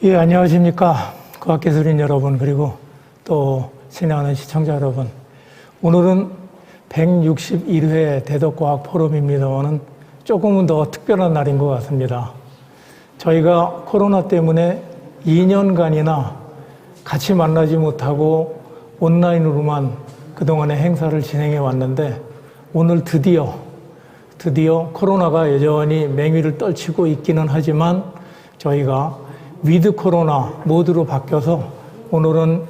예, 안녕하십니까. 과학기술인 여러분, 그리고 또 진행하는 시청자 여러분. 오늘은 161회 대덕과학 포럼입니다만은 조금은 더 특별한 날인 것 같습니다. 저희가 코로나 때문에 2년간이나 같이 만나지 못하고 온라인으로만 그동안의 행사를 진행해 왔는데 오늘 드디어 코로나가 여전히 맹위를 떨치고 있기는 하지만 저희가 위드 코로나 모드로 바뀌어서 오늘은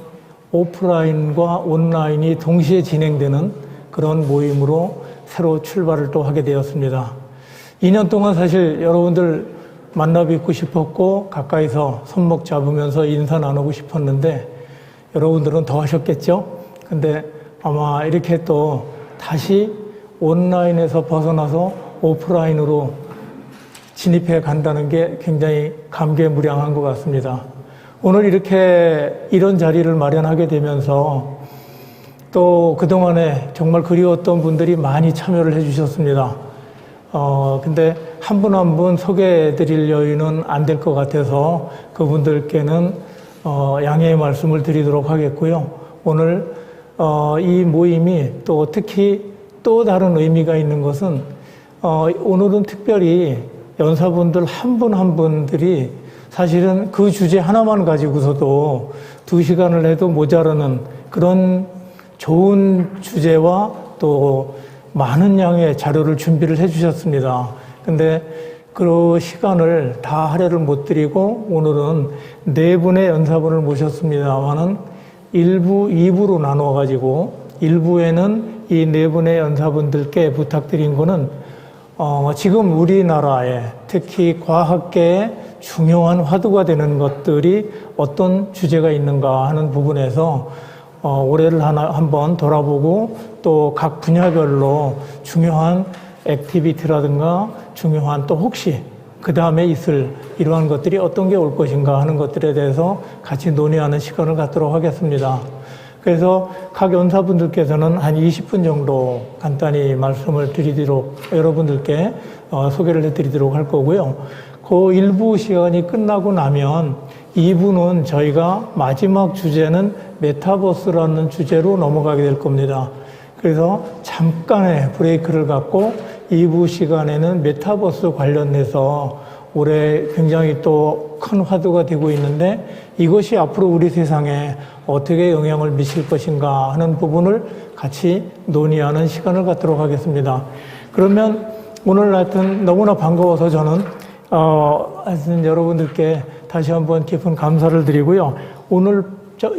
오프라인과 온라인이 동시에 진행되는 그런 모임으로 새로 출발을 또 하게 되었습니다. 2년 동안 사실 여러분들 만나 뵙고 싶었고 가까이서 손목 잡으면서 인사 나누고 싶었는데 여러분들은 더 하셨겠죠? 근데 아마 이렇게 또 다시 온라인에서 벗어나서 오프라인으로 진입해 간다는 게 굉장히 감개무량한 것 같습니다. 오늘 이런 자리를 마련하게 되면서 또 그동안에 정말 그리웠던 분들이 많이 참여를 해 주셨습니다. 근데 한 분 한 분 소개해 드릴 여유는 안 될 것 같아서 그분들께는 양해의 말씀을 드리도록 하겠고요. 오늘 이 모임이 또 특히 또 다른 의미가 있는 것은 오늘은 특별히 연사분들 한 분 한 분들이 사실은 그 주제 하나만 가지고서도 2시간을 해도 모자라는 그런 좋은 주제와 또 많은 양의 자료를 준비를 해 주셨습니다. 근데 그 시간을 다 할애를 못 드리고 오늘은 4분의 연사분을 모셨습니다만은 1부, 2부로 나누어 가지고 1부에는 이 4분의 연사분들께 부탁드린 거는 지금 우리나라에 특히 과학계에 중요한 화두가 되는 것들이 어떤 주제가 있는가 하는 부분에서 올해를 한번 돌아보고 또 각 분야별로 중요한 액티비티라든가 중요한 또 혹시 그 다음에 있을 이러한 것들이 어떤 게 올 것인가 하는 것들에 대해서 같이 논의하는 시간을 갖도록 하겠습니다. 그래서 각 연사분들께서는 한 20분 정도 간단히 말씀을 드리도록 여러분들께 소개를 해드리도록 할 거고요. 그 1부 시간이 끝나고 나면 2부는 저희가 마지막 주제는 메타버스라는 주제로 넘어가게 될 겁니다. 그래서 잠깐의 브레이크를 갖고 2부 시간에는 메타버스 관련해서 올해 굉장히 또 큰 화두가 되고 있는데 이것이 앞으로 우리 세상에 어떻게 영향을 미칠 것인가 하는 부분을 같이 논의하는 시간을 갖도록 하겠습니다. 그러면 오늘 하여튼 너무나 반가워서 저는 하여튼 여러분들께 다시 한번 깊은 감사를 드리고요. 오늘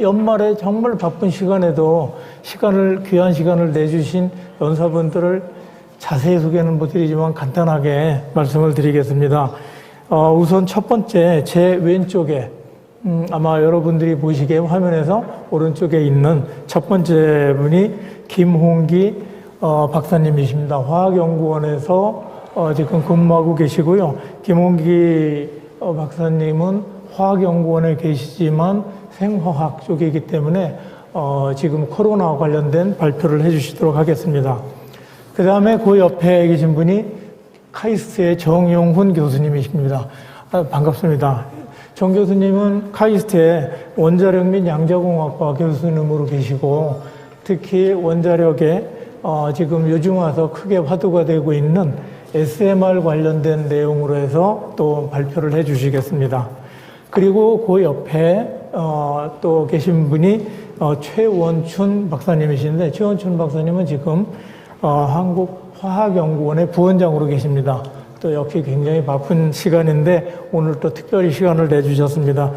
연말에 정말 바쁜 시간에도 귀한 시간을 내주신 연사분들을 자세히 소개는 못 드리지만 간단하게 말씀을 드리겠습니다. 우선 첫 번째 제 왼쪽에 아마 여러분들이 보시기에 화면에서 오른쪽에 있는 첫 번째 분이 김홍기 박사님이십니다. 화학연구원에서 지금 근무하고 계시고요. 김홍기 박사님은 화학연구원에 계시지만 생화학 쪽이기 때문에 지금 코로나 관련된 발표를 해주시도록 하겠습니다. 그 다음에 그 옆에 계신 분이 카이스트의 정용훈 교수님이십니다. 반갑습니다. 정 교수님은 카이스트의 원자력 및 양자공학과 교수님으로 계시고 특히 원자력에 지금 요즘 와서 크게 화두가 되고 있는 SMR 관련된 내용으로 해서 또 발표를 해 주시겠습니다. 그리고 그 옆에 또 계신 분이 최원춘 박사님이신데 최원춘 박사님은 지금 한국화학연구원의 부원장으로 계십니다. 또 역시 굉장히 바쁜 시간인데 오늘 또 특별히 시간을 내주셨습니다.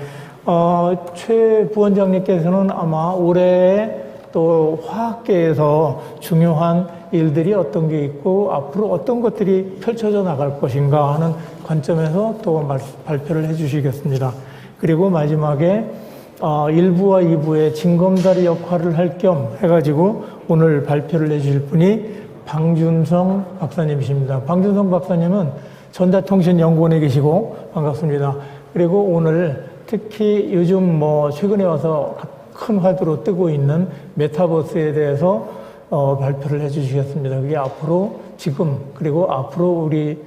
최 부원장님께서는 아마 올해 또 화학계에서 중요한 일들이 어떤 게 있고 앞으로 어떤 것들이 펼쳐져 나갈 것인가 하는 관점에서 또 발표를 해주시겠습니다. 그리고 마지막에 1부와 2부의 징검다리 역할을 할 겸 해가지고 오늘 발표를 해주실 분이 방준성 박사님이십니다. 방준성 박사님은 전자통신연구원에 계시고 반갑습니다. 그리고 오늘 특히 요즘 최근에 와서 큰 화두로 뜨고 있는 메타버스에 대해서 발표를 해주시겠습니다. 그게 앞으로 지금 그리고 앞으로 우리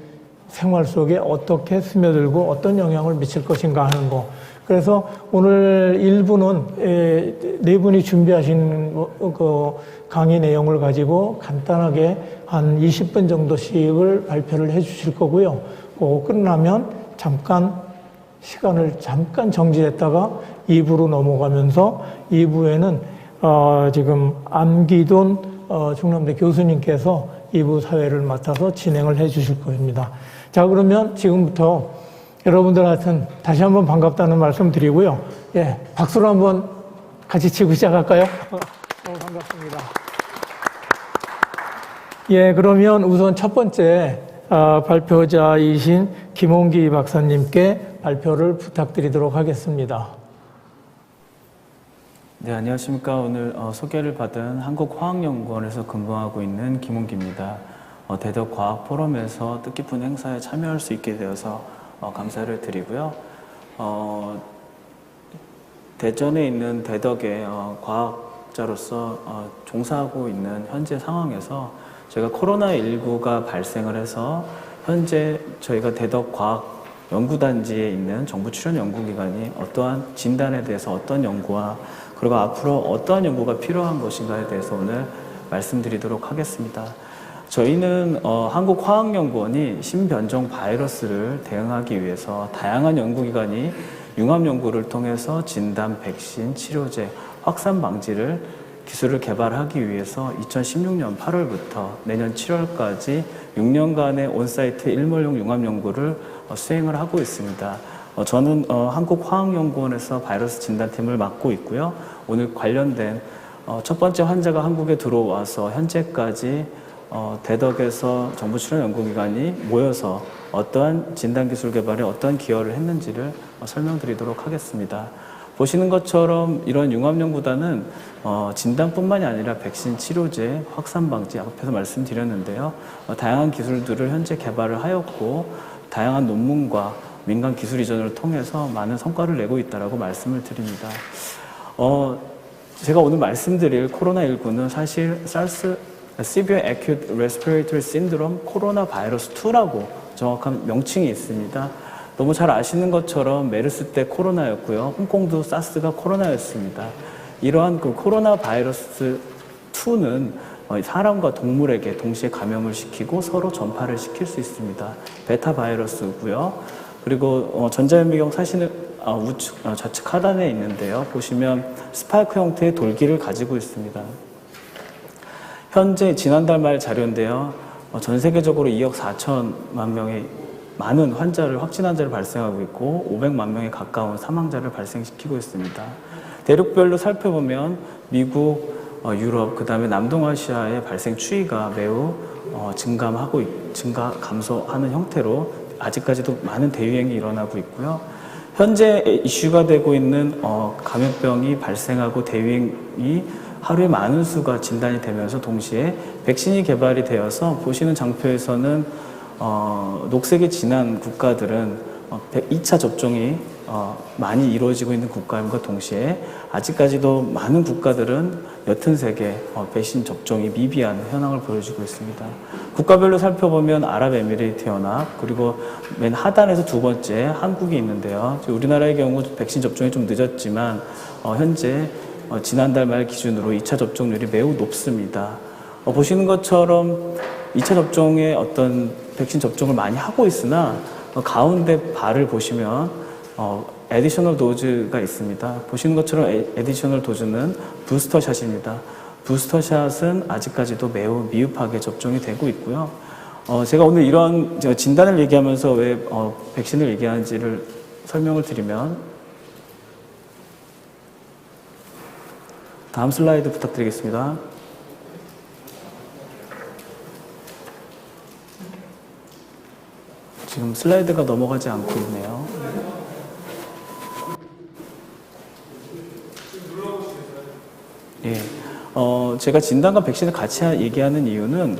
생활 속에 어떻게 스며들고 어떤 영향을 미칠 것인가 하는 거. 그래서 오늘 1부는 네 분이 준비하신 그 강의 내용을 가지고 간단하게 한 20분 정도씩을 발표를 해 주실 거고요. 끝나면 시간을 잠깐 정지했다가 2부로 넘어가면서 2부에는 지금 안기돈 충남대 교수님께서 2부 사회를 맡아서 진행을 해 주실 겁니다. 자, 그러면 지금부터 여러분들한테 다시 한번 반갑다는 말씀 드리고요. 예, 박수로 한번 같이 치고 시작할까요? 반갑습니다. 예, 그러면 우선 첫 번째 발표자이신 김홍기 박사님께 발표를 부탁드리도록 하겠습니다. 네, 안녕하십니까. 오늘 소개를 받은 한국화학연구원에서 근무하고 있는 김홍기입니다. 대덕 과학 포럼에서 뜻깊은 행사에 참여할 수 있게 되어서 감사를 드리고요. 대전에 있는 대덕의 과학자로서 종사하고 있는 현재 상황에서 저희가 코로나19가 발생을 해서 현재 저희가 대덕 과학 연구단지에 있는 정부 출연 연구기관이 어떠한 진단에 대해서 어떤 연구와 그리고 앞으로 어떠한 연구가 필요한 것인가에 대해서 오늘 말씀드리도록 하겠습니다. 저희는 한국화학연구원이 신변종 바이러스를 대응하기 위해서 다양한 연구기관이 융합연구를 통해서 진단, 백신, 치료제, 확산 방지를 기술을 개발하기 위해서 2016년 8월부터 내년 7월까지 6년간의 온사이트 일몰용 융합연구를 수행을 하고 있습니다. 저는 한국화학연구원에서 바이러스 진단팀을 맡고 있고요. 오늘 관련된 첫 번째 환자가 한국에 들어와서 현재까지 대덕에서 정부 출연 연구기관이 모여서 어떠한 진단기술 개발에 어떠한 기여를 했는지를 설명드리도록 하겠습니다. 보시는 것처럼 이런 융합연구단은 진단뿐만이 아니라 백신, 치료제, 확산 방지 앞에서 말씀드렸는데요. 다양한 기술들을 현재 개발을 하였고 다양한 논문과 민간 기술 이전을 통해서 많은 성과를 내고 있다고 말씀을 드립니다. 제가 오늘 말씀드릴 코로나19는 사실 Severe Acute Respiratory Syndrome 코로나 바이러스 2라고 정확한 명칭이 있습니다. 너무 잘 아시는 것처럼 메르스 때 코로나였고요. 홍콩도 사스가 코로나였습니다. 이러한 그 코로나 바이러스 2는 사람과 동물에게 동시에 감염을 시키고 서로 전파를 시킬 수 있습니다. 베타 바이러스고요. 그리고 전자현미경 사진을 좌측 하단에 있는데요. 보시면 스파이크 형태의 돌기를 가지고 있습니다. 현재 지난달 말 자료인데요. 전 세계적으로 2억 4천만 명의 많은 확진 환자를 발생하고 있고 500만 명에 가까운 사망자를 발생시키고 있습니다. 대륙별로 살펴보면 미국, 유럽, 그 다음에 남동아시아의 발생 추이가 매우 감소하는 형태로 아직까지도 많은 대유행이 일어나고 있고요. 현재 이슈가 되고 있는 감염병이 발생하고 대유행이 하루에 많은 수가 진단이 되면서 동시에 백신이 개발이 되어서 보시는 장표에서는 녹색이 진한 국가들은 2차 접종이 많이 이루어지고 있는 국가임과 동시에 아직까지도 많은 국가들은 옅은 색의 백신 접종이 미비한 현황을 보여주고 있습니다. 국가별로 살펴보면 아랍에미레이트연합 그리고 맨 하단에서 두 번째 한국이 있는데요. 우리나라의 경우 백신 접종이 좀 늦었지만 현재 지난달 말 기준으로 2차 접종률이 매우 높습니다. 보시는 것처럼 2차 접종에 어떤 백신 접종을 많이 하고 있으나 가운데 바를 보시면 에디셔널 도즈가 있습니다. 보시는 것처럼 에디셔널 도즈는 부스터샷입니다. 부스터샷은 아직까지도 매우 미흡하게 접종이 되고 있고요. 제가 오늘 이런 진단을 얘기하면서 왜 백신을 얘기하는지를 설명을 드리면 다음 슬라이드 부탁드리겠습니다. 지금 슬라이드가 넘어가지 않고 있네요. 예, 제가 진단과 백신을 같이 얘기하는 이유는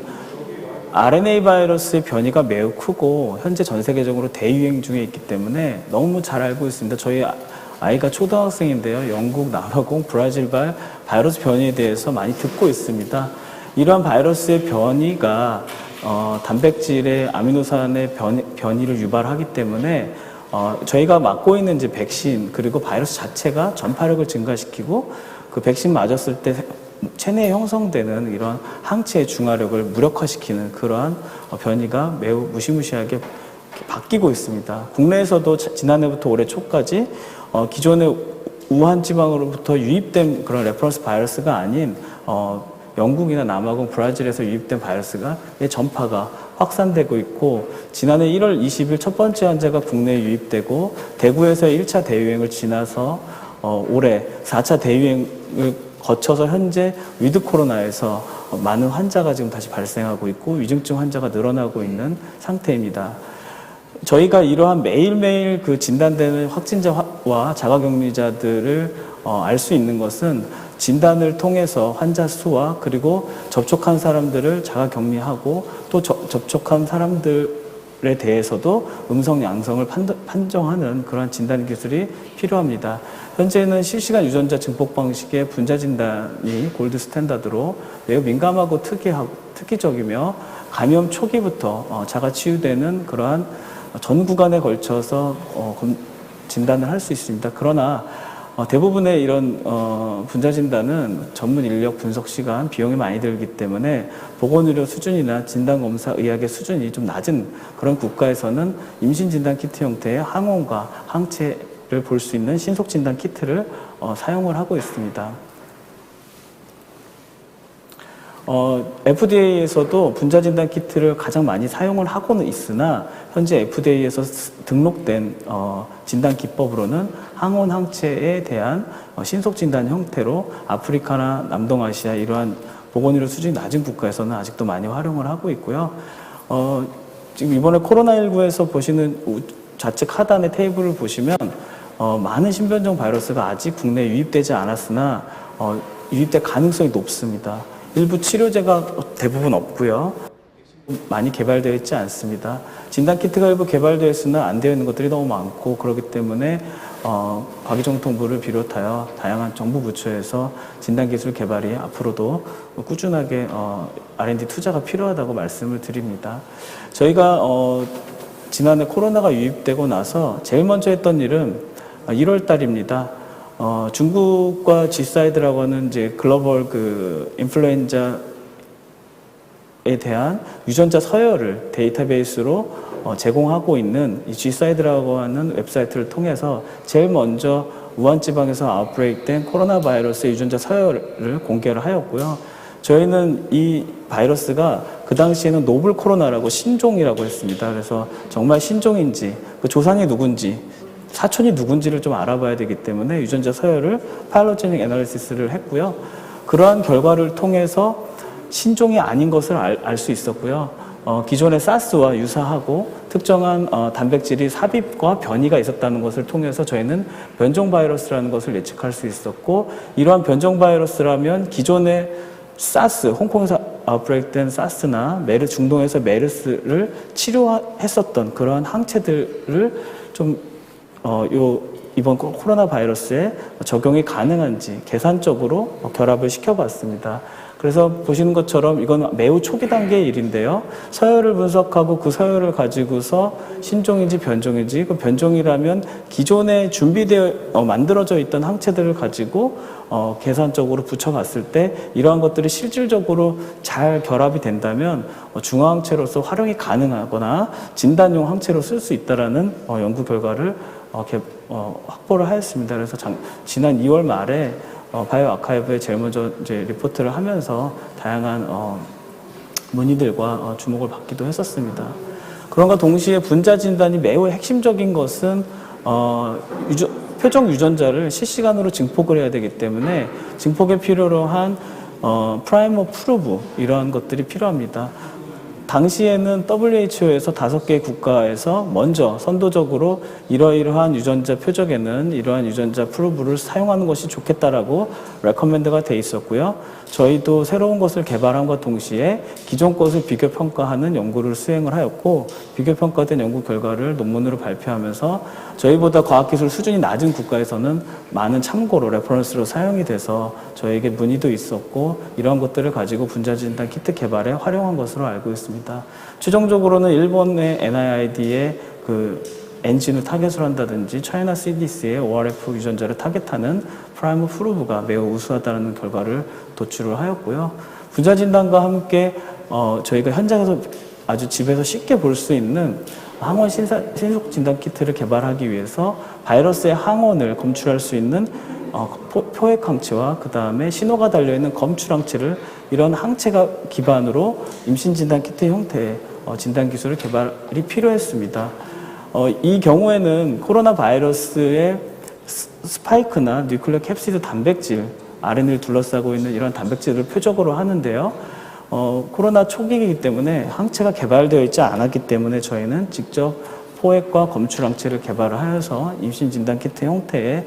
RNA 바이러스의 변이가 매우 크고 현재 전 세계적으로 대유행 중에 있기 때문에 너무 잘 알고 있습니다. 저희 아이가 초등학생인데요. 영국, 남아공, 브라질발 바이러스 변이에 대해서 많이 듣고 있습니다. 이러한 바이러스의 변이가 단백질의 아미노산의 변이를 유발하기 때문에 저희가 맞고 있는 이제 백신 그리고 바이러스 자체가 전파력을 증가시키고 그 백신 맞았을 때 체내에 형성되는 이런 항체의 중화력을 무력화시키는 그러한 변이가 매우 무시무시하게 바뀌고 있습니다. 국내에서도 지난해부터 올해 초까지 기존의 우한 지방으로부터 유입된 그런 레퍼런스 바이러스가 아닌 영국이나 남아공, 브라질에서 유입된 바이러스가 전파가 확산되고 있고 지난해 1월 20일 첫 번째 환자가 국내에 유입되고 대구에서 1차 대유행을 지나서 올해 4차 대유행을 거쳐서 현재 위드 코로나에서 많은 환자가 지금 다시 발생하고 있고 위중증 환자가 늘어나고 있는 상태입니다. 저희가 이러한 매일매일 그 진단되는 확진자와 자가격리자들을 알 수 있는 것은 진단을 통해서 환자 수와 그리고 접촉한 사람들을 자가격리하고 또 접촉한 사람들에 대해서도 음성, 양성을 판정하는 그런 진단 기술이 필요합니다. 현재는 실시간 유전자 증폭 방식의 분자 진단이 골드 스탠다드로 매우 민감하고 특이적이며 감염 초기부터 자가 치유되는 그러한 전 구간에 걸쳐서 진단을 할 수 있습니다. 그러나 대부분의 이런 분자 진단은 전문 인력 분석 시간, 비용이 많이 들기 때문에 보건의료 수준이나 진단검사 의학의 수준이 좀 낮은 그런 국가에서는 임신 진단 키트 형태의 항원과 항체를 볼 수 있는 신속 진단 키트를 사용을 하고 있습니다. FDA에서도 분자 진단 키트를 가장 많이 사용을 하고는 있으나 현재 FDA에서 등록된 진단 기법으로는 항원 항체에 대한 신속 진단 형태로 아프리카나 남동아시아 이러한 보건의료 수준이 낮은 국가에서는 아직도 많이 활용을 하고 있고요. 지금 이번에 코로나19에서 보시는 좌측 하단의 테이블을 보시면 많은 신변종 바이러스가 아직 국내에 유입되지 않았으나 유입될 가능성이 높습니다. 일부 치료제가 대부분 없고요. 많이 개발되어 있지 않습니다. 진단키트가 일부 개발되어 있으나 안 되어 있는 것들이 너무 많고 그렇기 때문에 과기정통부를 비롯하여 다양한 정부 부처에서 진단기술 개발이 앞으로도 꾸준하게 R&D 투자가 필요하다고 말씀을 드립니다. 저희가 지난해 코로나가 유입되고 나서 제일 먼저 했던 일은 1월 달입니다. 중국과 G사이드라고 하는 이제 글로벌 그 인플루엔자에 대한 유전자 서열을 데이터베이스로 제공하고 있는 이 G사이드라고 하는 웹사이트를 통해서 제일 먼저 우한 지방에서 아웃브레이크된 코로나 바이러스의 유전자 서열을 공개를 하였고요. 저희는 이 바이러스가 그 당시에는 노블 코로나라고 신종이라고 했습니다. 그래서 정말 신종인지 그 조상이 누군지 사촌이 누군지를 좀 알아봐야 되기 때문에 유전자 서열을 파일로제닉 애널리시스를 했고요. 그러한 결과를 통해서 신종이 아닌 것을 알 수 있었고요. 기존의 사스와 유사하고 특정한 단백질이 삽입과 변이가 있었다는 것을 통해서 저희는 변종 바이러스라는 것을 예측할 수 있었고 이러한 변종 바이러스라면 기존의 사스, 홍콩에서 아웃브레이크된 사스나 중동에서 메르스를 치료했었던 그러한 항체들을 좀 이번 코로나 바이러스에 적용이 가능한지 계산적으로 결합을 시켜봤습니다. 그래서 보시는 것처럼 이건 매우 초기 단계의 일인데요. 서열을 분석하고 그 서열을 가지고서 신종인지 변종인지 그 변종이라면 기존에 준비되어 만들어져 있던 항체들을 가지고 계산적으로 붙여봤을 때 이러한 것들이 실질적으로 잘 결합이 된다면 중화항체로서 활용이 가능하거나 진단용 항체로 쓸 수 있다라는 연구 결과를 확보를 하였습니다. 그래서 지난 2월 말에 바이오 아카이브에 제일 먼저 이제 리포트를 하면서 다양한 문의들과 주목을 받기도 했었습니다. 그런가 동시에 분자 진단이 매우 핵심적인 것은 표적 유전자를 실시간으로 증폭을 해야 되기 때문에 증폭에 필요로 한 프라이머 프루브 이러한 것들이 필요합니다. 당시에는 WHO에서 5개의 국가에서 먼저 선도적으로 이러이러한 유전자 표적에는 이러한 유전자 프루브를 사용하는 것이 좋겠다라고 레커멘드가 돼 있었고요. 저희도 새로운 것을 개발함과 동시에 기존 것을 비교 평가하는 연구를 수행을 하였고 비교 평가된 연구 결과를 논문으로 발표하면서 저희보다 과학기술 수준이 낮은 국가에서는 많은 참고로 레퍼런스로 사용이 돼서 저에게 문의도 있었고 이러한 것들을 가지고 분자진단 키트 개발에 활용한 것으로 알고 있습니다. 최종적으로는 일본의 NIID의 그 엔진을 타겟으로 한다든지 차이나 CDC의 ORF 유전자를 타겟하는 프라임 프루브가 매우 우수하다는 결과를 도출을 하였고요. 분자 진단과 함께 저희가 현장에서 아주 집에서 쉽게 볼 수 있는 항원 신속 진단 키트를 개발하기 위해서 바이러스의 항원을 검출할 수 있는 포획 항체와 그 다음에 신호가 달려있는 검출 항체를 이런 항체가 기반으로 임신 진단 키트 형태의 진단 기술을 개발이 필요했습니다. 이 경우에는 코로나 바이러스의 스파이크나 뉴클레어 캡시드 단백질, RNA를 둘러싸고 있는 이런 단백질을 표적으로 하는데요. 코로나 초기이기 때문에 항체가 개발되어 있지 않았기 때문에 저희는 직접 포획과 검출 항체를 개발을 하여서 임신 진단 키트 형태의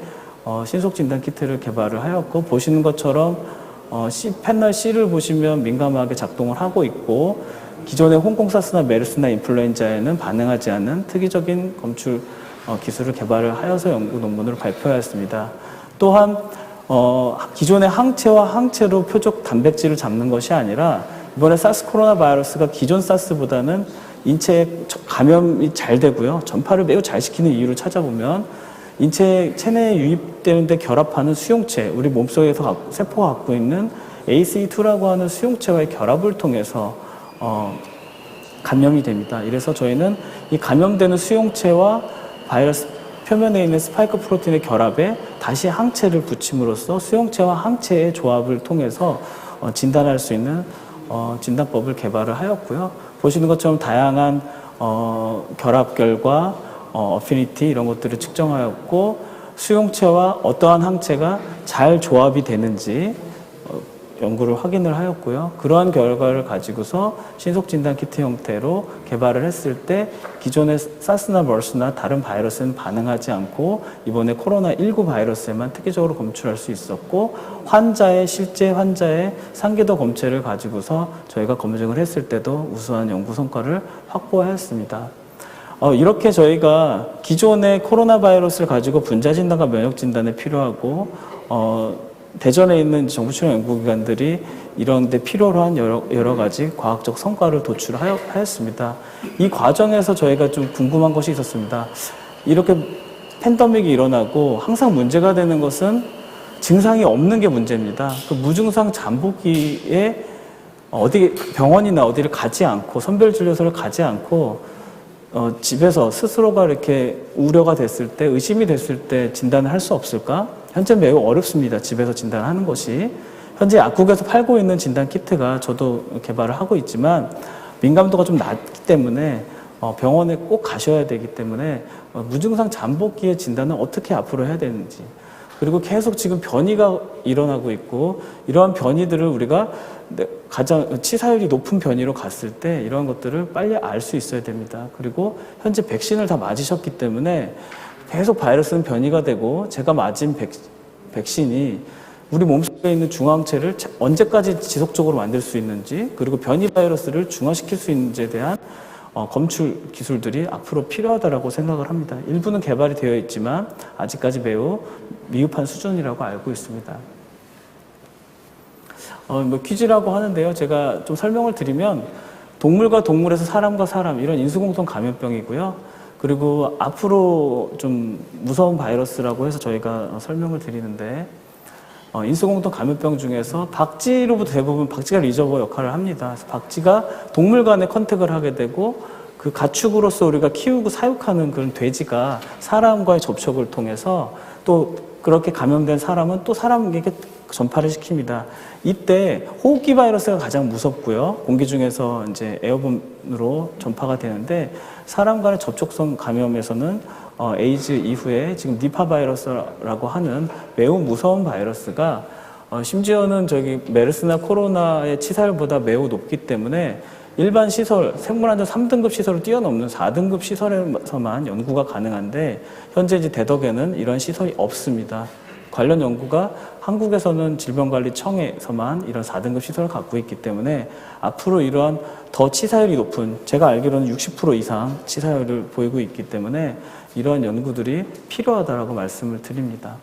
신속 진단 키트를 개발을 하였고, 보시는 것처럼 패널 C를 보시면 민감하게 작동을 하고 있고, 기존의 홍콩사스나 메르스나 인플루엔자에는 반응하지 않는 특이적인 검출 기술을 개발을 하여서 연구 논문으로 발표하였습니다. 또한 기존의 항체와 항체로 표적 단백질을 잡는 것이 아니라 이번에 사스 코로나 바이러스가 기존 사스보다는 인체에 감염이 잘 되고요, 전파를 매우 잘 시키는 이유를 찾아보면 체내에 유입되는데 결합하는 수용체, 우리 몸속에서 세포가 갖고 있는 ACE2라고 하는 수용체와의 결합을 통해서 감염이 됩니다. 이래서 저희는 이 감염되는 수용체와 바이러스 표면에 있는 스파이크 프로틴의 결합에 다시 항체를 붙임으로써 수용체와 항체의 조합을 통해서 진단할 수 있는 진단법을 개발을 하였고요. 보시는 것처럼 다양한 결합 결과, 어피니티 이런 것들을 측정하였고, 수용체와 어떠한 항체가 잘 조합이 되는지 연구를 확인을 하였고요. 그러한 결과를 가지고서 신속 진단 키트 형태로 개발을 했을 때 기존의 사스나 머스나 다른 바이러스는 반응하지 않고 이번에 코로나19 바이러스에만 특이적으로 검출할 수 있었고, 실제 환자의 상기도 검체를 가지고서 저희가 검증을 했을 때도 우수한 연구 성과를 확보하였습니다. 이렇게 저희가 기존의 코로나 바이러스를 가지고 분자 진단과 면역 진단에 필요하고 대전에 있는 정부 출연 연구기관들이 이런 데 필요로 한 여러 가지 과학적 성과를 도출하였습니다. 이 과정에서 저희가 좀 궁금한 것이 있었습니다. 이렇게 팬데믹이 일어나고 항상 문제가 되는 것은 증상이 없는 게 문제입니다. 그 무증상 잠복기에 어디 병원이나 어디를 가지 않고 선별진료소를 가지 않고 집에서 스스로가 이렇게 우려가 됐을 때, 의심이 됐을 때 진단을 할 수 없을까? 현재 매우 어렵습니다. 집에서 진단하는 것이. 현재 약국에서 팔고 있는 진단 키트가 저도 개발을 하고 있지만 민감도가 좀 낮기 때문에 병원에 꼭 가셔야 되기 때문에 무증상 잠복기의 진단은 어떻게 앞으로 해야 되는지, 그리고 계속 지금 변이가 일어나고 있고 이러한 변이들을 우리가 가장 치사율이 높은 변이로 갔을 때 이러한 것들을 빨리 알 수 있어야 됩니다. 그리고 현재 백신을 다 맞으셨기 때문에 계속 바이러스는 변이가 되고 제가 맞은 백신이 우리 몸속에 있는 중화항체를 언제까지 지속적으로 만들 수 있는지, 그리고 변이 바이러스를 중화시킬 수 있는지에 대한 검출 기술들이 앞으로 필요하다고 생각을 합니다. 일부는 개발이 되어 있지만 아직까지 매우 미흡한 수준이라고 알고 있습니다. 퀴즈라고 하는데요. 제가 좀 설명을 드리면 동물과 동물에서 사람과 사람, 이런 인수공통 감염병이고요. 그리고 앞으로 좀 무서운 바이러스라고 해서 저희가 설명을 드리는데, 인수공통 감염병 중에서 박쥐로부터 대부분 박쥐가 리저버 역할을 합니다. 그래서 박쥐가 동물 간에 컨택을 하게 되고 그 가축으로서 우리가 키우고 사육하는 그런 돼지가 사람과의 접촉을 통해서 또 그렇게 감염된 사람은 또 사람에게 전파를 시킵니다. 이때 호흡기 바이러스가 가장 무섭고요. 공기 중에서 이제 에어본으로 전파가 되는데, 사람 간의 접촉성 감염에서는 에이즈 이후에 지금 니파 바이러스라고 하는 매우 무서운 바이러스가 심지어는 메르스나 코로나의 치사율보다 매우 높기 때문에 일반 시설, 생물안전 3등급 시설을 뛰어넘는 4등급 시설에서만 연구가 가능한데, 현재 이제 대덕에는 이런 시설이 없습니다. 관련 연구가 한국에서는 질병관리청에서만 이런 4등급 시설을 갖고 있기 때문에 앞으로 이러한 더 치사율이 높은, 제가 알기로는 60% 이상 치사율을 보이고 있기 때문에 이러한 연구들이 필요하다고 말씀을 드립니다.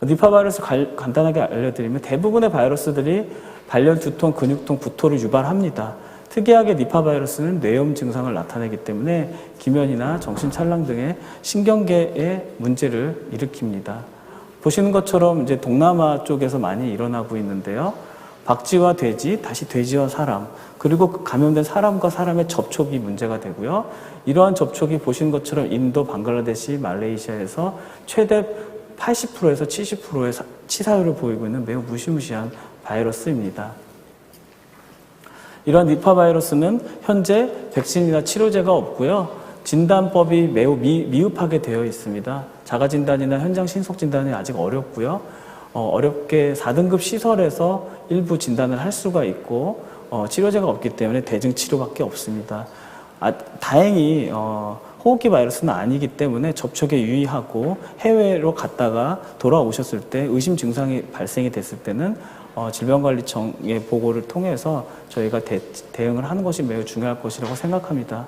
니파 바이러스 간단하게 알려드리면 대부분의 바이러스들이 발열, 두통, 근육통, 구토를 유발합니다. 특이하게 니파 바이러스는 뇌염 증상을 나타내기 때문에 기면이나 정신착랑 등의 신경계에 문제를 일으킵니다. 보시는 것처럼 이제 동남아 쪽에서 많이 일어나고 있는데요. 박쥐와 돼지, 다시 돼지와 사람, 그리고 감염된 사람과 사람의 접촉이 문제가 되고요. 이러한 접촉이 보시는 것처럼 인도, 방글라데시, 말레이시아에서 최대 80%에서 70%의 치사율을 보이고 있는 매우 무시무시한 바이러스입니다. 이러한 니파 바이러스는 현재 백신이나 치료제가 없고요. 진단법이 매우 미흡하게 되어 있습니다. 자가진단이나 현장 신속진단이 아직 어렵고요. 어렵게 4등급 시설에서 일부 진단을 할 수가 있고 치료제가 없기 때문에 대증치료밖에 없습니다. 다행히 호흡기 바이러스는 아니기 때문에 접촉에 유의하고 해외로 갔다가 돌아오셨을 때 의심 증상이 발생이 됐을 때는 질병관리청의 보고를 통해서 저희가 대응을 하는 것이 매우 중요할 것이라고 생각합니다.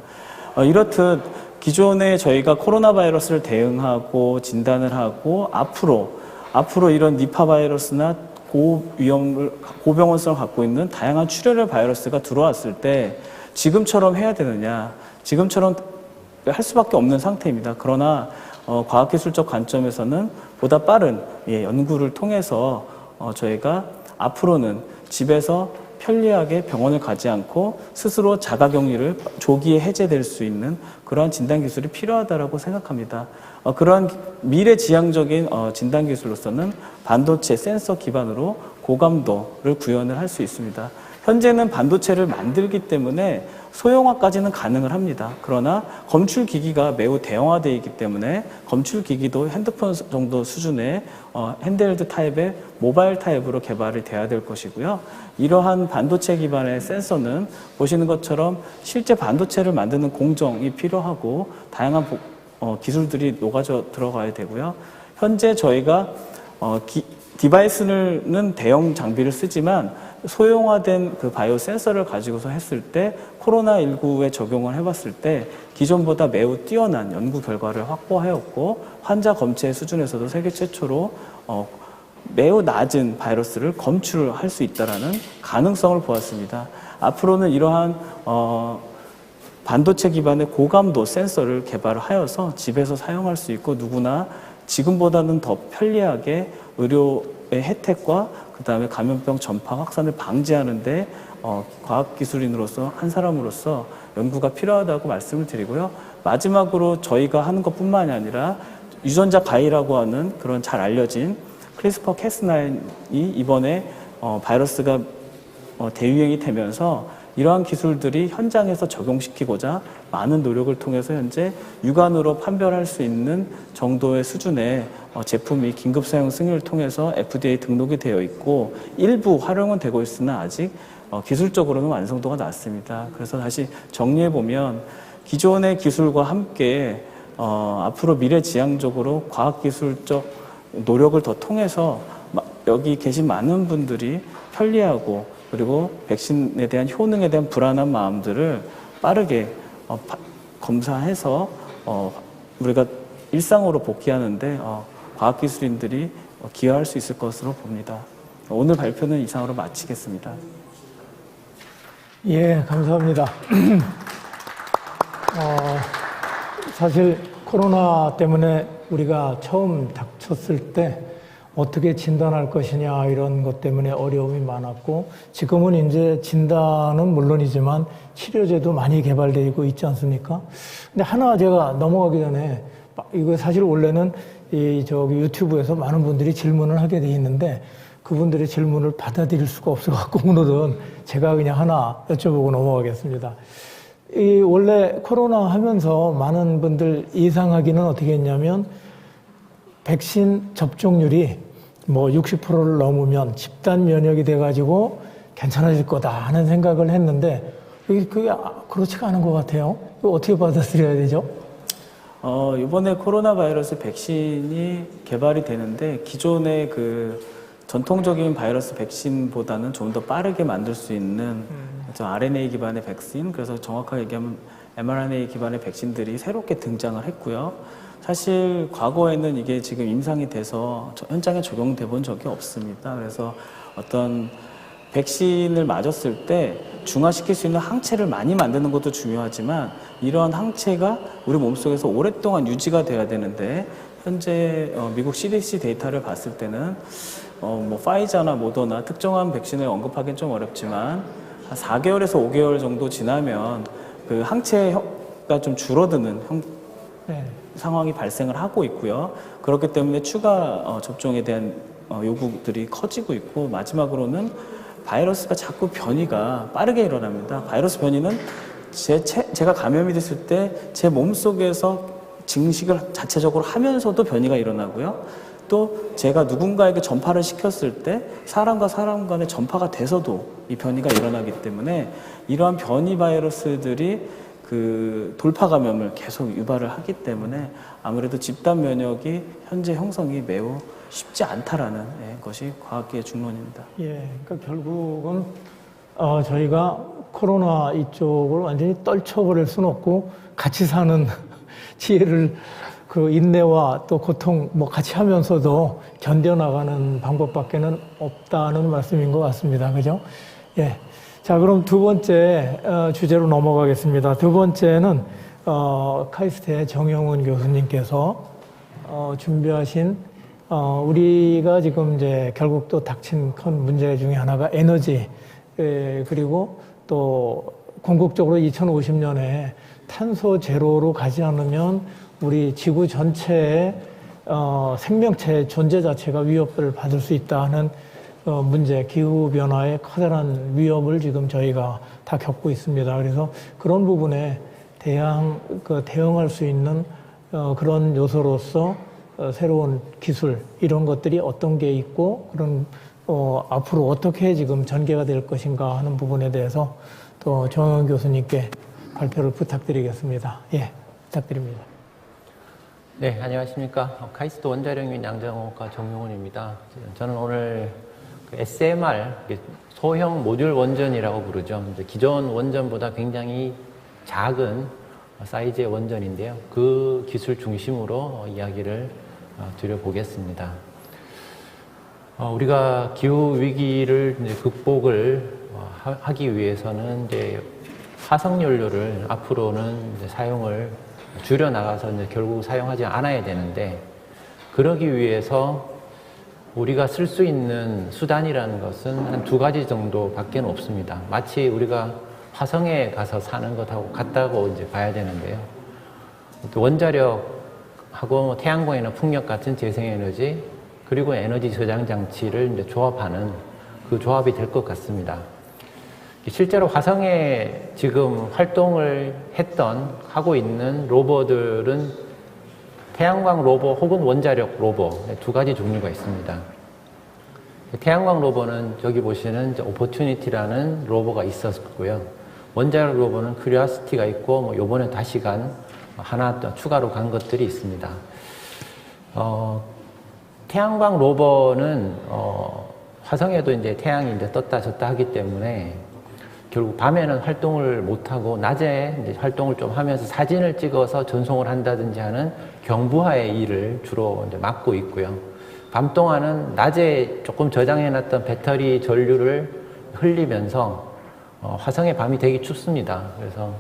이렇듯 기존에 저희가 코로나 바이러스를 대응하고 진단을 하고 앞으로 이런 니파 바이러스나 고병원성을 갖고 있는 다양한 출혈의 바이러스가 들어왔을 때 지금처럼 해야 되느냐, 지금처럼 할 수밖에 없는 상태입니다. 그러나 과학기술적 관점에서는 보다 빠른 연구를 통해서 저희가 앞으로는 집에서 편리하게 병원을 가지 않고 스스로 자가격리를 조기에 해제될 수 있는 그러한 진단기술이 필요하다고 생각합니다. 그러한 미래지향적인 진단기술로서는 반도체 센서 기반으로 고감도를 구현을 할 수 있습니다. 현재는 반도체를 만들기 때문에 소형화까지는 가능을 합니다. 그러나 검출기기가 매우 대형화되어 있기 때문에 검출기기도 핸드폰 정도 수준의 핸드헬드 타입의 모바일 타입으로 개발이 돼야 될 것이고요. 이러한 반도체 기반의 센서는 보시는 것처럼 실제 반도체를 만드는 공정이 필요하고 다양한 기술들이 녹아져 들어가야 되고요. 현재 저희가 디바이스는 대형 장비를 쓰지만 소형화된 그 바이오 센서를 가지고서 했을 때 코로나19에 적용을 해봤을 때 기존보다 매우 뛰어난 연구 결과를 확보하였고 환자 검체 수준에서도 세계 최초로 매우 낮은 바이러스를 검출을 할 수 있다는 가능성을 보았습니다. 앞으로는 이러한 반도체 기반의 고감도 센서를 개발하여서 집에서 사용할 수 있고 누구나 지금보다는 더 편리하게 의료의 혜택과 그 다음에 감염병 전파 확산을 방지하는 데 과학기술인으로서 한 사람으로서 연구가 필요하다고 말씀을 드리고요. 마지막으로 저희가 하는 것뿐만이 아니라 유전자 가위라고 하는 그런 잘 알려진 크리스퍼 캐스9이 이번에 바이러스가 대유행이 되면서 이러한 기술들이 현장에서 적용시키고자 많은 노력을 통해서 현재 육안으로 판별할 수 있는 정도의 수준의 제품이 긴급 사용 승인을 통해서 FDA 등록이 되어 있고 일부 활용은 되고 있으나 아직 기술적으로는 완성도가 낮습니다. 그래서 다시 정리해 보면 기존의 기술과 함께 앞으로 미래지향적으로 과학기술적 노력을 더 통해서 여기 계신 많은 분들이 편리하고 그리고 백신에 대한 효능에 대한 불안한 마음들을 빠르게 검사해서 우리가 일상으로 복귀하는데 과학기술인들이 기여할 수 있을 것으로 봅니다. 오늘 발표는 이상으로 마치겠습니다. 예, 감사합니다. 사실 코로나 때문에 우리가 처음 닥쳤을 때 어떻게 진단할 것이냐 이런 것 때문에 어려움이 많았고 지금은 이제 진단은 물론이지만 치료제도 많이 개발되고 있지 않습니까? 근데 하나 제가 넘어가기 전에 이거 사실 원래는 유튜브에서 많은 분들이 질문을 하게 돼 있는데 그분들의 질문을 받아들일 수가 없어갖고 오늘은 제가 그냥 하나 여쭤보고 넘어가겠습니다. 원래 코로나 하면서 많은 분들 예상하기는 어떻게 했냐면 백신 접종률이 뭐 60%를 넘으면 집단 면역이 돼가지고 괜찮아질 거다 하는 생각을 했는데 그게 그렇지가 않은 것 같아요. 이거 어떻게 받아들여야 되죠? 이번에 코로나 바이러스 백신이 개발이 되는데 기존의 그 전통적인 바이러스 백신보다는 좀 더 빠르게 만들 수 있는 RNA 기반의 백신, 그래서 정확하게 얘기하면 mRNA 기반의 백신들이 새롭게 등장을 했고요. 사실 과거에는 이게 지금 임상이 돼서 현장에 적용돼 본 적이 없습니다. 그래서 어떤 백신을 맞았을 때 중화시킬 수 있는 항체를 많이 만드는 것도 중요하지만 이러한 항체가 우리 몸속에서 오랫동안 유지가 돼야 되는데 현재 미국 CDC 데이터를 봤을 때는 뭐 파이자나 모더나 특정한 백신을 언급하기는 좀 어렵지만 한 4개월에서 5개월 정도 지나면 그 항체가 좀 줄어드는 네. 상황이 발생을 하고 있고요. 그렇기 때문에 추가 접종에 대한 요구들이 커지고 있고 마지막으로는 바이러스가 자꾸 변이가 빠르게 일어납니다. 바이러스 변이는 제가 감염이 됐을 때 제 몸속에서 증식을 자체적으로 하면서도 변이가 일어나고요. 또 제가 누군가에게 전파를 시켰을 때 사람과 사람 간의 전파가 돼서도 이 변이가 일어나기 때문에 이러한 변이 바이러스들이 그 돌파 감염을 계속 유발을 하기 때문에 아무래도 집단 면역이 현재 형성이 매우 쉽지 않다라는 것이 과학계의 중론입니다. 예, 그러니까 결국은 저희가 코로나 이쪽을 완전히 떨쳐버릴 수는 없고 같이 사는 지혜를 그 인내와 또 고통 뭐 같이 하면서도 견뎌나가는 방법밖에는 없다는 말씀인 것 같습니다. 그죠? 예. 자, 그럼 두 번째 주제로 넘어가겠습니다. 두 번째는 카이스트의 정영훈 교수님께서 준비하신 우리가 지금 이제 결국 또 닥친 큰 문제 중에 하나가 에너지 그리고 또 궁극적으로 2050년에 탄소 제로로 가지 않으면 우리 지구 전체의 생명체의 존재 자체가 위협을 받을 수 있다는 문제, 기후변화의 커다란 위협을 지금 저희가 다 겪고 있습니다. 그래서 그런 부분에 대응할 수 있는 그런 요소로서 새로운 기술, 이런 것들이 어떤 게 있고, 그런, 앞으로 어떻게 지금 전개가 될 것인가 하는 부분에 대해서 또 정영훈 교수님께 발표를 부탁드리겠습니다. 예, 부탁드립니다. 네, 안녕하십니까. 카이스트 원자력민 양정호과 정용훈입니다. 저는 오늘 그 SMR, 소형 모듈 원전이라고 부르죠. 이제 기존 원전보다 굉장히 작은 사이즈의 원전인데요. 그 기술 중심으로 이야기를 드려보겠습니다. 우리가 기후 위기를 이제 극복을 하기 위해서는 이제 화석연료를 앞으로는 이제 사용을 줄여 나가서 이제 결국 사용하지 않아야 되는데, 그러기 위해서 우리가 쓸 수 있는 수단이라는 것은 한 두 가지 정도밖에 없습니다. 마치 우리가 화성에 가서 사는 것하고 같다고 이제 봐야 되는데요. 원자력하고 태양광이나 풍력 같은 재생에너지, 그리고 에너지 저장 장치를 이제 조합하는 그 조합이 될 것 같습니다. 실제로 화성에 지금 활동을 하고 있는 로버들은 태양광 로버 혹은 원자력 로버 두 가지 종류가 있습니다. 태양광 로버는 저기 보시는 오퍼튜니티라는 로버가 있었고요. 원자력 로버는 큐리오시티가 있고, 뭐 요번에 다시 하나 또 추가로 간 것들이 있습니다. 태양광 로버는 화성에도 이제 태양이 이제 떴다 졌다 하기 때문에 결국 밤에는 활동을 못하고 낮에 이제 활동을 좀 하면서 사진을 찍어서 전송을 한다든지 하는 경부하의 일을 주로 이제 맡고 있고요. 밤 동안은 낮에 조금 저장해놨던 배터리 전류를 흘리면서 화성의 밤이 되게 춥습니다. 그래서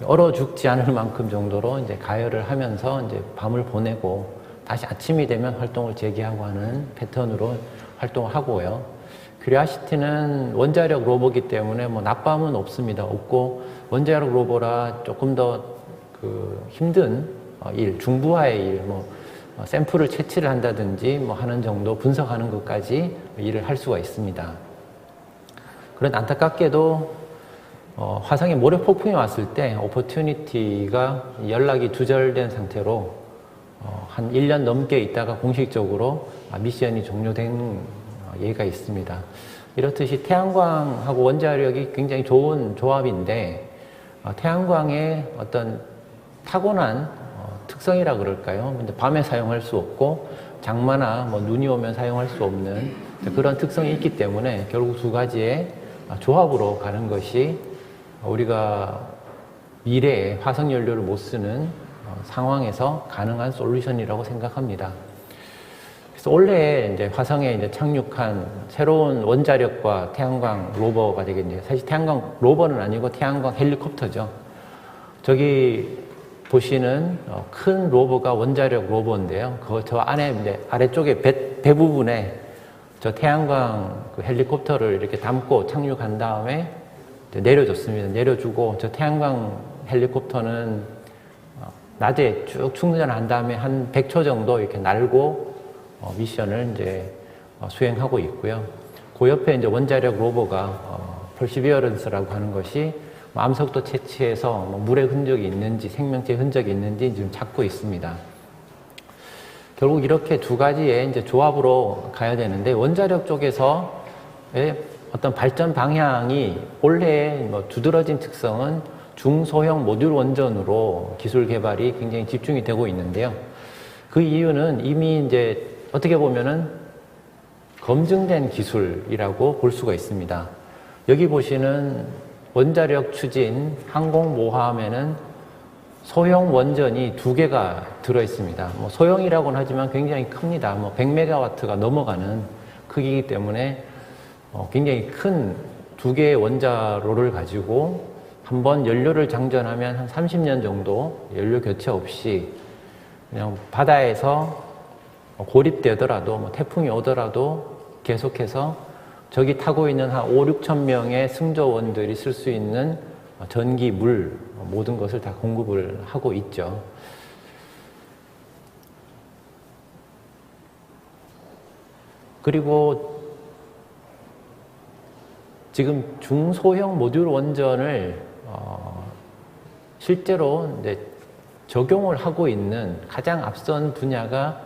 얼어 죽지 않을 만큼 정도로 이제 가열을 하면서 이제 밤을 보내고 다시 아침이 되면 활동을 재개하고 하는 패턴으로 활동을 하고요. 큐리오시티는 원자력 로버이기 때문에 뭐 낮밤은 없고, 원자력 로버라 조금 더 힘든 일, 중부하의 일, 샘플을 채취를 한다든지 하는 정도, 분석하는 것까지 일을 할 수가 있습니다. 그런데 안타깝게도 화성에 모래 폭풍이 왔을 때 오퍼튜니티가 연락이 두절된 상태로 한 1년 넘게 있다가 공식적으로 미션이 종료된 예가 있습니다. 이렇듯이 태양광하고 원자력이 굉장히 좋은 조합인데, 태양광의 어떤 타고난 특성이라 그럴까요? 근데 밤에 사용할 수 없고, 장마나 눈이 오면 사용할 수 없는 그런 특성이 있기 때문에 결국 두 가지의 조합으로 가는 것이 우리가 미래에 화석연료를 못 쓰는 상황에서 가능한 솔루션이라고 생각합니다. 그래서 그래서 올해 이제 화성에 이제 착륙한 새로운 원자력과 태양광 로버가 되겠네요. 사실 태양광 로버는 아니고 태양광 헬리콥터죠. 저기 보시는 큰 로버가 원자력 로버인데요. 저 안에 이제 아래쪽에 배 부분에 저 태양광 그 헬리콥터를 이렇게 담고 착륙한 다음에 내려줬습니다. 내려주고 저 태양광 헬리콥터는 낮에 쭉 충전한 다음에 한 100초 정도 이렇게 날고 미션을 이제 수행하고 있고요. 그 옆에 이제 원자력 로버가 퍼시비어런스라고 하는 것이 암석도 채취해서 물의 흔적이 있는지 생명체 흔적이 있는지 지금 찾고 있습니다. 결국 이렇게 두 가지의 이제 조합으로 가야 되는데 원자력 쪽에서의 어떤 발전 방향이 올해 두드러진 특성은 중소형 모듈 원전으로 기술 개발이 굉장히 집중이 되고 있는데요. 그 이유는 이미 이제 어떻게 보면은 검증된 기술이라고 볼 수가 있습니다. 여기 보시는 원자력 추진 항공모함에는 소형 원전이 2개가 들어있습니다. 소형이라고는 하지만 굉장히 큽니다. 100메가와트가 넘어가는 크기이기 때문에 굉장히 큰 2개의 원자로를 가지고 한번 연료를 장전하면 한 30년 정도 연료 교체 없이 그냥 바다에서 고립되더라도 태풍이 오더라도 계속해서 저기 타고 있는 한 5, 6천 명의 승조원들이 쓸 수 있는 전기, 물 모든 것을 다 공급을 하고 있죠. 그리고 지금 중소형 모듈 원전을 실제로 이제 적용을 하고 있는 가장 앞선 분야가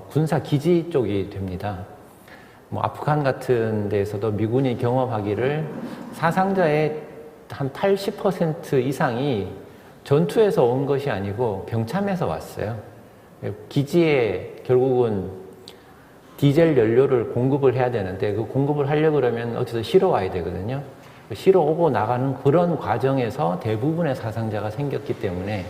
군사 기지 쪽이 됩니다. 아프간 같은 데에서도 미군이 경험하기를 사상자의 한 80% 이상이 전투에서 온 것이 아니고 병참에서 왔어요. 기지에 결국은 디젤 연료를 공급을 해야 되는데 그 공급을 하려고 그러면 어디서 실어 와야 되거든요. 실어 오고 나가는 그런 과정에서 대부분의 사상자가 생겼기 때문에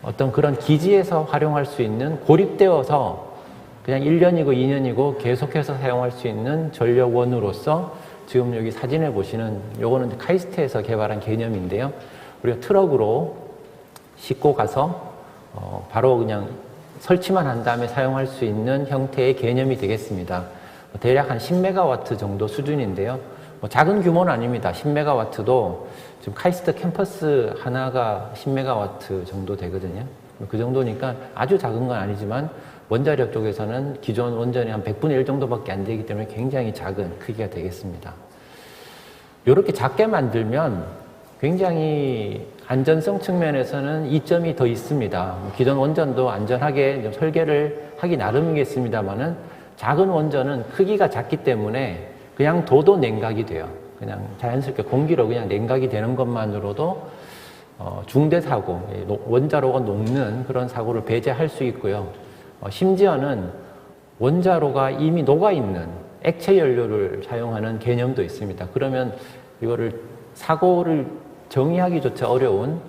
어떤 그런 기지에서 활용할 수 있는 고립되어서 그냥 1년이고 2년이고 계속해서 사용할 수 있는 전력원으로서 지금 여기 사진에 보시는 요거는 카이스트에서 개발한 개념인데요. 우리가 트럭으로 싣고 가서 바로 그냥 설치만 한 다음에 사용할 수 있는 형태의 개념이 되겠습니다. 대략 한 10메가와트 정도 수준인데요. 작은 규모는 아닙니다. 10메가와트도 지금 카이스트 캠퍼스 하나가 10메가와트 정도 되거든요. 그 정도니까 아주 작은 건 아니지만 원자력 쪽에서는 기존 원전의 한 100분의 1 정도밖에 안 되기 때문에 굉장히 작은 크기가 되겠습니다. 이렇게 작게 만들면 굉장히 안전성 측면에서는 이점이 더 있습니다. 기존 원전도 안전하게 좀 설계를 하기 나름이겠습니다만은 작은 원전은 크기가 작기 때문에 그냥 둬도 냉각이 돼요. 그냥 자연스럽게 공기로 그냥 냉각이 되는 것만으로도 중대 사고, 원자로가 녹는 그런 사고를 배제할 수 있고요. 심지어는 원자로가 이미 녹아있는 액체 연료를 사용하는 개념도 있습니다. 그러면 이거를 사고를 정의하기조차 어려운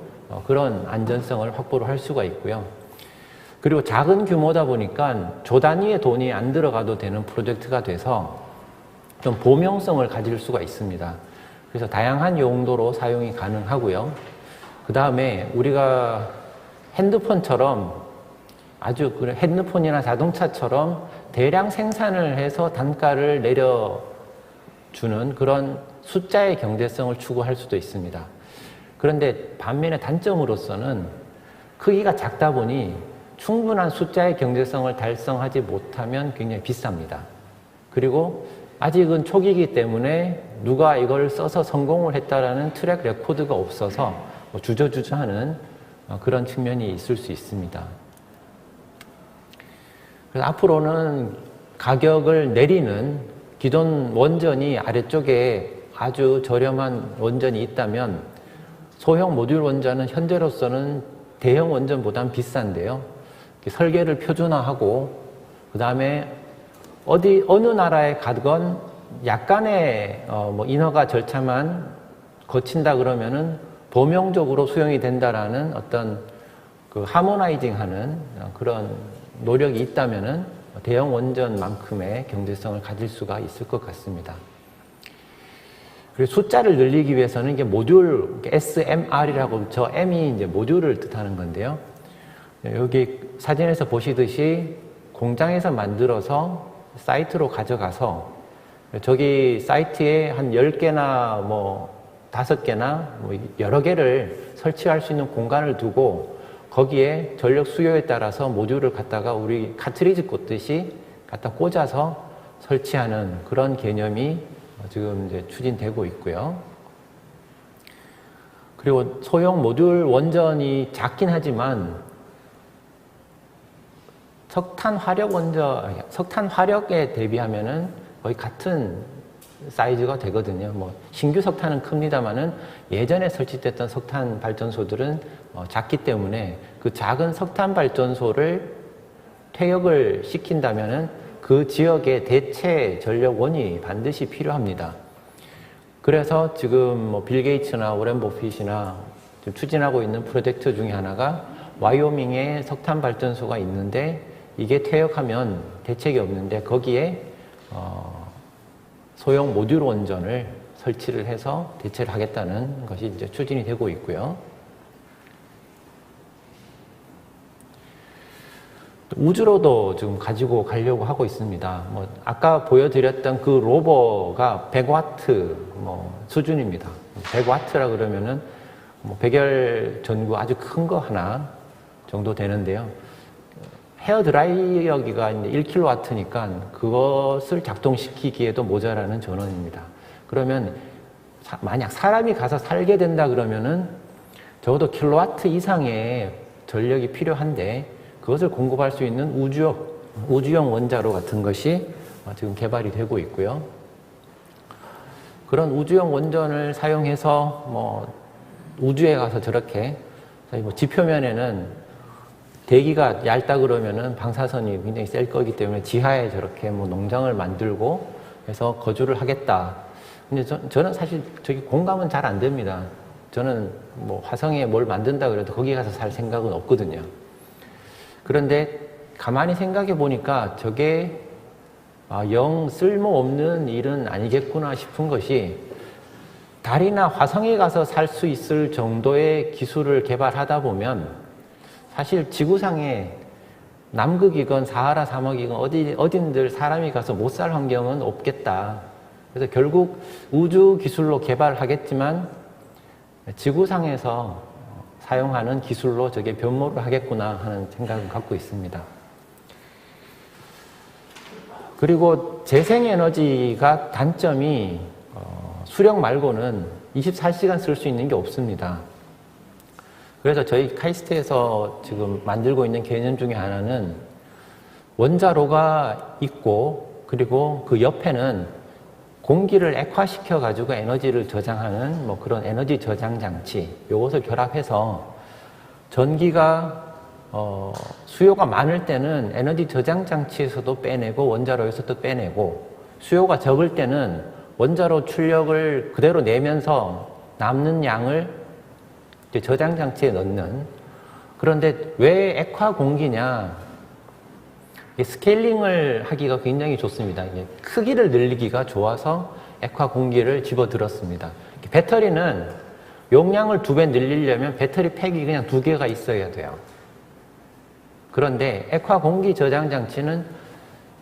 그런 안전성을 확보를 할 수가 있고요. 그리고 작은 규모다 보니까 조 단위의 돈이 안 들어가도 되는 프로젝트가 돼서 좀 보명성을 가질 수가 있습니다. 그래서 다양한 용도로 사용이 가능하고요. 그 다음에 우리가 핸드폰처럼 아주 핸드폰이나 자동차처럼 대량 생산을 해서 단가를 내려주는 그런 숫자의 경제성을 추구할 수도 있습니다. 그런데 반면에 단점으로서는 크기가 작다 보니 충분한 숫자의 경제성을 달성하지 못하면 굉장히 비쌉니다. 그리고 아직은 초기이기 때문에 누가 이걸 써서 성공을 했다라는 트랙 레코드가 없어서 주저주저하는 그런 측면이 있을 수 있습니다. 그래서 앞으로는 가격을 내리는 기존 원전이 아래쪽에 아주 저렴한 원전이 있다면 소형 모듈 원전은 현재로서는 대형 원전보다는 비싼데요. 설계를 표준화하고 그 다음에 어느 나라에 가건 약간의 인허가 절차만 거친다 그러면은 범용적으로 수용이 된다라는 어떤 그 하모나이징하는 그런 노력이 있다면은 대형 원전만큼의 경제성을 가질 수가 있을 것 같습니다. 그리고 숫자를 늘리기 위해서는 이게 모듈, SMR이라고 저 M이 이제 모듈을 뜻하는 건데요. 여기 사진에서 보시듯이 공장에서 만들어서 사이트로 가져가서 저기 사이트에 한 10개나 뭐 5개나 뭐 여러 개를 설치할 수 있는 공간을 두고 거기에 전력 수요에 따라서 모듈을 갖다가 우리 카트리지 꽂듯이 갖다 꽂아서 설치하는 그런 개념이 지금 이제 추진되고 있고요. 그리고 소형 모듈 원전이 작긴 하지만 석탄 화력에 대비하면은 거의 같은 사이즈가 되거든요. 뭐 신규 석탄은 큽니다만은 예전에 설치됐던 석탄 발전소들은 작기 때문에 그 작은 석탄 발전소를 퇴역을 시킨다면은 그 지역에 대체 전력원이 반드시 필요합니다. 그래서 지금 뭐 빌 게이츠나 오렌 버핏이나 지금 추진하고 있는 프로젝트 중에 하나가 와이오밍에 석탄 발전소가 있는데 이게 퇴역하면 대책이 없는데 거기에 소형 모듈 원전을 설치를 해서 대체를 하겠다는 것이 이제 추진이 되고 있고요. 우주로도 지금 가지고 가려고 하고 있습니다. 뭐 아까 보여드렸던 그 로버가 100와트 수준입니다. 100와트라 그러면은 뭐 백열 전구 아주 큰 거 하나 정도 되는데요. 헤어 드라이어기가 이제 1kW니까 그것을 작동시키기에도 모자라는 전원입니다. 그러면 만약 사람이 가서 살게 된다 그러면은 적어도 킬로와트 이상의 전력이 필요한데 그것을 공급할 수 있는 우주형 원자로 같은 것이 지금 개발이 되고 있고요. 그런 우주형 원전을 사용해서 뭐 우주에 가서 저렇게 뭐 지표면에는 대기가 얇다 그러면은 방사선이 굉장히 셀 거기 때문에 지하에 저렇게 뭐 농장을 만들고 해서 거주를 하겠다. 근데 저는 사실 저기 공감은 잘 안 됩니다. 저는 뭐 화성에 뭘 만든다 그래도 거기 가서 살 생각은 없거든요. 그런데 가만히 생각해 보니까 저게 영 쓸모없는 일은 아니겠구나 싶은 것이 달이나 화성에 가서 살 수 있을 정도의 기술을 개발하다 보면 사실 지구상에 남극이건 사하라 사막이건 어딘들 사람이 가서 못 살 환경은 없겠다. 그래서 결국 우주 기술로 개발하겠지만 지구상에서 사용하는 기술로 저게 변모를 하겠구나 하는 생각을 갖고 있습니다. 그리고 재생에너지가 단점이 수력 말고는 24시간 쓸 수 있는 게 없습니다. 그래서 저희 카이스트에서 지금 만들고 있는 개념 중에 하나는 원자로가 있고 그리고 그 옆에는 공기를 액화시켜 가지고 에너지를 저장하는 뭐 그런 에너지 저장 장치 이것을 결합해서 전기가 수요가 많을 때는 에너지 저장 장치에서도 빼내고 원자로에서도 빼내고 수요가 적을 때는 원자로 출력을 그대로 내면서 남는 양을 저장 장치에 넣는. 그런데 왜 액화 공기냐? 스케일링을 하기가 굉장히 좋습니다. 크기를 늘리기가 좋아서 액화 공기를 집어들었습니다. 배터리는 용량을 2배 늘리려면 배터리 팩이 그냥 2개가 있어야 돼요. 그런데 액화 공기 저장 장치는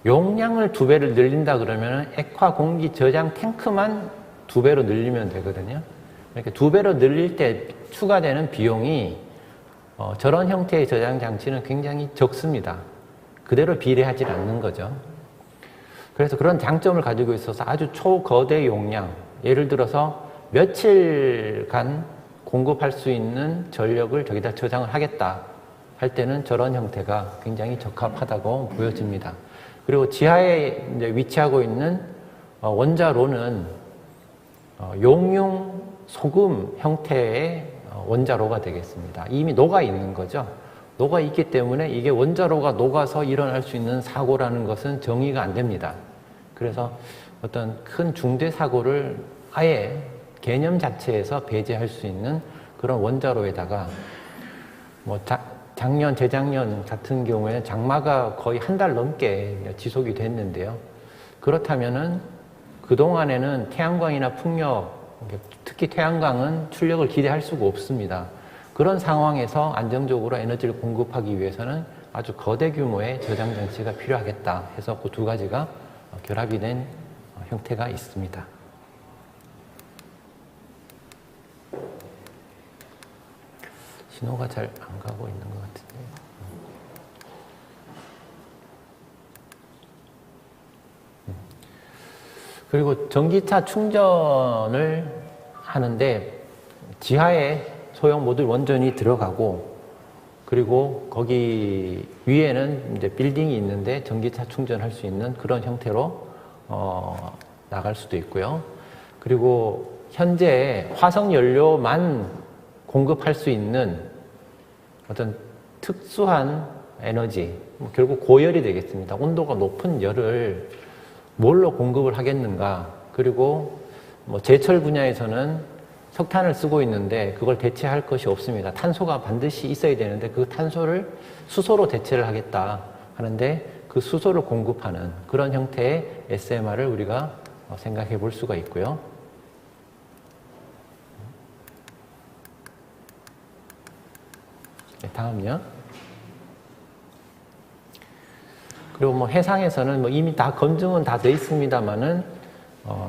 용량을 2배를 늘린다 그러면 액화 공기 저장 탱크만 2배로 늘리면 되거든요. 이렇게 2배로 늘릴 때 추가되는 비용이 저런 형태의 저장 장치는 굉장히 적습니다. 그대로 비례하지 않는 거죠. 그래서 그런 장점을 가지고 있어서 아주 초거대 용량, 예를 들어서 며칠간 공급할 수 있는 전력을 저기다 저장을 하겠다 할 때는 저런 형태가 굉장히 적합하다고 보여집니다. 그리고 지하에 이제 위치하고 있는 원자로는 용융 소금 형태의 원자로가 되겠습니다. 이미 녹아 있는 거죠. 녹아 있기 때문에 이게 원자로가 녹아서 일어날 수 있는 사고라는 것은 정의가 안 됩니다. 그래서 어떤 큰 중대 사고를 아예 개념 자체에서 배제할 수 있는 그런 원자로에다가 뭐 작년, 재작년 같은 경우에는 장마가 거의 한 달 넘게 지속이 됐는데요. 그렇다면은 그동안에는 태양광이나 풍력, 특히 태양광은 출력을 기대할 수가 없습니다. 그런 상황에서 안정적으로 에너지를 공급하기 위해서는 아주 거대 규모의 저장 장치가 필요하겠다 해서 그 두 가지가 결합이 된 형태가 있습니다. 신호가 잘 안 가고 있는 것 같은데. 그리고 전기차 충전을 하는데 지하에 소형 모듈 원전이 들어가고, 그리고 거기 위에는 이제 빌딩이 있는데 전기차 충전할 수 있는 그런 형태로 나갈 수도 있고요. 그리고 현재 화석 연료만 공급할 수 있는 어떤 특수한 에너지, 결국 고열이 되겠습니다. 온도가 높은 열을 뭘로 공급을 하겠는가. 그리고 제철 분야에서는 석탄을 쓰고 있는데 그걸 대체할 것이 없습니다. 탄소가 반드시 있어야 되는데 그 탄소를 수소로 대체를 하겠다 하는데 그 수소를 공급하는 그런 형태의 SMR을 우리가 생각해 볼 수가 있고요. 네, 다음요. 그리고 해상에서는 이미 다 검증은 다 돼 있습니다만은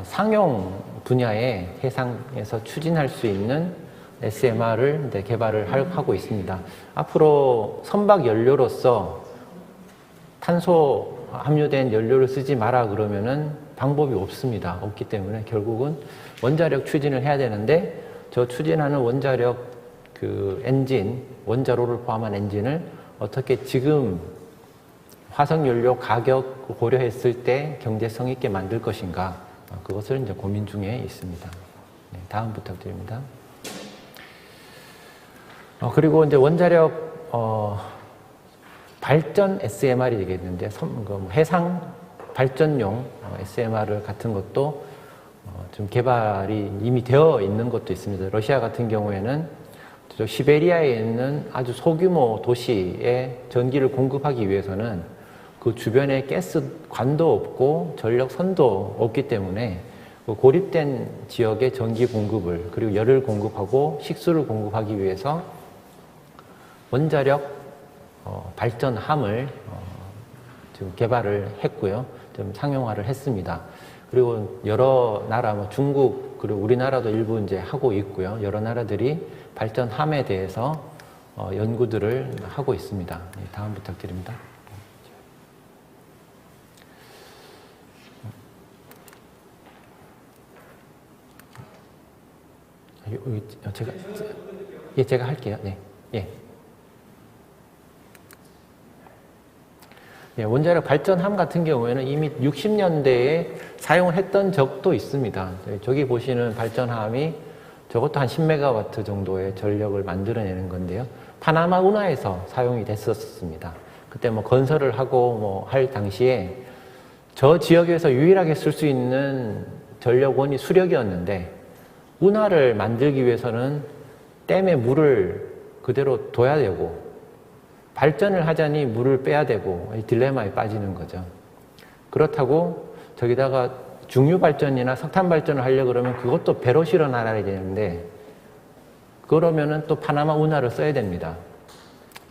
상용 분야에 해상에서 추진할 수 있는 SMR을 개발을 하고 있습니다. 앞으로 선박 연료로서 탄소 함유된 연료를 쓰지 마라 그러면은 방법이 없습니다. 없기 때문에 결국은 원자력 추진을 해야 되는데 저 추진하는 원자력 그 엔진, 원자로를 포함한 엔진을 어떻게 지금 화석연료 가격 고려했을 때 경제성 있게 만들 것인가, 그것을 이제 고민 중에 있습니다. 네, 다음 부탁드립니다. 그리고 이제 원자력 발전 SMR이 되겠는데 해상 발전용 SMR 같은 것도 좀 개발이 이미 되어 있는 것도 있습니다. 러시아 같은 경우에는 시베리아에 있는 아주 소규모 도시에 전기를 공급하기 위해서는 그 주변에 가스 관도 없고 전력 선도 없기 때문에 고립된 지역의 전기 공급을, 그리고 열을 공급하고 식수를 공급하기 위해서 원자력 발전함을 지금 개발을 했고요. 좀 상용화를 했습니다. 그리고 여러 나라, 중국, 그리고 우리나라도 일부 이제 하고 있고요. 여러 나라들이 발전함에 대해서 연구들을 하고 있습니다. 다음 부탁드립니다. 제가 할게요. 네. 원자력 발전함 같은 경우에는 이미 60년대에 사용을 했던 적도 있습니다. 저기 보시는 발전함이 저것도 한 10메가와트 정도의 전력을 만들어내는 건데요. 파나마 운하에서 사용이 됐었습니다. 그때 건설을 하고 할 당시에 저 지역에서 유일하게 쓸 수 있는 전력원이 수력이었는데, 운하를 만들기 위해서는 댐에 물을 그대로 둬야 되고 발전을 하자니 물을 빼야 되고 딜레마에 빠지는 거죠. 그렇다고 저기다가 중유 발전이나 석탄 발전을 하려고 그러면 그것도 배로 실어 나가야 되는데 그러면은 또 파나마 운하를 써야 됩니다.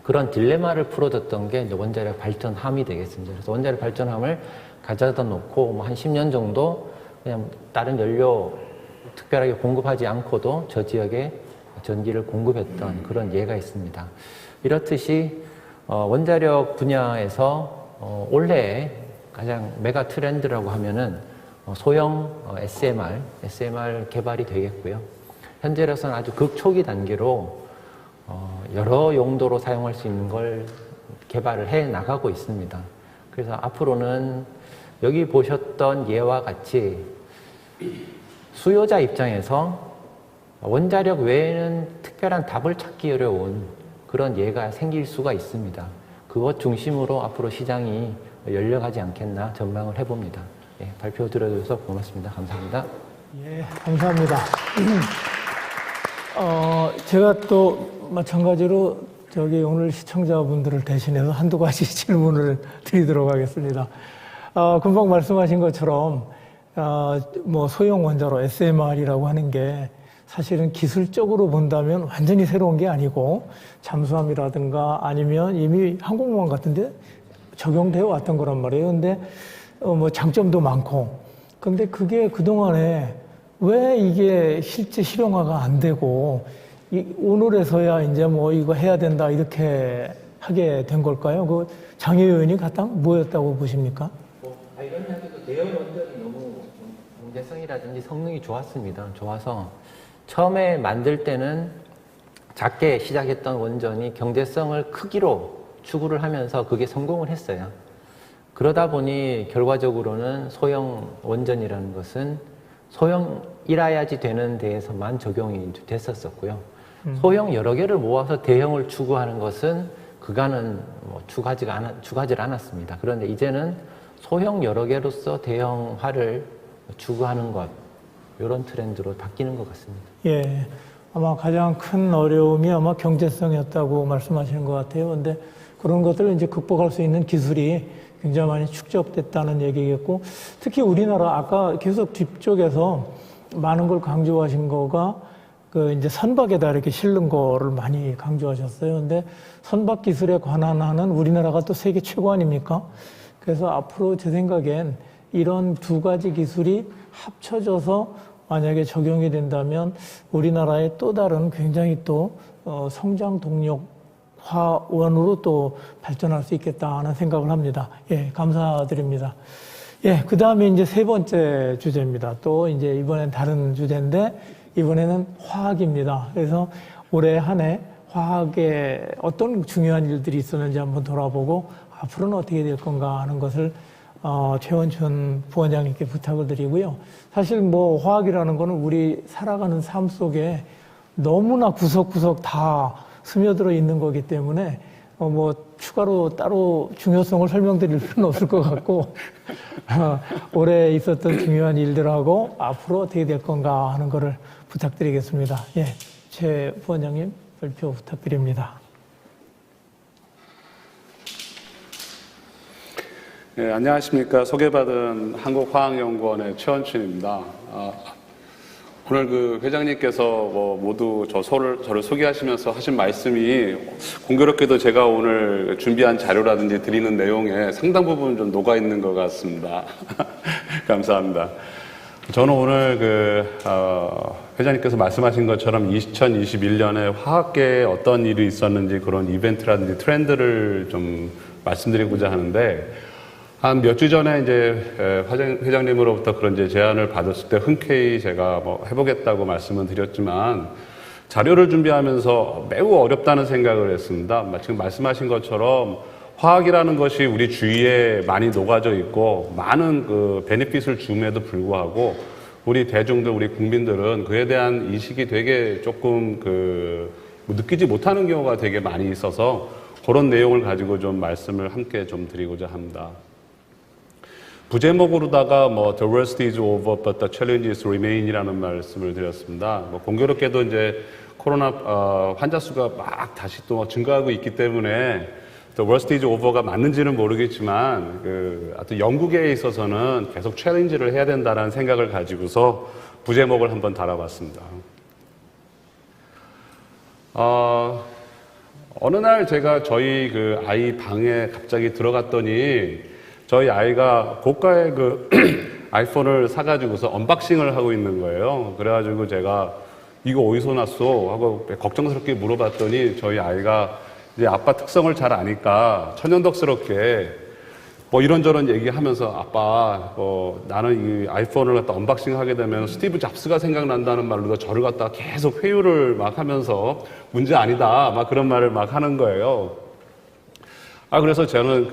그런 딜레마를 풀어줬던 게 이제 원자력 발전함이 되겠습니다. 그래서 원자력 발전함을 가져다 놓고 한 10년 정도 그냥 다른 연료 특별하게 공급하지 않고도 저 지역에 전기를 공급했던 그런 예가 있습니다. 이렇듯이 원자력 분야에서 올해 가장 메가 트렌드라고 하면은 소형 SMR 개발이 되겠고요. 현재로서는 아주 극초기 단계로 여러 용도로 사용할 수 있는 걸 개발을 해 나가고 있습니다. 그래서 앞으로는 여기 보셨던 예와 같이 수요자 입장에서 원자력 외에는 특별한 답을 찾기 어려운 그런 예가 생길 수가 있습니다. 그것 중심으로 앞으로 시장이 열려가지 않겠나 전망을 해봅니다. 발표 들어주셔서 고맙습니다. 감사합니다. 예, 감사합니다. 제가 또 마찬가지로 저기 오늘 시청자분들을 대신해서 한두 가지 질문을 드리도록 하겠습니다. 금방 말씀하신 것처럼 뭐 소형 원자로 SMR이라고 하는 게 사실은 기술적으로 본다면 완전히 새로운 게 아니고 잠수함이라든가 아니면 이미 항공모함 같은데 적용되어 왔던 거란 말이에요. 근데 뭐 장점도 많고, 근데 그게 그동안에 왜 이게 실제 실용화가 안 되고 오늘에서야 이제 뭐 이거 해야 된다 이렇게 하게 된 걸까요? 그 장애 요인이 가장 뭐였다고 보십니까? 이런 이야기도 대형 원전이 너무 경제성이라든지 성능이 좋았습니다. 좋아서 처음에 만들 때는 작게 시작했던 원전이 경제성을 크기로 추구를 하면서 그게 성공을 했어요. 그러다 보니 결과적으로는 소형 원전이라는 것은 소형이라야지 되는 데에서만 적용이 됐었었고요. 소형 여러 개를 모아서 대형을 추구하는 것은 그간은 뭐 추구하지 않았습니다. 그런데 이제는 소형 여러 개로서 대형화를 추구하는 것, 이런 트렌드로 바뀌는 것 같습니다. 예, 아마 가장 큰 어려움이 아마 경제성이었다고 말씀하시는 것 같아요. 근데 그런 것들을 이제 극복할 수 있는 기술이 굉장히 많이 축적됐다는 얘기겠고, 특히 우리나라 아까 계속 뒤쪽에서 많은 걸 강조하신 거가 그 이제 선박에다 이렇게 실는 거를 많이 강조하셨어요. 근데 선박 기술에 관한 하는 우리나라가 또 세계 최고 아닙니까? 그래서 앞으로 제 생각엔 이런 두 가지 기술이 합쳐져서 만약에 적용이 된다면 우리나라의 또 다른 굉장히 또 성장 동력화원으로 또 발전할 수 있겠다 하는 생각을 합니다. 예, 감사드립니다. 예, 그 다음에 이제 세 번째 주제입니다. 또 이제 이번엔 다른 주제인데 이번에는 화학입니다. 그래서 올해 한 해 화학에 어떤 중요한 일들이 있었는지 한번 돌아보고 앞으로는 어떻게 될 건가 하는 것을 최원춘 부원장님께 부탁을 드리고요. 사실 뭐 화학이라는 거는 우리 살아가는 삶 속에 너무나 구석구석 다 스며들어 있는 거기 때문에 뭐 추가로 따로 중요성을 설명드릴 필요는 없을 것 같고 올해 있었던 중요한 일들하고 앞으로 어떻게 될 건가 하는 거를 부탁드리겠습니다. 예, 최 부원장님 발표 부탁드립니다. 네, 안녕하십니까. 소개받은 한국화학연구원의 최원춘입니다. 오늘 그 회장님께서 모두 저를 소개하시면서 하신 말씀이 공교롭게도 제가 오늘 준비한 자료라든지 드리는 내용에 상당 부분 좀 녹아있는 것 같습니다. 감사합니다. 저는 오늘 회장님께서 말씀하신 것처럼 2021년에 화학계에 어떤 일이 있었는지 그런 이벤트라든지 트렌드를 좀 말씀드리고자 하는데, 한 몇 주 전에 이제 회장님으로부터 그런 이제 제안을 받았을 때 흔쾌히 제가 해보겠다고 말씀을 드렸지만 자료를 준비하면서 매우 어렵다는 생각을 했습니다. 지금 말씀하신 것처럼 화학이라는 것이 우리 주위에 많이 녹아져 있고 많은 그 베네핏을 줌에도 불구하고 우리 대중들, 우리 국민들은 그에 대한 인식이 되게 조금 느끼지 못하는 경우가 되게 많이 있어서 그런 내용을 가지고 좀 말씀을 함께 좀 드리고자 합니다. 부제목으로다가 The worst is over, but the challenges remain이라는 말씀을 드렸습니다. 공교롭게도 이제 코로나 환자 수가 막 다시 또 증가하고 있기 때문에 The worst is over가 맞는지는 모르겠지만 하여튼 영국에 있어서는 계속 챌린지를 해야 된다는 생각을 가지고서 부제목을 한번 달아봤습니다. 어느 날 제가 저희 아이 방에 갑자기 들어갔더니 저희 아이가 고가의 아이폰을 사가지고서 언박싱을 하고 있는 거예요. 그래가지고 제가 이거 어디서 났어? 하고 걱정스럽게 물어봤더니 저희 아이가 이제 아빠 특성을 잘 아니까 천연덕스럽게 이런저런 얘기하면서 아빠 나는 이 아이폰을 갖다 언박싱 하게 되면 스티브 잡스가 생각난다는 말로 저를 갖다 계속 회유를 막 하면서 문제 아니다 막 그런 말을 막 하는 거예요. 그래서 저는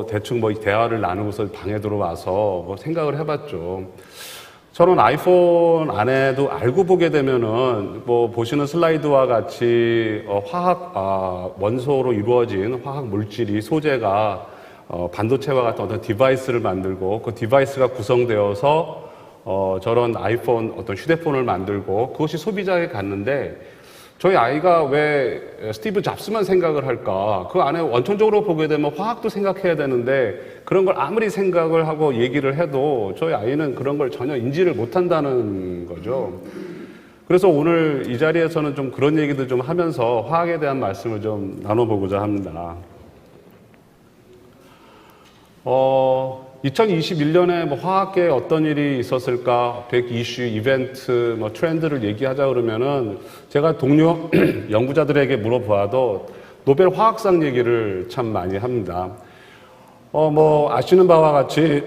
대충 대화를 나누고서 방에 들어와서 생각을 해봤죠. 저는 아이폰 안에도 알고 보게 되면은 보시는 슬라이드와 같이 화학 원소로 이루어진 화학 물질이 소재가 반도체와 같은 어떤 디바이스를 만들고 그 디바이스가 구성되어서 저런 아이폰 어떤 휴대폰을 만들고 그것이 소비자에게 갔는데 저희 아이가 왜 스티브 잡스만 생각을 할까? 그 안에 원천적으로 보게 되면 화학도 생각해야 되는데 그런 걸 아무리 생각을 하고 얘기를 해도 저희 아이는 그런 걸 전혀 인지를 못한다는 거죠. 그래서 오늘 이 자리에서는 좀 그런 얘기도 좀 하면서 화학에 대한 말씀을 좀 나눠보고자 합니다. 2021년에 뭐 화학계에 어떤 일이 있었을까, 빅 이슈, 이벤트, 뭐 트렌드를 얘기하자 그러면은 제가 동료 연구자들에게 물어보아도 노벨 화학상 얘기를 참 많이 합니다. 뭐 아시는 바와 같이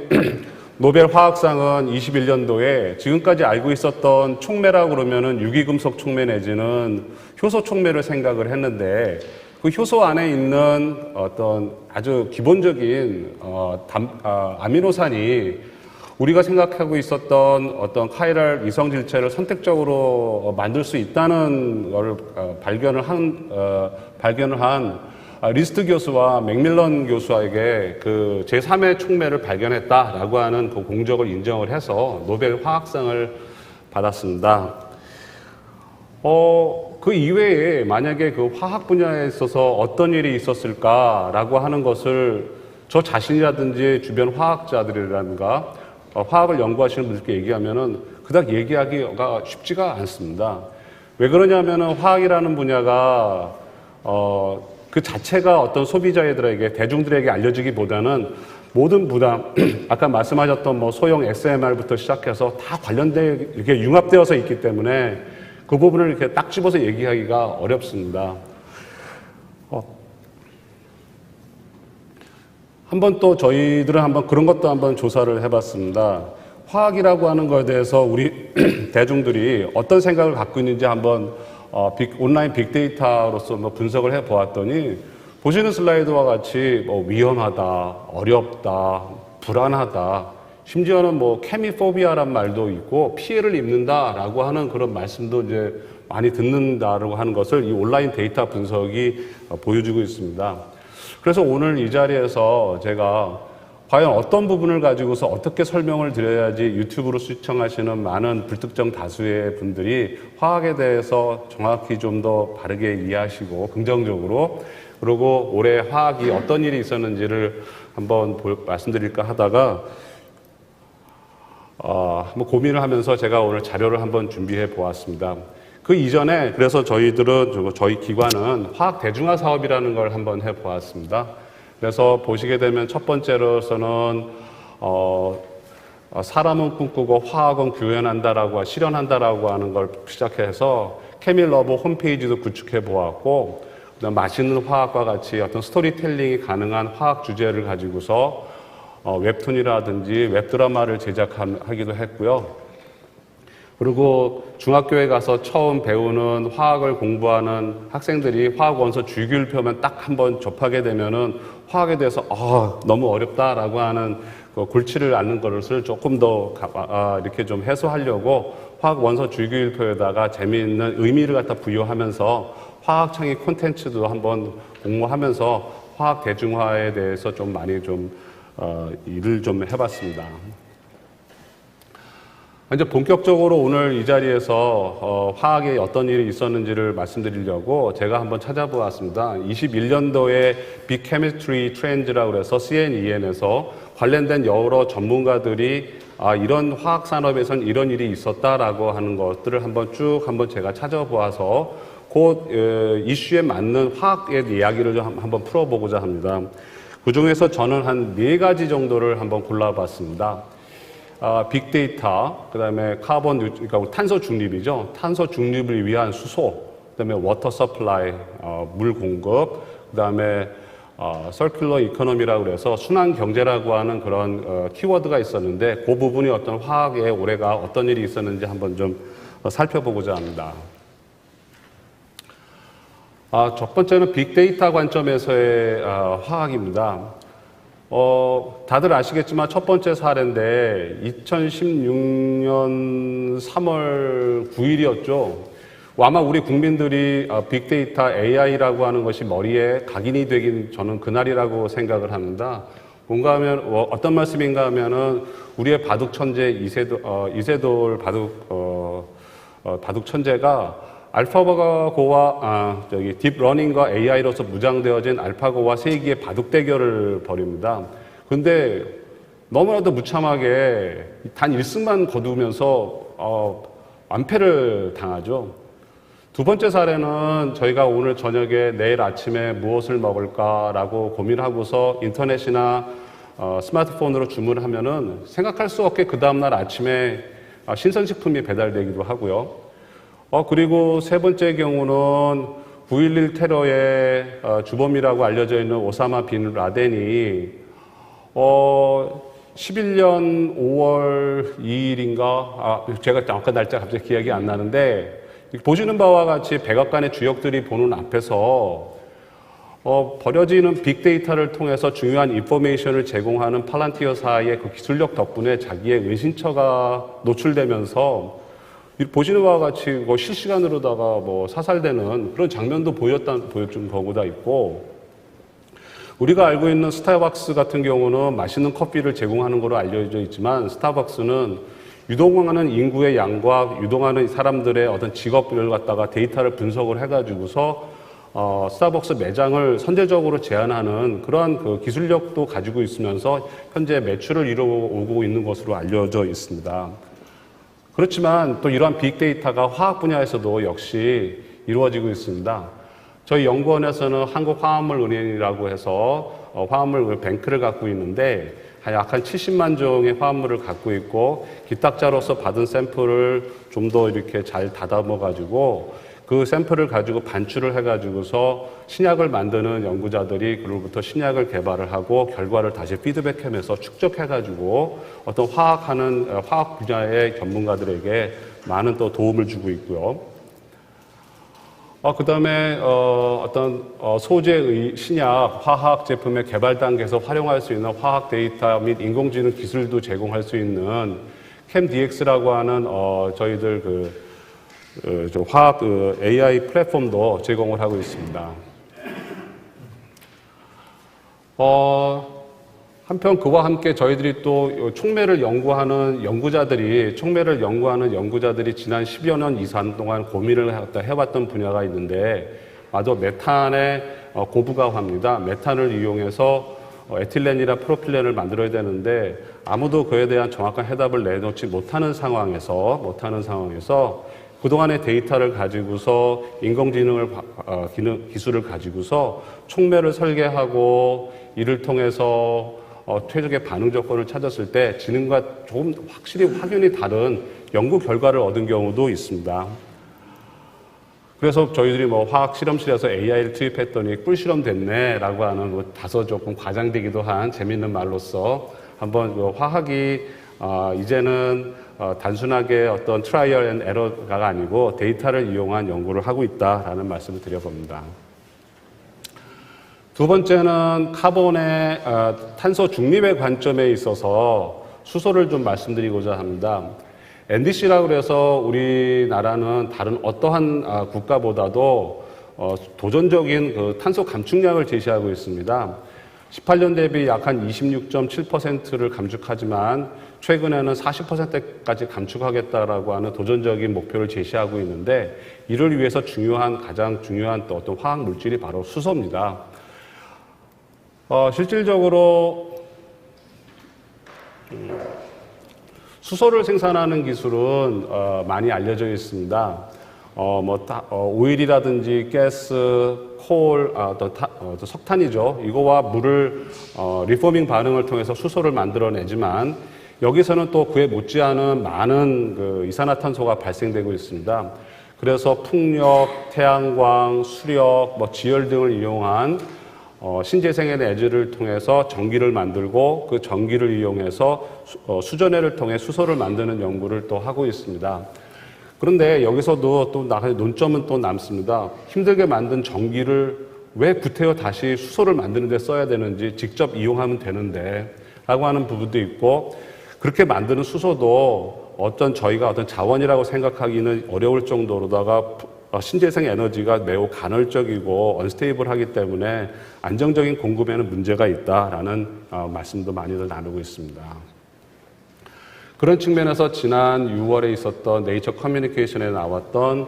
노벨 화학상은 21년도에 지금까지 알고 있었던 촉매라고 그러면은 유기금속 촉매 내지는 효소 촉매를 생각을 했는데 그 효소 안에 있는 어떤 아주 기본적인 아미노산이 우리가 생각하고 있었던 어떤 카이랄 위성 질체를 선택적으로 만들 수 있다는 것을 발견을 한 리스트 교수와 맥밀런 교수에게 그 제3의 촉매를 발견했다라고 하는 그 공적을 인정을 해서 노벨 화학상을 받았습니다. 그 이외에 만약에 그 화학 분야에 있어서 어떤 일이 있었을까라고 하는 것을 저 자신이라든지 주변 화학자들이라든가 화학을 연구하시는 분들께 얘기하면은 그닥 얘기하기가 쉽지가 않습니다. 왜 그러냐면은 화학이라는 분야가 그 자체가 어떤 소비자들에게 대중들에게 알려지기보다는 모든 부담, 아까 말씀하셨던 뭐 소형 SMR부터 시작해서 다 관련돼 이렇게 융합되어서 있기 때문에 그 부분을 이렇게 딱 집어서 얘기하기가 어렵습니다. 한번 또 저희들은 한번 그런 것도 한번 조사를 해봤습니다. 화학이라고 하는 것에 대해서 우리 대중들이 어떤 생각을 갖고 있는지 한번 온라인 빅데이터로서 뭐 분석을 해보았더니 보시는 슬라이드와 같이 뭐 위험하다, 어렵다, 불안하다, 심지어는 뭐 케미포비아란 말도 있고 피해를 입는다라고 하는 그런 말씀도 이제 많이 듣는다라고 하는 것을 이 온라인 데이터 분석이 보여주고 있습니다. 그래서 오늘 이 자리에서 제가 과연 어떤 부분을 가지고서 어떻게 설명을 드려야지 유튜브로 시청하시는 많은 불특정 다수의 분들이 화학에 대해서 정확히 좀 더 바르게 이해하시고 긍정적으로, 그리고 올해 화학이 어떤 일이 있었는지를 한번 말씀드릴까 하다가 한번 고민을 하면서 제가 오늘 자료를 한번 준비해 보았습니다. 그 이전에 그래서 저희 기관은 화학 대중화 사업이라는 걸 한번 해 보았습니다. 그래서 보시게 되면 첫 번째로서는 사람은 꿈꾸고 화학은 구현한다라고 실현한다라고 하는 걸 시작해서 케밀러브 홈페이지도 구축해 보았고, 그다음 맛있는 화학과 같이 어떤 스토리텔링이 가능한 화학 주제를 가지고서 웹툰이라든지 웹드라마를 제작하기도 했고요. 그리고 중학교에 가서 처음 배우는 화학을 공부하는 학생들이 화학 원서 주기율표만 딱 한번 접하게 되면은 화학에 대해서 너무 어렵다라고 하는 그 골치를 앓는 것을 조금 더 이렇게 좀 해소하려고 화학 원서 주기율표에다가 재미있는 의미를 갖다 부여하면서 화학 창의 콘텐츠도 한번 공모하면서 화학 대중화에 대해서 좀 많이 좀 일을 좀 해봤습니다. 이제 본격적으로 오늘 이 자리에서 화학에 어떤 일이 있었는지를 말씀드리려고 제가 한번 찾아보았습니다. 21년도에 빅 케미스트리 트렌드라고 해서 CNEN에서 관련된 여러 전문가들이 이런 화학 산업에선 이런 일이 있었다라고 하는 것들을 한번 제가 찾아보아서 그 이슈에 맞는 화학의 이야기를 좀 한번 풀어보고자 합니다. 그 중에서 저는 한 4가지 정도를 한번 골라봤습니다. 빅데이터, 그 다음에 그러니까 탄소 중립이죠. 탄소 중립을 위한 수소, 그 다음에 워터 서플라이, 물 공급, 그 다음에 서큘러 이코노미라고 해서 순환 경제라고 하는 그런 키워드가 있었는데 그 부분이 어떤 화학의 올해가 어떤 일이 있었는지 한번 좀 살펴보고자 합니다. 첫 번째는 빅데이터 관점에서의 화학입니다. 다들 아시겠지만 첫 번째 사례인데 2016년 3월 9일이었죠. 아마 우리 국민들이 빅데이터 AI라고 하는 것이 머리에 각인이 되긴 저는 그날이라고 생각을 합니다. 뭔가 하면 어떤 말씀인가 하면은 우리의 바둑 천재 이세돌 바둑 천재가 알파고와 딥러닝과 AI로서 무장되어진 알파고와 세기의 바둑 대결을 벌입니다. 그런데 너무나도 무참하게 단 1승만 거두면서 완패를 당하죠. 두 번째 사례는 저희가 오늘 저녁에 내일 아침에 무엇을 먹을까라고 고민하고서 인터넷이나 스마트폰으로 주문을 하면은 생각할 수 없게 그 다음날 아침에 신선식품이 배달되기도 하고요. 그리고 세 번째 경우는 9.11 테러의 주범이라고 알려져 있는 오사마 빈 라덴이 11년 5월 2일인가 제가 정확한 날짜 갑자기 기억이 안 나는데 보시는 바와 같이 백악관의 주역들이 보는 앞에서 버려지는 빅데이터를 통해서 중요한 인포메이션을 제공하는 팔란티어사의 그 기술력 덕분에 자기의 은신처가 노출되면서 보시는 바와 같이 실시간으로다가 사살되는 그런 장면도 보여준 경우가 있고, 우리가 알고 있는 스타벅스 같은 경우는 맛있는 커피를 제공하는 것으로 알려져 있지만, 스타벅스는 유동하는 인구의 양과 유동하는 사람들의 어떤 직업을 갖다가 데이터를 분석을 해가지고서 스타벅스 매장을 선제적으로 제한하는 그러한 그 기술력도 가지고 있으면서 현재 매출을 이루어오고 있는 것으로 알려져 있습니다. 그렇지만 또 이러한 빅데이터가 화학 분야에서도 역시 이루어지고 있습니다. 저희 연구원에서는 한국화합물은행이라고 해서 화합물 뱅크를 갖고 있는데 약 한 70만 종의 화합물을 갖고 있고, 기탁자로서 받은 샘플을 좀 더 이렇게 잘 다듬어 가지고 그 샘플을 가지고 반출을 해 가지고서 신약을 만드는 연구자들이 그로부터 신약을 개발을 하고 결과를 다시 피드백하면서 축적해 가지고 어떤 화학 분야의 전문가들에게 많은 또 도움을 주고 있고요. 그 다음에 소재의 신약, 화학 제품의 개발 단계에서 활용할 수 있는 화학 데이터 및 인공지능 기술도 제공할 수 있는 ChemDX라고 하는 저희들 화학 AI 플랫폼도 제공을 하고 있습니다. 한편 그와 함께 저희들이 또 촉매를 연구하는 연구자들이 지난 10여 년 이상 동안 고민을 해왔던 분야가 있는데, 바로 메탄의 고부가화입니다. 메탄을 이용해서 에틸렌이나 프로필렌을 만들어야 되는데 아무도 그에 대한 정확한 해답을 내놓지 못하는 상황에서 그동안의 데이터를 가지고서 인공지능을 기술을 가지고서 촉매를 설계하고 이를 통해서 최적의 반응 조건을 찾았을 때 지능과 조금 확연히 다른 연구 결과를 얻은 경우도 있습니다. 그래서 저희들이 화학 실험실에서 AI를 투입했더니 꿀실험 됐네라고 하는 다소 조금 과장되기도 한 재미있는 말로서 한번 화학이 이제는 단순하게 어떤 트라이얼 앤 에러가 아니고 데이터를 이용한 연구를 하고 있다라는 말씀을 드려봅니다. 두 번째는 카본의 탄소 중립의 관점에 있어서 수소를 좀 말씀드리고자 합니다. NDC라고 해서 우리나라는 다른 어떠한 국가보다도 도전적인 그 탄소 감축량을 제시하고 있습니다. 18년 대비 약 한 26.7%를 감축하지만 최근에는 40%까지 감축하겠다라고 하는 도전적인 목표를 제시하고 있는데, 이를 위해서 가장 중요한 또 어떤 화학 물질이 바로 수소입니다. 실질적으로 수소를 생산하는 기술은 많이 알려져 있습니다. 오일이라든지 가스, 콜, 또 석탄이죠. 이거와 물을 리포밍 반응을 통해서 수소를 만들어내지만 여기서는 또 그에 못지않은 많은 그 이산화탄소가 발생되고 있습니다. 그래서 풍력, 태양광, 수력, 지열 등을 이용한 신재생 에너지를 통해서 전기를 만들고 그 전기를 이용해서 수전해를 통해 수소를 만드는 연구를 또 하고 있습니다. 그런데 여기서도 또 논점은 또 남습니다. 힘들게 만든 전기를 왜 구태여 다시 수소를 만드는 데 써야 되는지, 직접 이용하면 되는데 라고 하는 부분도 있고, 그렇게 만드는 수소도 저희가 어떤 자원이라고 생각하기는 어려울 정도로다가 신재생 에너지가 매우 간헐적이고 언스테이블하기 때문에 안정적인 공급에는 문제가 있다라는 말씀도 많이들 나누고 있습니다. 그런 측면에서 지난 6월에 있었던 네이처 커뮤니케이션에 나왔던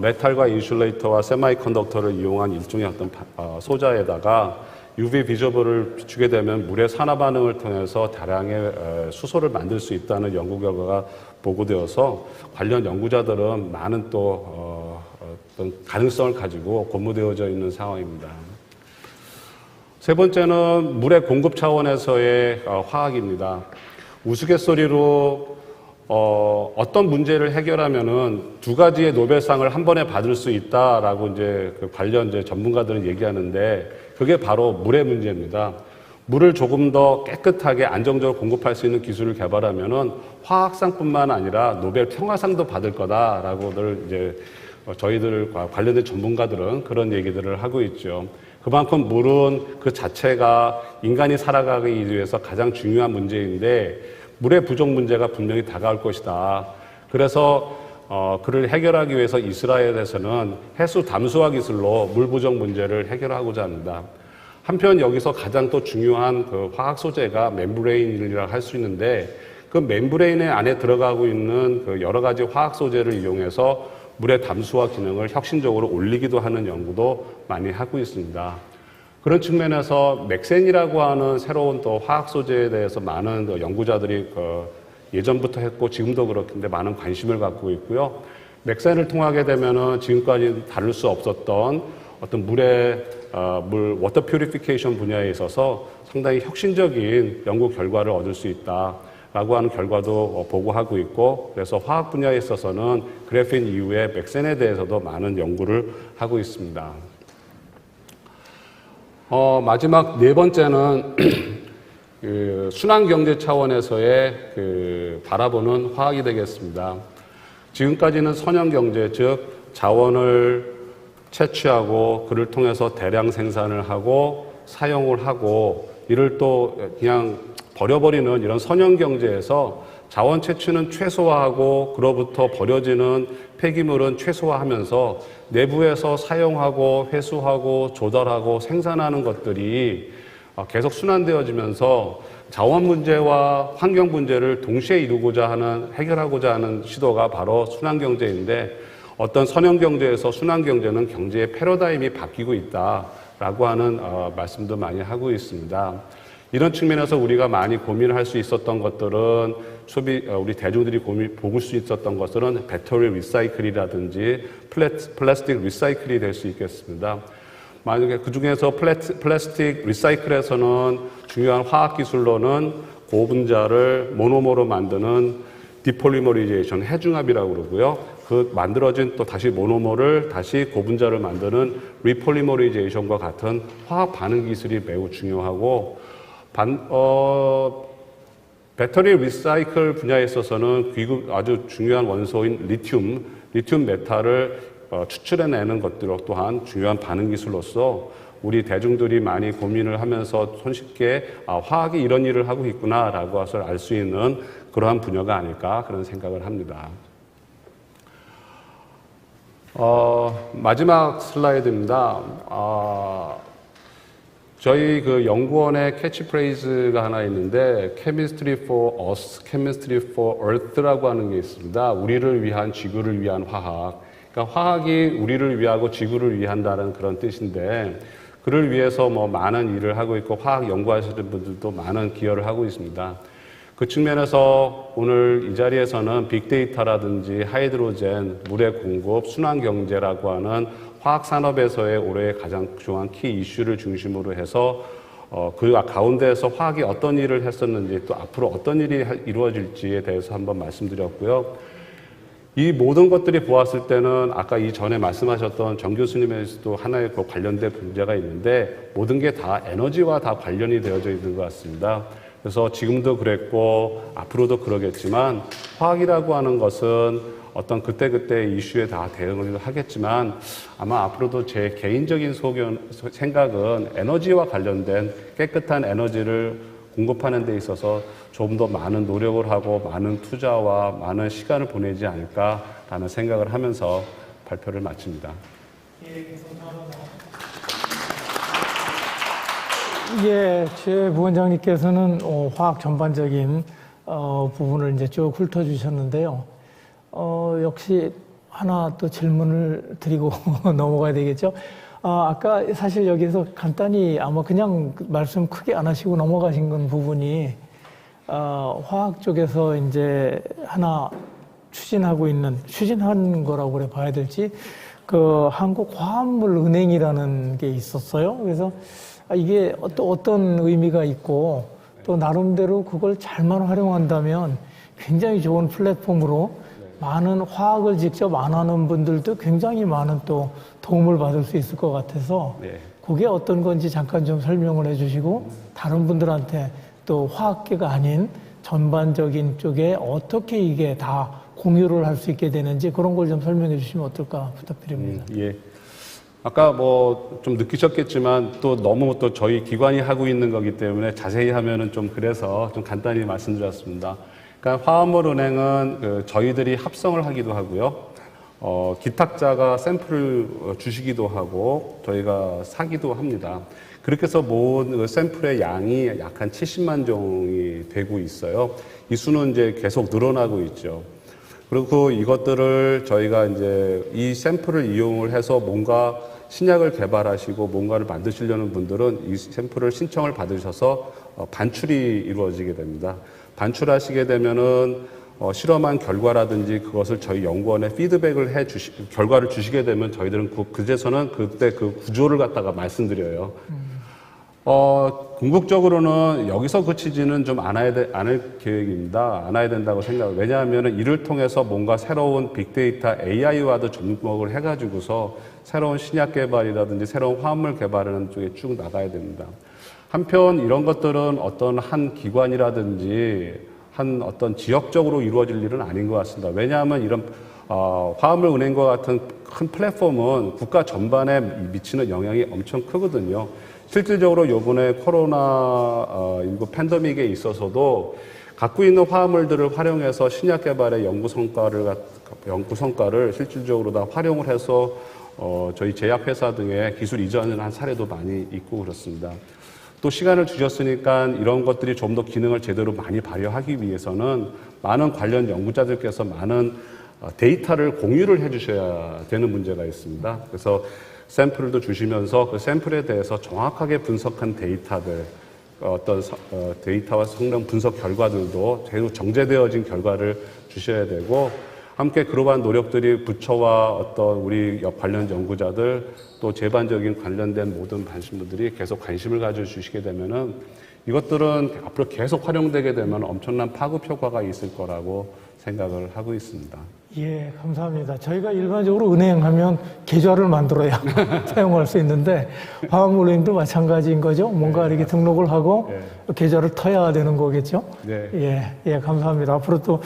메탈과 인슐레이터와 세마이컨덕터를 이용한 일종의 어떤 소자에다가 UV 비저블을 비추게 되면 물의 산화 반응을 통해서 다량의 수소를 만들 수 있다는 연구 결과가 보고되어서 관련 연구자들은 많은 또 어떤 가능성을 가지고 고무되어져 있는 상황입니다. 세 번째는 물의 공급 차원에서의 화학입니다. 우스갯소리로 어떤 문제를 해결하면은 두 가지의 노벨상을 한 번에 받을 수 있다라고 이제 그 관련 이제 전문가들은 얘기하는데 그게 바로 물의 문제입니다. 물을 조금 더 깨끗하게 안정적으로 공급할 수 있는 기술을 개발하면은 화학상뿐만 아니라 노벨 평화상도 받을 거다라고들 이제 저희들과 관련된 전문가들은 그런 얘기들을 하고 있죠. 그만큼 물은 그 자체가 인간이 살아가기 위해서 가장 중요한 문제인데 물의 부족 문제가 분명히 다가올 것이다. 그래서 그를 해결하기 위해서 이스라엘에서는 해수 담수화 기술로 물 부족 문제를 해결하고자 합니다. 한편 여기서 가장 또 중요한 그 화학 소재가 멤브레인이라고 할 수 있는데 그 멤브레인의 안에 들어가고 있는 그 여러 가지 화학 소재를 이용해서 물의 담수화 기능을 혁신적으로 올리기도 하는 연구도 많이 하고 있습니다. 그런 측면에서 맥센이라고 하는 새로운 또 화학 소재에 대해서 많은 연구자들이 예전부터 했고 지금도 그렇긴데 많은 관심을 갖고 있고요. 맥센을 통하게 되면은 지금까지 다룰 수 없었던 어떤 물 워터 퓨리피케이션 분야에 있어서 상당히 혁신적인 연구 결과를 얻을 수 있다라고 하는 결과도 보고하고 있고 그래서 화학 분야에 있어서는 그래핀 이후에 맥센에 대해서도 많은 연구를 하고 있습니다. 마지막 네 번째는 그 순환 경제 차원에서의 그 바라보는 화학이 되겠습니다. 지금까지는 선형 경제, 즉 자원을 채취하고 그를 통해서 대량 생산을 하고 사용을 하고 이를 또 그냥 버려버리는 이런 선형 경제에서 자원 채취는 최소화하고 그로부터 버려지는 폐기물은 최소화하면서 내부에서 사용하고 회수하고 조달하고 생산하는 것들이 계속 순환되어지면서 자원 문제와 환경 문제를 동시에 해결하고자 하는 시도가 바로 순환 경제인데 어떤 선형 경제에서 순환 경제는 경제의 패러다임이 바뀌고 있다라고 하는 말씀도 많이 하고 있습니다. 이런 측면에서 우리가 많이 고민을 할 수 있었던 것들은 우리 대중들이 보고 수 있었던 것들은 배터리 리사이클이라든지 플라스틱 리사이클이 될 수 있겠습니다. 만약에 그 중에서 플라스틱 리사이클에서는 중요한 화학 기술로는 고분자를 모노머로 만드는 디폴리머리제이션, 해중합이라고 그러고요. 그 만들어진 또 다시 모노머를 다시 고분자를 만드는 리폴리머리제이션과 같은 화학 반응 기술이 매우 중요하고 배터리 리사이클 분야에 있어서는 아주 중요한 원소인 리튬 메탈을 추출해내는 것들 또한 중요한 반응 기술로서 우리 대중들이 많이 고민을 하면서 손쉽게 화학이 이런 일을 하고 있구나라고 해서 알 수 있는 그러한 분야가 아닐까 그런 생각을 합니다. 마지막 슬라이드입니다. 저희 그 연구원의 캐치프레이즈가 하나 있는데 Chemistry for Us, Chemistry for Earth라고 하는 게 있습니다. 우리를 위한 지구를 위한 화학. 그러니까 화학이 우리를 위하고 지구를 위한다는 그런 뜻인데 그를 위해서 뭐 많은 일을 하고 있고 화학 연구하시는 분들도 많은 기여를 하고 있습니다. 그 측면에서 오늘 이 자리에서는 빅데이터라든지 하이드로젠, 물의 공급, 순환 경제라고 하는 화학 산업에서의 올해의 가장 중요한 키 이슈를 중심으로 해서 그 가운데에서 화학이 어떤 일을 했었는지 또 앞으로 어떤 일이 이루어질지에 대해서 한번 말씀드렸고요. 이 모든 것들이 보았을 때는 아까 이전에 말씀하셨던 정 교수님에서도 하나의 그 관련된 문제가 있는데 모든 게 다 에너지와 다 관련이 되어져 있는 것 같습니다. 그래서 지금도 그랬고 앞으로도 그러겠지만 화학이라고 하는 것은 어떤 그때그때 이슈에 다 대응을 하겠지만 아마 앞으로도 제 개인적인 생각은 에너지와 관련된 깨끗한 에너지를 공급하는 데 있어서 좀 더 많은 노력을 하고 많은 투자와 많은 시간을 보내지 않을까라는 생각을 하면서 발표를 마칩니다. 예, 최 부원장님께서는 화학 전반적인 부분을 이제 쭉 훑어주셨는데요. 역시 하나 또 질문을 드리고 넘어가야 되겠죠. 아까 사실 여기서 간단히 아마 그냥 말씀 크게 안 하시고 넘어가신 건 부분이 화학 쪽에서 이제 하나 추진한 거라고 그래 봐야 될지, 그 한국화합물은행이라는 게 있었어요. 그래서 이게 또 어떤 의미가 있고 또 나름대로 그걸 잘만 활용한다면 굉장히 좋은 플랫폼으로 많은 화학을 직접 안 하는 분들도 굉장히 많은 또 도움을 받을 수 있을 것 같아서 그게 어떤 건지 잠깐 좀 설명을 해주시고 다른 분들한테 또 화학계가 아닌 전반적인 쪽에 어떻게 이게 다 공유를 할 수 있게 되는지 그런 걸 좀 설명해 주시면 어떨까 부탁드립니다. 예. 아까 뭐 좀 느끼셨겠지만 또 너무 또 저희 기관이 하고 있는 거기 때문에 자세히 하면은 좀 그래서 좀 간단히 말씀드렸습니다. 그러니까 화합물은행은 저희들이 합성을 하기도 하고요. 기탁자가 샘플을 주시기도 하고 저희가 사기도 합니다. 그렇게 해서 모은 그 샘플의 양이 약 한 70만 종이 되고 있어요. 이 수는 이제 계속 늘어나고 있죠. 그리고 이것들을 저희가 이제 이 샘플을 이용을 해서 뭔가 신약을 개발하시고 뭔가를 만드시려는 분들은 이 샘플을 신청을 받으셔서 반출이 이루어지게 됩니다. 반출하시게 되면은 실험한 결과라든지 그것을 저희 연구원에 피드백을 결과를 주시게 되면 저희들은 그제서는 그때 그 구조를 갖다가 말씀드려요. 궁극적으로는 여기서 그치지는 좀 않을 계획입니다. 않아야 된다고 생각해요. 왜냐하면 이를 통해서 뭔가 새로운 빅데이터 AI와도 접목을 해가지고서 새로운 신약 개발이라든지 새로운 화합물 개발하는 쪽에 쭉 나가야 됩니다. 한편 이런 것들은 어떤 한 기관이라든지 한 어떤 지역적으로 이루어질 일은 아닌 것 같습니다. 왜냐하면 이런 화합물 은행과 같은 큰 플랫폼은 국가 전반에 미치는 영향이 엄청 크거든요. 실질적으로 요번에 코로나19 팬데믹에 있어서도 갖고 있는 화합물들을 활용해서 신약 개발의 연구 성과를 실질적으로 다 활용을 해서 저희 제약회사 등의 기술 이전을 한 사례도 많이 있고 그렇습니다. 또 시간을 주셨으니까 이런 것들이 좀 더 기능을 제대로 많이 발휘하기 위해서는 많은 관련 연구자들께서 많은 데이터를 공유를 해주셔야 되는 문제가 있습니다. 그래서 샘플도 주시면서 그 샘플에 대해서 정확하게 분석한 데이터들, 어떤 데이터와 성능 분석 결과들도 계속 정제되어진 결과를 주셔야 되고, 함께 그러한 노력들이 부처와 어떤 우리 관련 연구자들 또 제반적인 관련된 모든 관심들이 계속 관심을 가져주시게 되면은 이것들은 앞으로 계속 활용되게 되면 엄청난 파급 효과가 있을 거라고 생각을 하고 있습니다. 예, 감사합니다. 저희가 일반적으로 은행하면 계좌를 만들어야 사용할 수 있는데 화합물은행도 마찬가지인 거죠. 뭔가 이렇게 등록을 하고 계좌를 터야 되는 거겠죠. 예, 감사합니다. 앞으로 또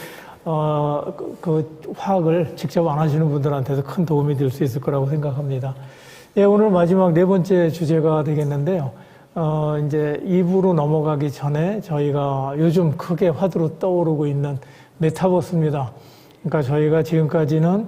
그 화학을 직접 안 하시는 분들한테도 큰 도움이 될 수 있을 거라고 생각합니다. 예, 오늘 마지막 네 번째 주제가 되겠는데요. 이제 2부로 넘어가기 전에 저희가 요즘 크게 화두로 떠오르고 있는 메타버스입니다. 그러니까 저희가 지금까지는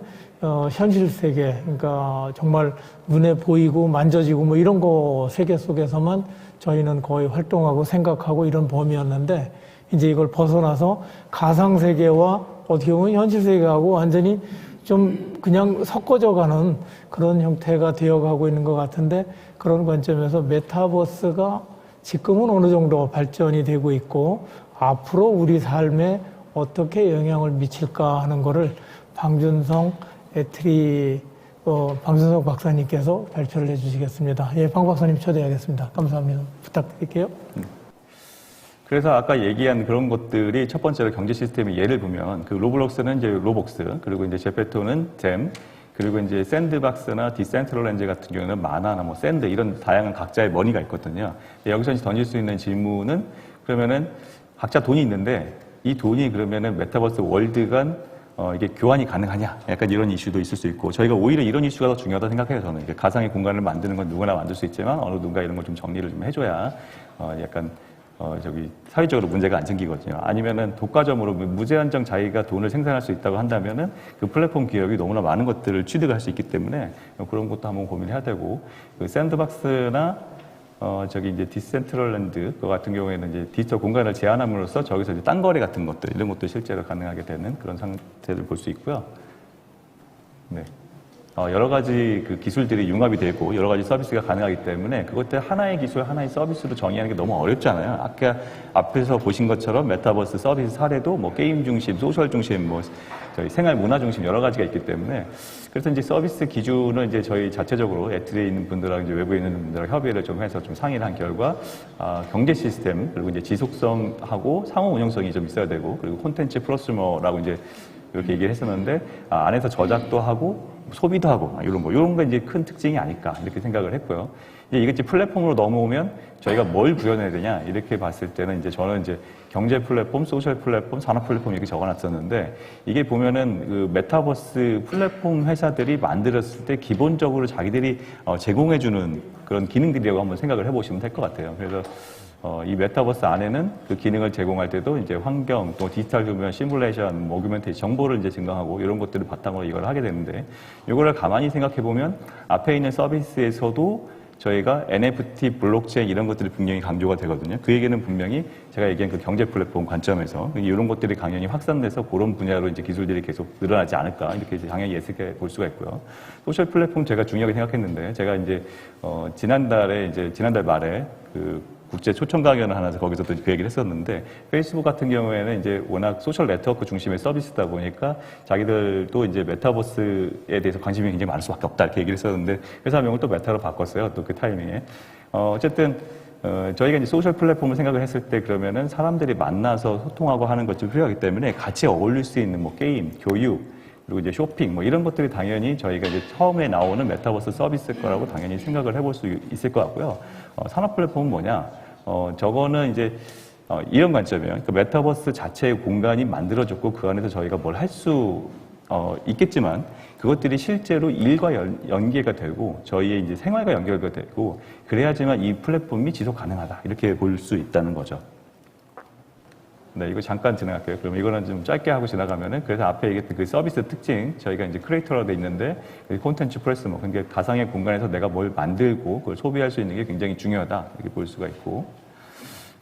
현실 세계, 그러니까 정말 눈에 보이고 만져지고 뭐 이런 거 세계 속에서만 저희는 거의 활동하고 생각하고 이런 범위였는데 이제 이걸 벗어나서 가상 세계와 어떻게 보면 현실 세계하고 완전히 좀 그냥 섞어져 가는 그런 형태가 되어가고 있는 것 같은데, 그런 관점에서 메타버스가 지금은 어느 정도 발전이 되고 있고 앞으로 우리 삶에 어떻게 영향을 미칠까 하는 거를 방준성 방준성 박사님께서 발표를 해주시겠습니다. 예, 방 박사님 초대하겠습니다. 감사합니다. 부탁드릴게요. 그래서 아까 얘기한 그런 것들이 첫 번째로 경제 시스템의 예를 보면 그 로블록스는 이제 로복스, 그리고 이제 제페토는 잼, 그리고 이제 샌드박스나 디센트럴랜드 같은 경우는 마나나 뭐 샌드 이런 다양한 각자의 머니가 있거든요. 여기서 이제 던질 수 있는 질문은 그러면은 각자 돈이 있는데 이 돈이 그러면은 메타버스 월드 간 이게 교환이 가능하냐? 약간 이런 이슈도 있을 수 있고, 저희가 오히려 이런 이슈가 더 중요하다고 생각해요. 저는 이게 가상의 공간을 만드는 건 누구나 만들 수 있지만 어느 누군가 이런 걸 좀 정리를 좀 해줘야 약간 사회적으로 문제가 안 생기거든요. 아니면은 독과점으로 무제한적 자기가 돈을 생산할 수 있다고 한다면은 그 플랫폼 기업이 너무나 많은 것들을 취득할 수 있기 때문에 그런 것도 한번 고민해야 되고, 그 샌드박스나 이제 디센트럴랜드 그 같은 경우에는 이제 디지털 공간을 제한함으로써 저기서 이제 땅거래 같은 것들 이런 것도 실제로 가능하게 되는 그런 상태를 볼 수 있고요. 네. 여러 가지 그 기술들이 융합이 되고 여러 가지 서비스가 가능하기 때문에 그것들 하나의 기술, 하나의 서비스로 정의하는 게 너무 어렵잖아요. 아까 앞에서 보신 것처럼 메타버스 서비스 사례도 뭐 게임 중심, 소셜 중심, 뭐 저희 생활 문화 중심 여러 가지가 있기 때문에 그래서 이제 서비스 기준은 이제 저희 자체적으로 애틀에 있는 분들하고 이제 외부에 있는 분들하고 협의를 좀 해서 좀 상의를 한 결과 경제 시스템 그리고 이제 지속성하고 상호 운영성이 좀 있어야 되고 그리고 콘텐츠 프로스머라고 이제 이렇게 얘기를 했었는데 안에서 저작도 하고 소비도 하고 이런 거 이제 큰 특징이 아닐까 이렇게 생각을 했고요. 이게 이제 플랫폼으로 넘어오면 저희가 뭘 구현해야 되냐 이렇게 봤을 때는 이제 저는 이제 경제 플랫폼, 소셜 플랫폼, 산업 플랫폼 이렇게 적어놨었는데 이게 보면은 그 메타버스 플랫폼 회사들이 만들었을 때 기본적으로 자기들이 제공해주는 그런 기능들이라고 한번 생각을 해보시면 될 것 같아요. 그래서 이 메타버스 안에는 그 기능을 제공할 때도 이제 환경, 또 디지털 교면, 시뮬레이션, 오규멘테이션 정보를 이제 증강하고 이런 것들을 바탕으로 이걸 하게 되는데 이거를 가만히 생각해 보면 앞에 있는 서비스에서도 저희가 NFT, 블록체인 이런 것들이 분명히 강조가 되거든요. 그 얘기는 분명히 제가 얘기한 그 경제 플랫폼 관점에서 이런 것들이 당연히 확산돼서 그런 분야로 이제 기술들이 계속 늘어나지 않을까 이렇게 당연히 예측해 볼 수가 있고요. 소셜 플랫폼 제가 중요하게 생각했는데 제가 이제 지난달 말에 그 국제 초청 강연을 하나 거기서 또 그 얘기를 했었는데 페이스북 같은 경우에는 이제 워낙 소셜 네트워크 중심의 서비스다 보니까 자기들도 이제 메타버스에 대해서 관심이 굉장히 많을 수밖에 없다 이렇게 얘기를 했었는데 회사명을 또 메타로 바꿨어요. 또 그 타이밍에. 어쨌든 저희가 이제 소셜 플랫폼을 생각을 했을 때 그러면은 사람들이 만나서 소통하고 하는 것이 필요하기 때문에 같이 어울릴 수 있는 뭐 게임, 교육, 그리고 이제 쇼핑 뭐 이런 것들이 당연히 저희가 이제 처음에 나오는 메타버스 서비스일 거라고 당연히 생각을 해볼 수 있을 것 같고요. 산업 플랫폼은 뭐냐? 저거는 이제 이런 관점이에요. 그 메타버스 자체의 공간이 만들어졌고 그 안에서 저희가 뭘 할 수 있겠지만 그것들이 실제로 일과 연계가 되고 저희의 이제 생활과 연결가 되고 그래야지만 이 플랫폼이 지속 가능하다 이렇게 볼 수 있다는 거죠. 네, 이거 잠깐 지나갈게요. 그럼 이거는 좀 짧게 하고 지나가면은, 그래서 앞에 얘기했던 그 서비스 특징, 저희가 이제 크리에이터로 돼 있는데, 콘텐츠 프레스머, 그러니까 가상의 공간에서 내가 뭘 만들고 그걸 소비할 수 있는 게 굉장히 중요하다. 이렇게 볼 수가 있고.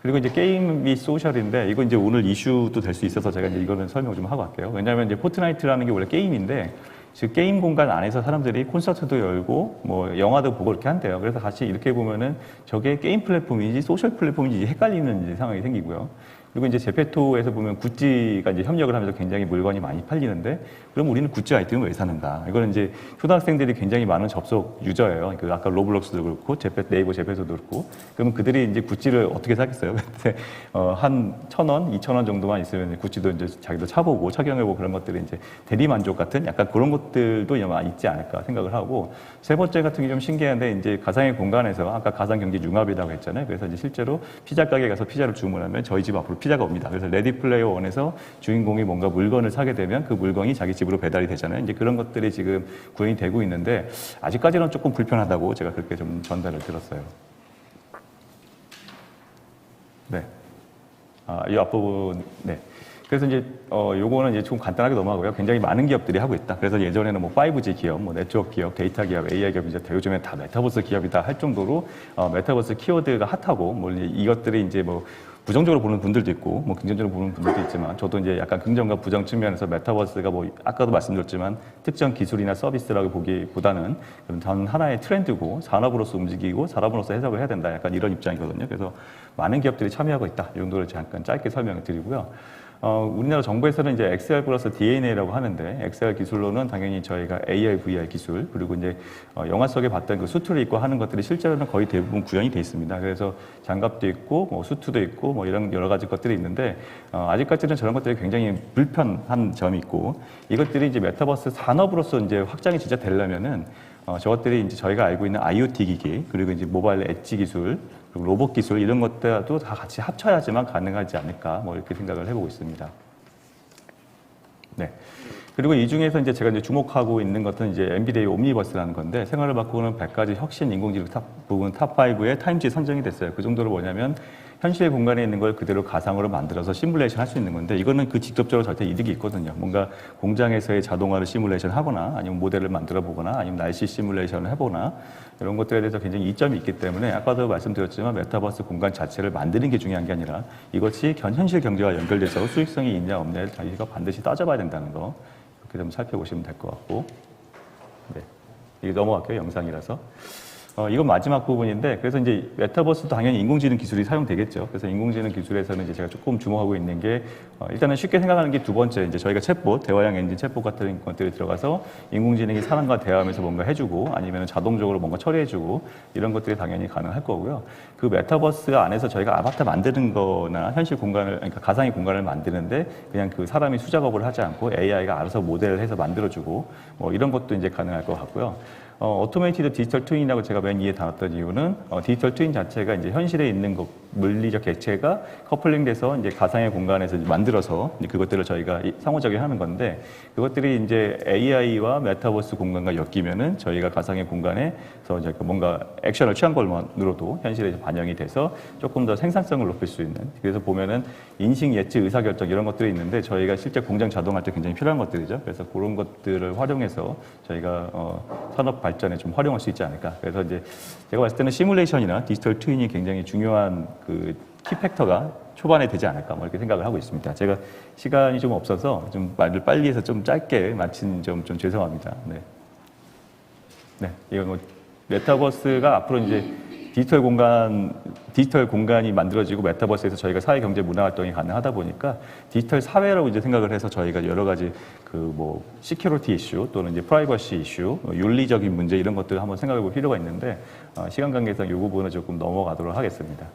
그리고 이제 게임 및 소셜인데, 이거 이제 오늘 이슈도 될 수 있어서 제가 이제 이거는 설명 좀 하고 갈게요. 왜냐하면 이제 포트나이트라는 게 원래 게임인데, 즉 게임 공간 안에서 사람들이 콘서트도 열고 뭐 영화도 보고 이렇게 한대요. 그래서 같이 이렇게 보면은 저게 게임 플랫폼인지 소셜 플랫폼인지 헷갈리는 이제 상황이 생기고요. 그리고 이제 제페토에서 보면 굿즈가 이제 협력을 하면서 굉장히 물건이 많이 팔리는데, 그럼 우리는 굿즈 아이템을 왜 사는가? 이거는 이제 초등학생들이 굉장히 많은 접속 유저예요. 그 아까 로블록스도 그렇고, 네이버 제페토도 그렇고. 그러면 그들이 이제 굿즈를 어떻게 사겠어요? 근데 한 1,000원, 2,000원 정도만 있으면 굿즈도 이제 자기도 차보고 착용해보고 그런 것들이 이제 대리 만족 같은 약간 그런 것들도 아마 있지 않을까 생각을 하고, 세 번째 같은 게 좀 신기한데, 이제 가상의 공간에서 아까 가상 경제 융합이라고 했잖아요. 그래서 이제 실제로 피자 가게 가서 피자를 주문하면 저희 집 앞으로 피자가 옵니다. 그래서 레디 플레이어 원에서 주인공이 뭔가 물건을 사게 되면 그 물건이 자기 집으로 배달이 되잖아요. 이제 그런 것들이 지금 구현이 되고 있는데, 아직까지는 조금 불편하다고 제가 그렇게 좀 전달을 들었어요. 네. 이 앞부분, 네. 그래서 이제, 요거는 이제 좀 간단하게 넘어가고요. 굉장히 많은 기업들이 하고 있다. 그래서 예전에는 뭐 5G 기업, 뭐 네트워크 기업, 데이터 기업, AI 기업, 이제 요즘에 다 메타버스 기업이다 할 정도로, 메타버스 키워드가 핫하고, 뭐 이것들이 이제 뭐 부정적으로 보는 분들도 있고, 뭐 긍정적으로 보는 분들도 있지만, 저도 이제 약간 긍정과 부정 측면에서 메타버스가 뭐 아까도 말씀드렸지만 특정 기술이나 서비스라고 보기보다는 그런 하나의 트렌드고 산업으로서 움직이고 산업으로서 해석을 해야 된다. 약간 이런 입장이거든요. 그래서 많은 기업들이 참여하고 있다. 이 정도를 잠깐 짧게 설명을 드리고요. 우리나라 정부에서는 이제 XR 플러스 DNA라고 하는데, XR 기술로는 당연히 저희가 AR, VR 기술, 그리고 이제 영화 속에 봤던 그 수트를 입고 하는 것들이 실제로는 거의 대부분 구현이 돼 있습니다. 그래서 장갑도 있고, 뭐 수트도 있고, 뭐 이런 여러 가지 것들이 있는데, 아직까지는 저런 것들이 굉장히 불편한 점이 있고, 이것들이 이제 메타버스 산업으로서 이제 확장이 진짜 되려면은, 저것들이 이제 저희가 알고 있는 IoT 기기, 그리고 이제 모바일 엣지 기술, 그리고 로봇 기술 이런 것들도 다 같이 합쳐야지만 가능하지 않을까, 뭐 이렇게 생각을 해보고 있습니다. 네. 그리고 이 중에서 이제 제가 이제 주목하고 있는 것은 이제 엔비디아의 옴니버스라는 건데, 생활을 바꾸는 100가지 혁신 인공지능 부분 탑5에 타임지에 선정이 됐어요. 그 정도로 뭐냐면, 현실 공간에 있는 걸 그대로 가상으로 만들어서 시뮬레이션 할 수 있는 건데, 이거는 그 직접적으로 절대 이득이 있거든요. 뭔가 공장에서의 자동화를 시뮬레이션 하거나, 아니면 모델을 만들어 보거나, 아니면 날씨 시뮬레이션을 해보거나, 이런 것들에 대해서 굉장히 이점이 있기 때문에, 아까도 말씀드렸지만 메타버스 공간 자체를 만드는 게 중요한 게 아니라 이것이 현실 경제와 연결돼서 수익성이 있냐 없냐를 저희가 반드시 따져봐야 된다는 거, 이렇게 좀 살펴보시면 될 것 같고. 네. 이게 넘어갈게요. 영상이라서. 이건 마지막 부분인데, 그래서 이제 메타버스도 당연히 인공지능 기술이 사용되겠죠. 그래서 인공지능 기술에서는 이제 제가 조금 주목하고 있는 게, 일단은 쉽게 생각하는 게 두 번째, 이제 저희가 챗봇, 대화형 엔진 챗봇 같은 것들이 들어가서 인공지능이 사람과 대화하면서 뭔가 해주고, 아니면 자동적으로 뭔가 처리해주고, 이런 것들이 당연히 가능할 거고요. 그 메타버스 안에서 저희가 아바타 만드는 거나 현실 공간을, 그러니까 가상의 공간을 만드는데, 그냥 그 사람이 수작업을 하지 않고 AI가 알아서 모델을 해서 만들어주고, 뭐 이런 것도 이제 가능할 것 같고요. 오토메이티드 디지털 트윈이라고 제가 맨 위에 담았던 이유는 디지털 트윈 자체가 이제 현실에 있는 물리적 객체가 커플링돼서 이제 가상의 공간에서 만들어서 이제 그것들을 저희가 상호작용하는 건데, 그것들이 이제 AI와 메타버스 공간과 엮이면은 저희가 가상의 공간에서 이제 뭔가 액션을 취한 것만으로도 현실에 반영이 돼서 조금 더 생산성을 높일 수 있는, 그래서 보면은 인식, 예측, 의사결정 이런 것들이 있는데 저희가 실제 공장 자동할 때 굉장히 필요한 것들이죠. 그래서 그런 것들을 활용해서 저희가 산업 발전에 좀 활용할 수 있지 않을까. 그래서 이제 제가 봤을 때는 시뮬레이션이나 디지털 트윈이 굉장히 중요한 그 키팩터가 초반에 되지 않을까, 뭐 이렇게 생각을 하고 있습니다. 제가 시간이 좀 없어서 좀 말을 빨리 해서 좀 짧게 마친 점 좀 죄송합니다. 네. 네. 이건 뭐 메타버스가 앞으로 이제 디지털 공간이 만들어지고 메타버스에서 저희가 사회, 경제, 문화 활동이 가능하다 보니까 디지털 사회라고 이제 생각을 해서 저희가 여러 가지 그 뭐 시큐리티 이슈 또는 이제 프라이버시 이슈, 윤리적인 문제 이런 것들을 한번 생각해 볼 필요가 있는데 시간 관계상 이 부분은 조금 넘어가도록 하겠습니다.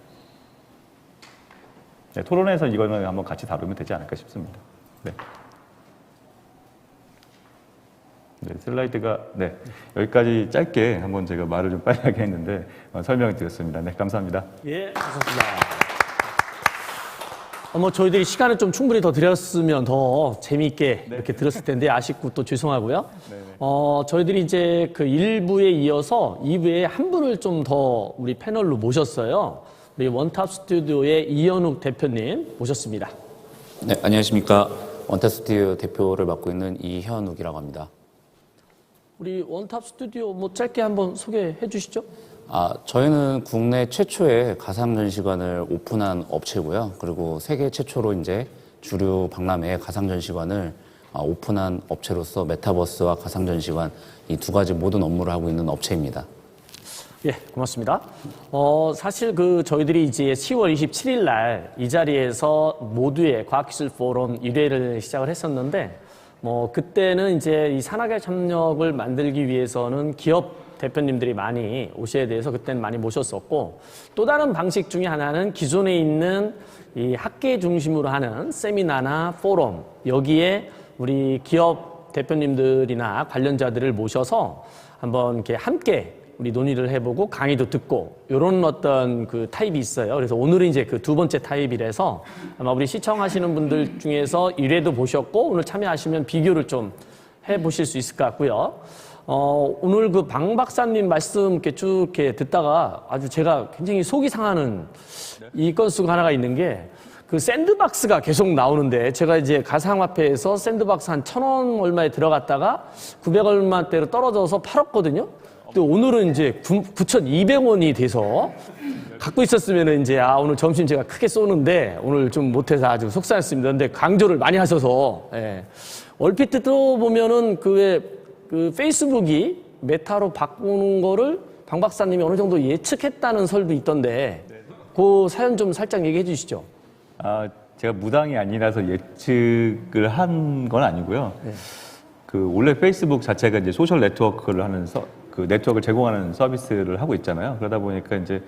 네, 토론에서 이거는 한번 같이 다루면 되지 않을까 싶습니다. 네. 네, 슬라이드가, 네, 여기까지 짧게 한번 제가 말을 좀 빨리 하게 했는데 설명을 드렸습니다. 네, 감사합니다. 예, 감사합니다. 뭐 저희들이 시간을 좀 충분히 더 드렸으면 더 재미있게 이렇게 들었을 텐데 아쉽고 또 죄송하고요. 저희들이 이제 그 1부에 이어서 2부에 한 분을 좀 더 우리 패널로 모셨어요. 우리 원탑 스튜디오의 이현욱 대표님 모셨습니다. 네, 안녕하십니까. 원탑 스튜디오 대표를 맡고 있는 이현욱이라고 합니다. 우리 원탑 스튜디오 뭐 짧게 한번 소개해 주시죠. 저희는 국내 최초의 가상전시관을 오픈한 업체고요. 그리고 세계 최초로 이제 주류 박람회 가상전시관을 오픈한 업체로서 메타버스와 가상전시관 이 두 가지 모든 업무를 하고 있는 업체입니다. 예, 고맙습니다. 사실 저희들이 이제 10월 27일 날 이 자리에서 모두의 과학기술 포럼 1회를 시작을 했었는데, 그때는 이제 이 산학의 협력을 만들기 위해서는 기업 대표님들이 많이 오셔야 돼서 그때는 많이 모셨었고, 또 다른 방식 중에 하나는 기존에 있는 이 학계 중심으로 하는 세미나나 포럼, 여기에 우리 기업 대표님들이나 관련자들을 모셔서 한번 이렇게 함께 우리 논의를 해보고 강의도 듣고 이런 어떤 그 타입이 있어요. 그래서 오늘은 이제 그 두 번째 타입이라서 아마 우리 시청하시는 분들 중에서 1회도 보셨고 오늘 참여하시면 비교를 좀 해보실 수 있을 것 같고요. 오늘 그 방 박사님 말씀 이렇게 쭉 이렇게 듣다가 아주 제가 굉장히 속이 상하는 이 건수가 하나가 있는 게, 그 샌드박스가 계속 나오는데 제가 이제 가상화폐에서 샌드박스 한 1,000원 얼마에 들어갔다가 900 얼마대로 떨어져서 팔았거든요. 근데 오늘은 이제 9,200원이 돼서 갖고 있었으면 이제 오늘 점심 제가 크게 쏘는데 오늘 좀 못해서 아주 속상했습니다. 근데 강조를 많이 하셔서, 예. 얼핏 들어보면은 그 페이스북이 메타로 바꾸는 거를 방 박사님이 어느 정도 예측했다는 설도 있던데, 그 사연 좀 살짝 얘기해 주시죠. 제가 무당이 아니라서 예측을 한 건 아니고요. 네. 그 원래 페이스북 자체가 이제 소셜 네트워크를 하는 그 네트워크를 제공하는 서비스를 하고 있잖아요. 그러다 보니까 이제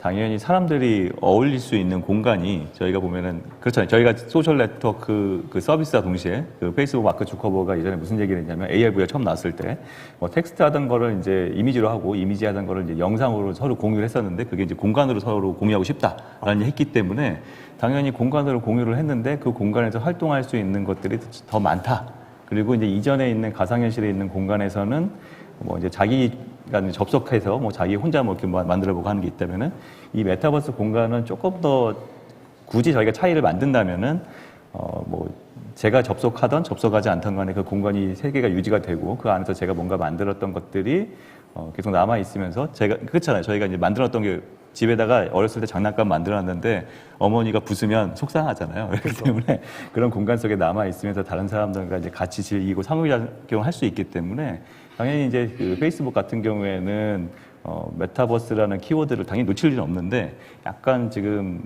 당연히 사람들이 어울릴 수 있는 공간이 저희가 보면은 그렇잖아요. 저희가 소셜 네트워크 그 서비스와 동시에 그 페이스북 마크 주커버가 예전에 무슨 얘기를 했냐면 ARV가 처음 나왔을 때 뭐 텍스트 하던 거를 이제 이미지로 하고 이미지 하던 거를 이제 영상으로 서로 공유를 했었는데 그게 이제 공간으로 서로 공유하고 싶다라는 했기 때문에 당연히 공간으로 공유를 했는데 그 공간에서 활동할 수 있는 것들이 더 많다. 그리고 이제 이전에 있는 가상현실에 있는 공간에서는 뭐 이제 자기가 접속해서 뭐 자기 혼자 뭐 이렇게 만들어보고 하는 게 있다면은 이 메타버스 공간은 조금 더 굳이 저희가 차이를 만든다면은 뭐 제가 접속하던 접속하지 않던 간에 그 공간이 세계가 유지가 되고 그 안에서 제가 뭔가 만들었던 것들이 계속 남아 있으면서 제가 그렇잖아요. 저희가 이제 만들었던 게 집에다가 어렸을 때 장난감 만들어놨는데 어머니가 부수면 속상하잖아요. 그렇기 때문에 그런 공간 속에 남아 있으면서 다른 사람들과 이제 같이 즐기고 상호작용을 할 수 있기 때문에 당연히 이제 그 페이스북 같은 경우에는 메타버스라는 키워드를 당연히 놓칠 일은 없는데 약간 지금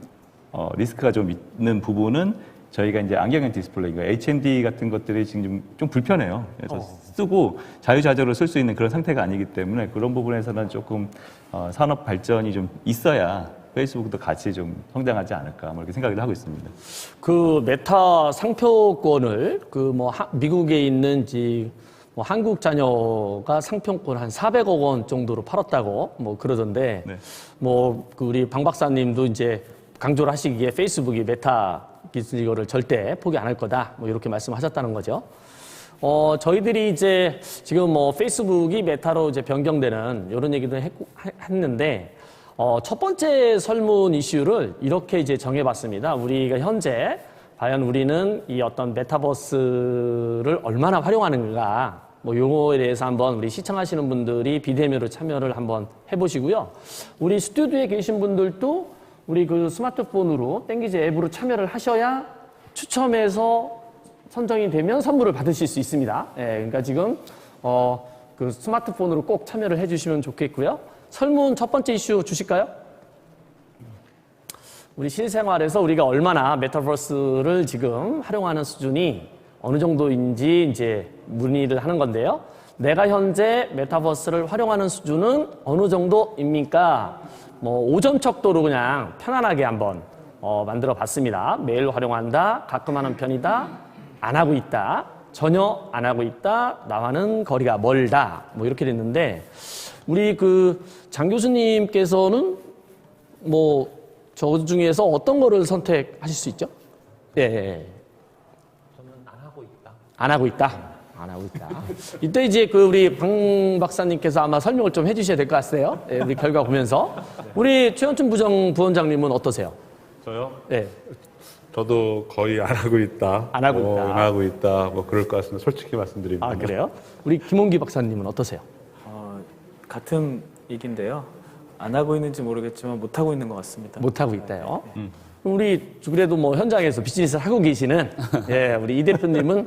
리스크가 좀 있는 부분은 저희가 이제 안경형 디스플레이, HND 같은 것들이 지금 좀 불편해요. 그래서 쓰고 자유자재로 쓸 수 있는 그런 상태가 아니기 때문에 그런 부분에서는 조금 산업 발전이 좀 있어야 페이스북도 같이 좀 성장하지 않을까 뭐 이렇게 생각을 하고 있습니다. 그 메타 상표권을 그 뭐 미국에 있는 뭐 한국 자녀가 상표권 한 400억 원 정도로 팔았다고 뭐 그러던데 네. 뭐 그 우리 방 박사님도 이제 강조를 하시기에 페이스북이 메타 기술 이거를 절대 포기 안 할 거다 뭐 이렇게 말씀하셨다는 거죠. 저희들이 이제 지금 뭐 페이스북이 메타로 이제 변경되는 이런 얘기도 했는데 첫 번째 설문 이슈를 이렇게 이제 정해봤습니다. 우리가 현재 과연 우리는 이 어떤 메타버스를 얼마나 활용하는가 뭐 요거에 대해서 한번 우리 시청하시는 분들이 비대면으로 참여를 한번 해보시고요. 우리 스튜디오에 계신 분들도 우리 그 스마트폰으로 땡기지 앱으로 참여를 하셔야 추첨해서 선정이 되면 선물을 받으실 수 있습니다. 예, 그러니까 지금 그 스마트폰으로 꼭 참여를 해주시면 좋겠고요. 설문 첫 번째 이슈 주실까요? 우리 실생활에서 우리가 얼마나 메타버스를 지금 활용하는 수준이 어느 정도인지 이제 문의를 하는 건데요. 내가 현재 메타버스를 활용하는 수준은 어느 정도입니까? 뭐 5점 척도로 그냥 편안하게 한번 만들어 봤습니다. 매일 활용한다, 가끔 하는 편이다, 안 하고 있다, 전혀 안 하고 있다, 나와는 거리가 멀다, 뭐 이렇게 됐는데 우리 그 장 교수님께서는 뭐 저 중에서 어떤 거를 선택하실 수 있죠? 예. 저는 안 하고 있다. 안 하고 있다. 안 하고 있다. 이때 이제 그 우리 방 박사님께서 아마 설명을 좀 해주셔야 될 것 같아요. 예, 우리 결과 보면서. 우리 최원춘 부원장님은 어떠세요? 저요? 예. 저도 거의 안 하고 있다. 안 하고 있다. 안 하고 있다. 뭐 그럴 것 같습니다. 솔직히 말씀드립니다. 아, 그래요? 우리 김홍기 박사님은 어떠세요? 같은 얘기인데요. 안 하고 있는지 모르겠지만 못 하고 있는 것 같습니다. 못 하고 있다요. 우리 그래도 뭐 현장에서 비즈니스를 하고 계시는 예, 우리 이 대표님은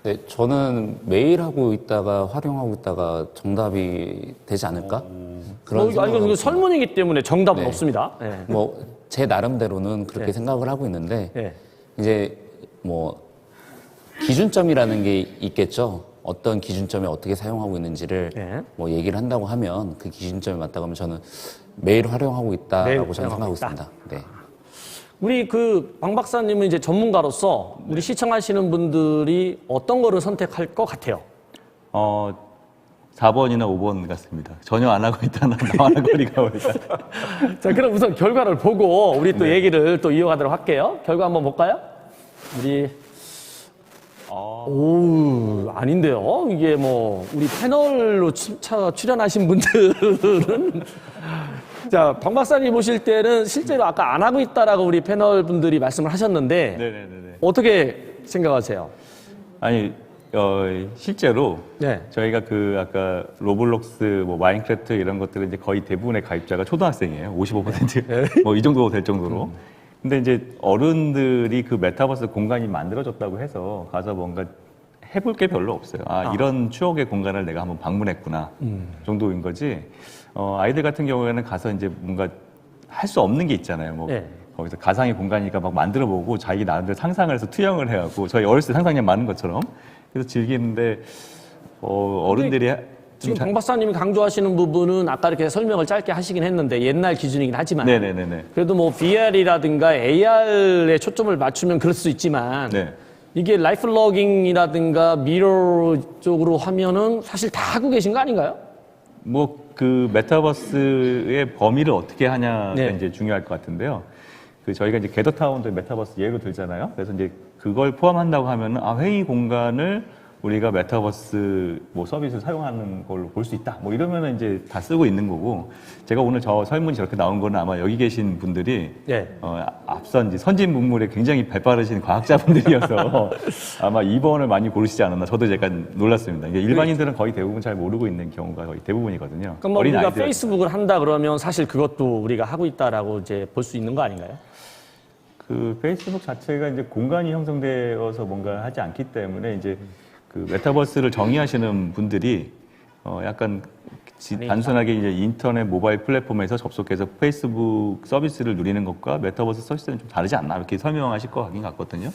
네, 저는 매일 하고 있다가 활용하고 있다가 정답이 되지 않을까? 그런 아니 이거 설문이기 때문에 정답은 네. 없습니다. 예. 뭐 제 나름대로는 그렇게 네. 생각을 하고 있는데 예. 이제 뭐 기준점이라는 게 있겠죠. 어떤 기준점에 어떻게 사용하고 있는지를 네. 뭐 얘기를 한다고 하면 그 기준점에 맞다고 하면 저는 매일 활용하고 매일 있다라고 저는 활용하고 생각하고 있다. 있습니다. 네. 우리 그 방 박사님은 이제 전문가로서 우리 시청하시는 분들이 어떤 거를 선택할 것 같아요? 4번이나 5번 같습니다. 전혀 안 하고 있다나 나와는 거리가 멀다. 자, 그럼 우선 결과를 보고 우리 또 얘기를 또 이어가도록 할게요. 결과 한번 볼까요? 우리 오, 아닌데요. 이게 뭐 우리 패널로 출연하신 분들은 자, 방 박사님 보실 때는 실제로 아까 안 하고 있다라고 우리 패널 분들이 말씀을 하셨는데 네네네. 어떻게 생각하세요? 아니 실제로 네. 저희가 그 아까 로블록스, 뭐 마인크래프트 이런 것들은 이제 거의 대부분의 가입자가 초등학생이에요. 55% 뭐 이 정도 될 정도로. 근데 이제 어른들이 그 메타버스 공간이 만들어졌다고 해서 가서 뭔가 해볼 게 별로 없어요. 이런 추억의 공간을 내가 한번 방문했구나 정도인 거지. 아이들 같은 경우에는 가서 이제 뭔가 할 수 없는 게 있잖아요. 뭐 네. 거기서 가상의 공간이니까 막 만들어보고 자기 나름대로 상상을 해서 투영을 해하고 저희 어렸을 때 상상력 많은 것처럼 그래서 즐기는데 어른들이 지금 방 박사님이 강조하시는 부분은 아까 이렇게 설명을 짧게 하시긴 했는데 옛날 기준이긴 하지만 네네네네. 그래도 뭐 VR이라든가 AR에 초점을 맞추면 그럴 수 있지만 네. 이게 라이프 러깅이라든가 미러 쪽으로 하면은 사실 다 하고 계신 거 아닌가요? 뭐 그 메타버스의 범위를 어떻게 하냐가 네. 이제 중요할 것 같은데요. 그 저희가 이제 게더타운도 메타버스 예로 들잖아요. 그래서 이제 그걸 포함한다고 하면은 회의 공간을 우리가 메타버스 뭐 서비스를 사용하는 걸로 볼 수 있다. 뭐 이러면은 이제 다 쓰고 있는 거고, 제가 오늘 저 설문이 저렇게 나온 거는 아마 여기 계신 분들이 네. 앞선 이제 선진 문물에 굉장히 발빠르신 과학자분들이어서 아마 2번을 많이 고르시지 않았나. 저도 약간 놀랐습니다. 이게 일반인들은 거의 대부분 잘 모르고 있는 경우가 거의 대부분이거든요. 그럼 뭐 어린 우리가 아이들 페이스북을 한다 그러면 사실 그것도 우리가 하고 있다라고 이제 볼 수 있는 거 아닌가요? 그 페이스북 자체가 이제 공간이 형성되어서 뭔가 하지 않기 때문에 이제 그 메타버스를 정의하시는 분들이 약간 단순하게 이제 인터넷 모바일 플랫폼에서 접속해서 페이스북 서비스를 누리는 것과 메타버스 서비스는 좀 다르지 않나 이렇게 설명하실 것 같긴 같거든요.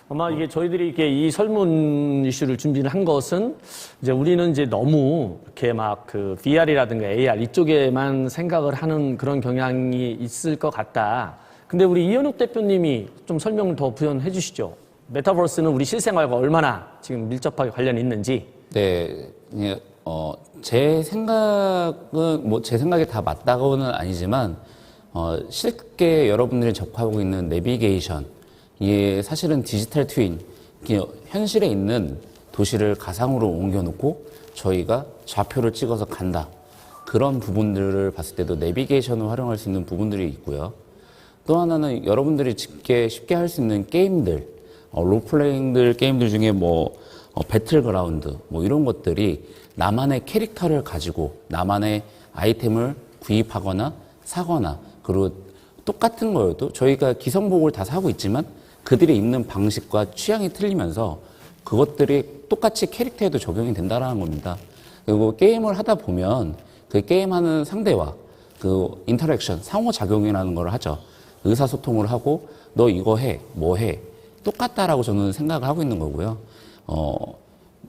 아마 이게 저희들이 이렇게 이 설문 이슈를 준비를 한 것은 이제 우리는 이제 너무 이렇게 막 그 VR이라든가 AR 이쪽에만 생각을 하는 그런 경향이 있을 것 같다. 근데 우리 이현욱 대표님이 좀 설명을 더 부연해 주시죠. 메타버스는 우리 실생활과 얼마나 지금 밀접하게 관련이 있는지. 네, 제 생각은 제 생각이 다 맞다고는 아니지만 쉽게 여러분들이 접하고 있는 내비게이션, 이게 사실은 디지털 트윈, 현실에 있는 도시를 가상으로 옮겨놓고 저희가 좌표를 찍어서 간다. 그런 부분들을 봤을 때도 내비게이션을 활용할 수 있는 부분들이 있고요. 또 하나는 여러분들이 쉽게 할 수 있는 게임들, 롤플레잉들 게임들 중에 배틀그라운드 이런 것들이 나만의 캐릭터를 가지고 나만의 아이템을 구입하거나 사거나, 그리고 똑같은 거여도 저희가 기성복을 다 사고 있지만 그들이 입는 방식과 취향이 틀리면서 그것들이 똑같이 캐릭터에도 적용이 된다는 겁니다. 그리고 게임을 하다 보면 그 게임하는 상대와 그 인터랙션, 상호작용이라는 걸 하죠. 의사소통을 하고 너 이거 해, 뭐 해. 똑같다라고 저는 생각을 하고 있는 거고요.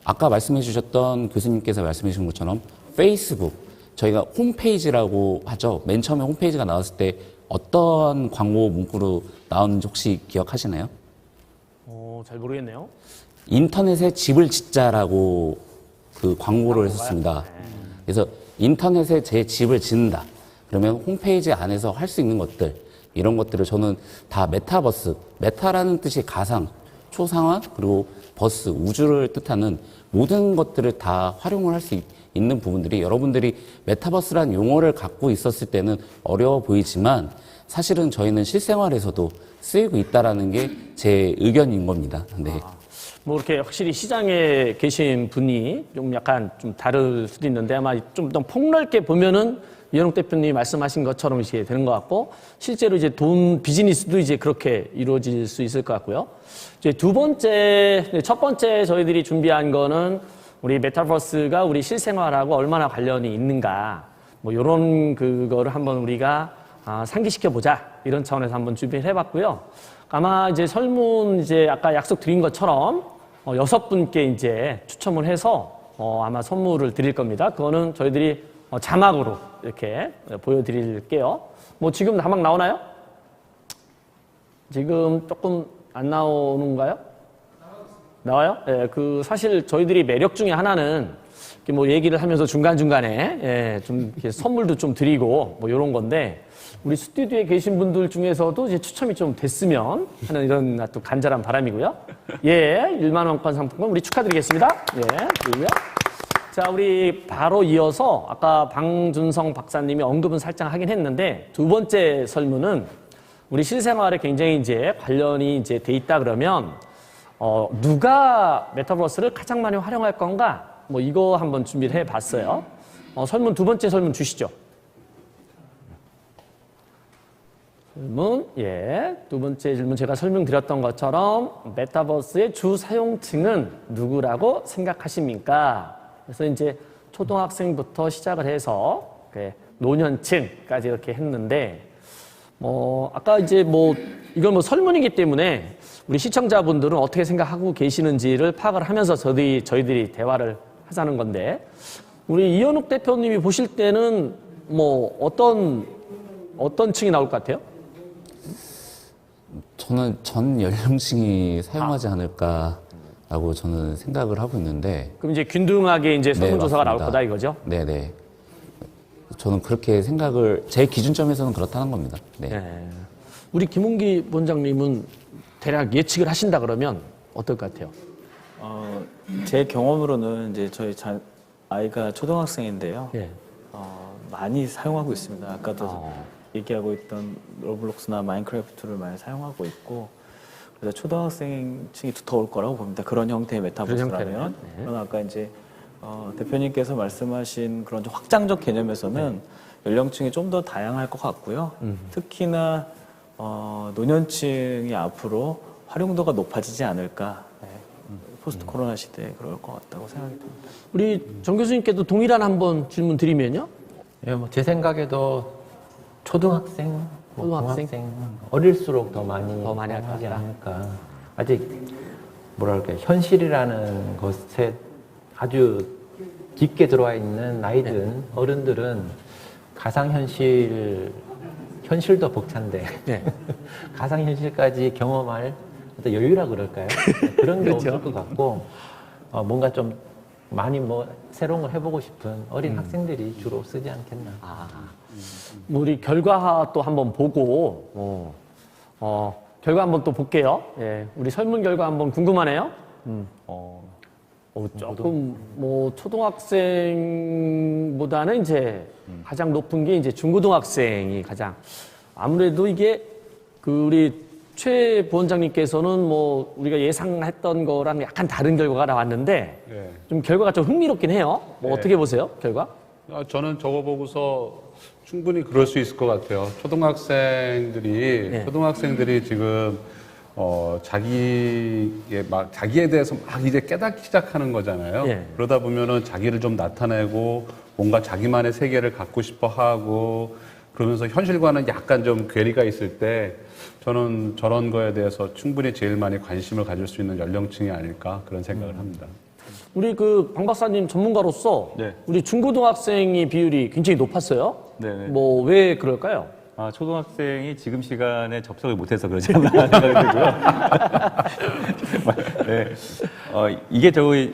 아까 말씀해 주셨던 교수님께서 말씀해 주신 것처럼 페이스북, 저희가 홈페이지라고 하죠. 맨 처음에 홈페이지가 나왔을 때 어떤 광고 문구로 나왔는지 혹시 기억하시나요? 잘 모르겠네요. 인터넷에 집을 짓자라고 그 광고를 했었습니다. 그래서 인터넷에 제 집을 짓는다. 그러면 홈페이지 안에서 할 수 있는 것들, 이런 것들을 저는 다 메타버스, 메타라는 뜻이 가상, 초상화, 그리고 버스, 우주를 뜻하는 모든 것들을 다 활용을 할 수 있는 부분들이, 여러분들이 메타버스란 용어를 갖고 있었을 때는 어려워 보이지만 사실은 저희는 실생활에서도 쓰이고 있다라는 게 제 의견인 겁니다. 네. 이렇게 확실히 시장에 계신 분이 좀 약간 좀 다를 수도 있는데 아마 좀 더 폭넓게 보면은 이현욱 대표님이 말씀하신 것처럼 이렇게 되는 것 같고, 실제로 이제 비즈니스도 이제 그렇게 이루어질 수 있을 것 같고요. 이제 첫 번째 저희들이 준비한 거는 우리 메타버스가 우리 실생활하고 얼마나 관련이 있는가, 요런 그거를 한번 우리가 상기시켜보자, 이런 차원에서 한번 준비를 해봤고요. 아마 이제 설문 이제 아까 약속드린 것처럼 6분께 이제 추첨을 해서 아마 선물을 드릴 겁니다. 그거는 저희들이 자막으로 이렇게 보여드릴게요. 지금 자막 나오나요? 지금 조금 안 나오는가요? 나와요? 예, 사실 저희들이 매력 중에 하나는 이렇게 얘기를 하면서 중간중간에 좀 이렇게 선물도 좀 드리고 이런 건데, 우리 스튜디오에 계신 분들 중에서도 이제 추첨이 좀 됐으면 하는 이런 또 간절한 바람이고요. 예, 1만 원권 상품권 우리 축하드리겠습니다. 예, 그리고요. 자, 우리 바로 이어서 아까 방준성 박사님이 언급은 살짝 하긴 했는데, 두 번째 설문은 우리 실생활에 굉장히 이제 관련이 이제 돼 있다 그러면 누가 메타버스를 가장 많이 활용할 건가? 이거 한번 준비를 해봤어요. 설문 두 번째 설문 주시죠. 질문, 두 번째 질문 제가 설명드렸던 것처럼 메타버스의 주 사용층은 누구라고 생각하십니까? 그래서 이제 초등학생부터 시작을 해서 노년층까지 이렇게 했는데, 아까 이제 이건 설문이기 때문에 우리 시청자분들은 어떻게 생각하고 계시는지를 파악을 하면서 저희들이 대화를 하자는 건데, 우리 이현욱 대표님이 보실 때는 어떤 층이 나올 것 같아요? 저는 전 연령층이 사용하지 않을까라고 저는 생각을 하고 있는데. 그럼 이제 균등하게 이제 설문조사가 나올 거다 이거죠? 네네. 저는 그렇게 제 기준점에서는 그렇다는 겁니다. 네. 우리 김홍기 원장님은 대략 예측을 하신다 그러면 어떨 것 같아요? 제 경험으로는 이제 저희 아이가 초등학생인데요. 예. 많이 사용하고 있습니다. 아까도 얘기하고 있던 로블록스나 마인크래프트를 많이 사용하고 있고, 그래서 초등학생층이 두터울 거라고 봅니다. 그런 형태의 메타버스라면. 네. 그러나 아까 이제 대표님께서 말씀하신 그런 좀 확장적 개념에서는 연령층이 좀 더 다양할 것 같고요. 특히나 노년층이 앞으로 활용도가 높아지지 않을까. 포스트 코로나 시대에 그럴 것 같다고 생각이 듭니다. 우리 정 교수님께도 동일한 한번 질문 드리면요. 예, 뭐 제 생각에도 초등학생, 뭐 초등학생? 중학생 어릴수록 더 많이 할 것 하지 같다. 않을까. 아직 뭐랄까 현실이라는 것에 아주 깊게 들어와 있는 나이든 어른들은 현실도 벅찬데 네. 가상현실까지 경험할 어떤 여유라 그럴까요? 그런 게 그렇죠. 없을 것 같고 뭔가 좀 많이 뭐 새로운 걸 해보고 싶은 어린 학생들이 주로 쓰지 않겠나. 뭐 우리 결과 또 한번 보고 결과 한번 또 볼게요. 예, 우리 설문 결과 한번 궁금하네요. 조금 뭐 초등학생보다는 이제 가장 높은 게 이제 중고등학생이 가장 아무래도 이게 그 우리 최 부원장님께서는 뭐 우리가 예상했던 거랑 약간 다른 결과가 나왔는데 네. 좀 결과가 좀 흥미롭긴 해요. 뭐 네. 어떻게 보세요? 결과? 저는 저거 보고서 충분히 그럴 수 있을 것 같아요. 초등학생들이 지금 자기에 대해서 막 이제 깨닫기 시작하는 거잖아요. 예. 그러다 보면은 자기를 좀 나타내고 뭔가 자기만의 세계를 갖고 싶어 하고 그러면서 현실과는 약간 좀 괴리가 있을 때 저는 저런 거에 대해서 충분히 제일 많이 관심을 가질 수 있는 연령층이 아닐까 그런 생각을 합니다. 우리 그 방 박사님 전문가로서 네. 우리 중고등학생이 비율이 굉장히 높았어요. 네네. 뭐 왜 그럴까요? 초등학생이 지금 시간에 접속을 못해서 그러지 않나 생각이 들고요. 네. 이게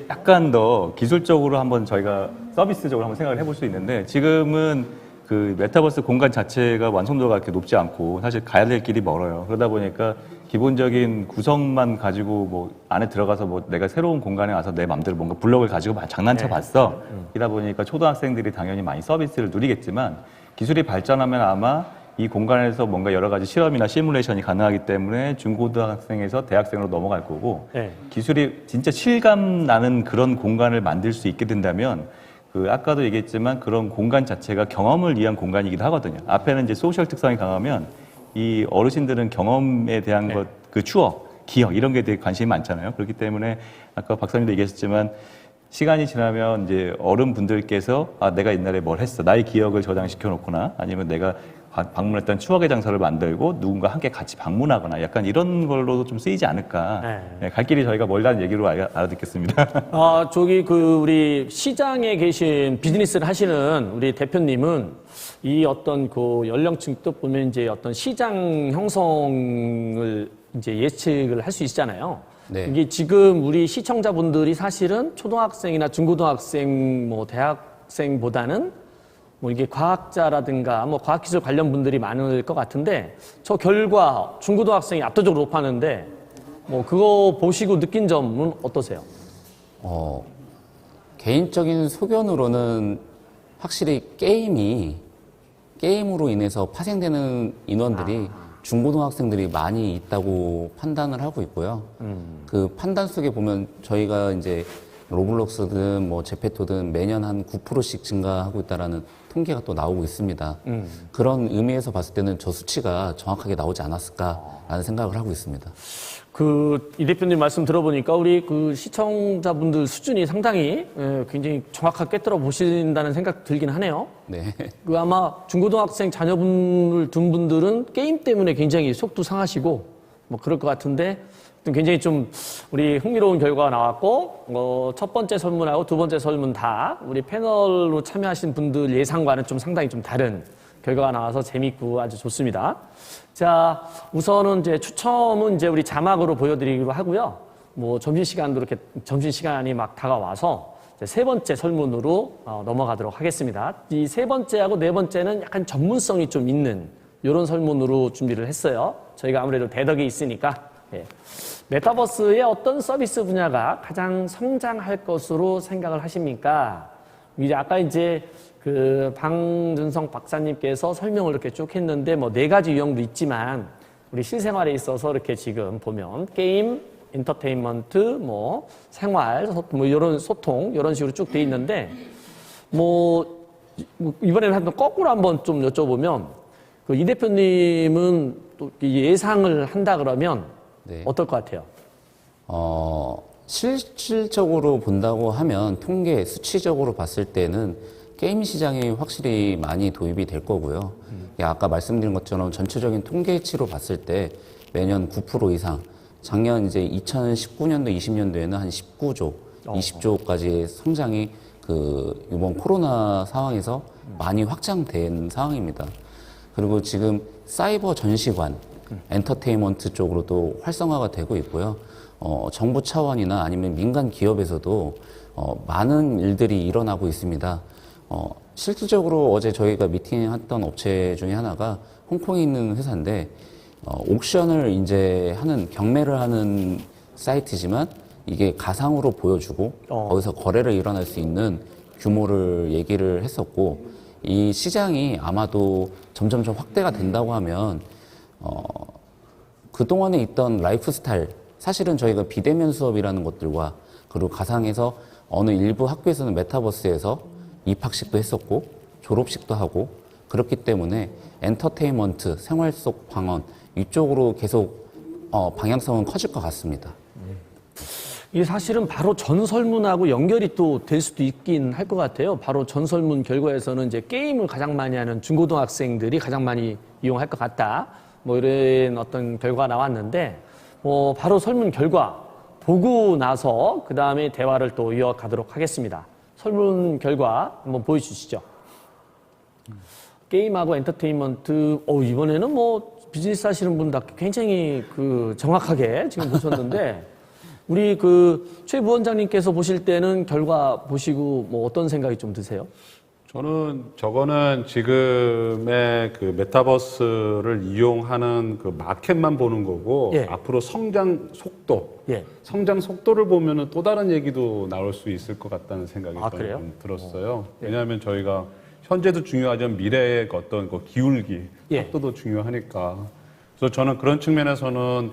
약간 더 기술적으로 한번 저희가 서비스적으로 한번 생각을 해볼 수 있는데 지금은 그 메타버스 공간 자체가 완성도가 그렇게 높지 않고 사실 가야 될 길이 멀어요. 그러다 보니까 기본적인 구성만 가지고 뭐 안에 들어가서 뭐 내가 새로운 공간에 와서 내 맘대로 뭔가 블록을 가지고 장난쳐 봤어. 이다 보니까 초등학생들이 당연히 많이 서비스를 누리겠지만 기술이 발전하면 아마 이 공간에서 뭔가 여러 가지 실험이나 시뮬레이션이 가능하기 때문에 중고등학생에서 대학생으로 넘어갈 거고 네. 기술이 진짜 실감 나는 그런 공간을 만들 수 있게 된다면 그 아까도 얘기했지만 그런 공간 자체가 경험을 위한 공간이기도 하거든요. 앞에는 이제 소셜 특성이 강하면 이 어르신들은 경험에 대한 것, 그 추억, 기억 이런 게 되게 관심이 많잖아요. 그렇기 때문에 아까 박사님도 얘기하셨지만 시간이 지나면 이제 어른분들께서 내가 옛날에 뭘 했어. 나의 기억을 저장시켜 놓거나 아니면 내가 방문했던 추억의 장소를 만들고 누군가 함께 같이 방문하거나 약간 이런 걸로도 좀 쓰이지 않을까. 네, 갈 길이 저희가 멀다는 얘기로 알아듣겠습니다. 저기 그 우리 시장에 계신 비즈니스를 하시는 우리 대표님은 이 어떤 그 연령층 또 보면 이제 어떤 시장 형성을 이제 예측을 할 수 있잖아요. 네. 이게 지금 우리 시청자분들이 사실은 초등학생이나 중고등학생 뭐 대학생보다는 뭐 이게 과학자라든가 뭐 과학기술 관련 분들이 많을 것 같은데 저 결과 중고등학생이 압도적으로 높았는데 뭐 그거 보시고 느낀 점은 어떠세요? 개인적인 소견으로는 확실히 게임으로 인해서 파생되는 인원들이 중고등학생들이 많이 있다고 판단을 하고 있고요. 그 판단 속에 보면 저희가 이제 로블록스든 뭐 제페토든 매년 한 9%씩 증가하고 있다라는 통계가 또 나오고 있습니다. 그런 의미에서 봤을 때는 저 수치가 정확하게 나오지 않았을까라는 생각을 하고 있습니다. 이 대표님 말씀 들어보니까 우리 그 시청자분들 수준이 상당히 굉장히 정확하게 꿰뚫어 보신다는 생각 들긴 하네요. 네. 그 아마 중고등학생 자녀분을 둔 분들은 게임 때문에 굉장히 속도 상하시고 뭐 그럴 것 같은데 굉장히 좀 우리 흥미로운 결과가 나왔고 첫 번째 설문하고 두 번째 설문 다 우리 패널로 참여하신 분들 예상과는 좀 상당히 좀 다른 결과가 나와서 재밌고 아주 좋습니다. 자, 우선은 이제 추첨은 이제 우리 자막으로 보여드리기로 하고요. 뭐 점심시간도 이렇게 점심시간이 막 다가와서 이제 세 번째 설문으로 넘어가도록 하겠습니다. 이 세 번째하고 네 번째는 약간 전문성이 좀 있는 이런 설문으로 준비를 했어요. 저희가 아무래도 대덕이 있으니까 예. 메타버스의 어떤 서비스 분야가 가장 성장할 것으로 생각을 하십니까? 이제 아까 이제 그 방준성 박사님께서 설명을 이렇게 쭉 했는데 뭐 4가지 유형도 있지만 우리 실생활에 있어서 이렇게 지금 보면 게임, 엔터테인먼트, 뭐 생활, 뭐 이런 소통 이런 식으로 쭉 돼 있는데 뭐 이번에는 한번 거꾸로 한번 좀 여쭤보면 그 이 대표님은 또 예상을 한다 그러면 네. 어떨 것 같아요? 실질적으로 본다고 하면 통계 수치적으로 봤을 때는 게임 시장이 확실히 많이 도입이 될 거고요. 아까 말씀드린 것처럼 전체적인 통계치로 봤을 때 매년 9% 이상, 작년 이제 2019년도, 20년도에는 한 19조, 20조까지의 성장이 그 이번 코로나 상황에서 많이 확장된 상황입니다. 그리고 지금 사이버 전시관, 엔터테인먼트 쪽으로도 활성화가 되고 있고요. 정부 차원이나 아니면 민간 기업에서도 많은 일들이 일어나고 있습니다. 실질적으로 어제 저희가 미팅했던 업체 중에 하나가 홍콩에 있는 회사인데 옥션을 이제 하는 경매를 하는 사이트지만 이게 가상으로 보여주고 거기서 거래를 일어날 수 있는 규모를 얘기를 했었고 이 시장이 아마도 점점점 확대가 된다고 하면 그동안에 있던 라이프 스타일 사실은 저희가 비대면 수업이라는 것들과 그리고 가상에서 어느 일부 학교에서는 메타버스에서 입학식도 했었고 졸업식도 하고 그렇기 때문에 엔터테인먼트, 생활 속 방언 이쪽으로 계속 방향성은 커질 것 같습니다. 이게 사실은 바로 전설문하고 연결이 또 될 수도 있긴 할 것 같아요. 바로 전설문 결과에서는 이제 게임을 가장 많이 하는 중고등학생들이 가장 많이 이용할 것 같다. 뭐 이런 어떤 결과가 나왔는데, 바로 설문 결과 보고 나서 그 다음에 대화를 또 이어가도록 하겠습니다. 설문 결과 한번 보여주시죠. 게임하고 엔터테인먼트, 이번에는 뭐 비즈니스 하시는 분들 굉장히 정확하게 지금 보셨는데, 우리 최 부원장님께서 보실 때는 결과 보시고 뭐 어떤 생각이 좀 드세요? 저거는 지금의 그 메타버스를 이용하는 그 마켓만 보는 거고, 예. 앞으로 성장 속도, 예. 성장 속도를 보면은 또 다른 얘기도 나올 수 있을 것 같다는 생각이 그래요? 좀 들었어요. 왜냐하면 저희가 현재도 중요하지만 미래의 어떤 그 기울기, 예. 속도도 중요하니까. 그래서 저는 그런 측면에서는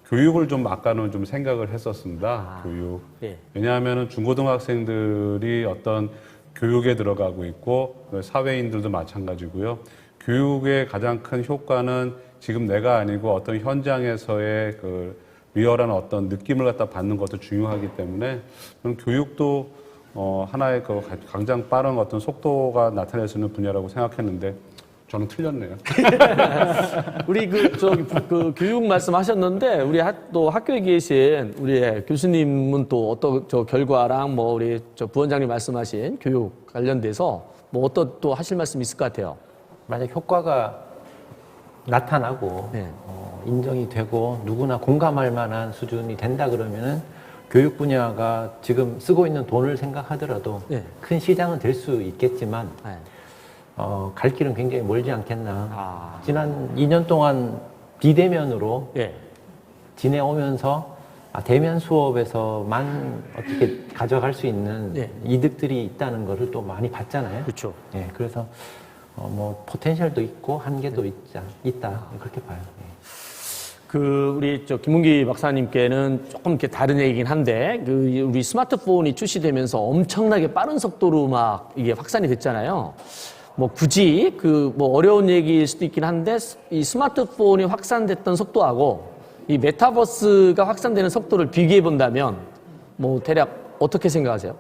교육을 좀 아까는 좀 생각을 했었습니다. 교육. 예. 왜냐하면 중고등학생들이 어떤 교육에 들어가고 있고 사회인들도 마찬가지고요. 교육의 가장 큰 효과는 지금 내가 아니고 어떤 현장에서의 그 리얼한 어떤 느낌을 갖다 받는 것도 중요하기 때문에 저는 교육도 하나의 그 가장 빠른 어떤 속도가 나타낼 수 있는 분야라고 생각했는데 저는 틀렸네요. 우리 교육 말씀하셨는데 우리 또 학교에 계신 우리 교수님은 또 어떤 결과랑 뭐 우리 부원장님 말씀하신 교육 관련돼서 뭐 어떤 또 하실 말씀 있을 것 같아요. 만약 효과가 나타나고 네. 인정이 되고 누구나 공감할 만한 수준이 된다 그러면은 교육 분야가 지금 쓰고 있는 돈을 생각하더라도 네. 큰 시장은 될 수 있겠지만 네. 갈 길은 굉장히 멀지 않겠나. 지난 2년 동안 비대면으로 예. 지내오면서 대면 수업에서만 어떻게 가져갈 수 있는 예. 이득들이 있다는 것을 또 많이 봤잖아요. 그렇죠. 예, 그래서 뭐 포텐셜도 있고 한계도 있다 그렇게 봐요. 예. 우리 김문기 박사님께는 조금 이렇게 다른 얘기긴 한데, 우리 스마트폰이 출시되면서 엄청나게 빠른 속도로 막 이게 확산이 됐잖아요. 뭐 굳이 뭐 어려운 얘기일 수도 있긴 한데, 이 스마트폰이 확산됐던 속도하고 이 메타버스가 확산되는 속도를 비교해 본다면, 뭐 대략 어떻게 생각하세요?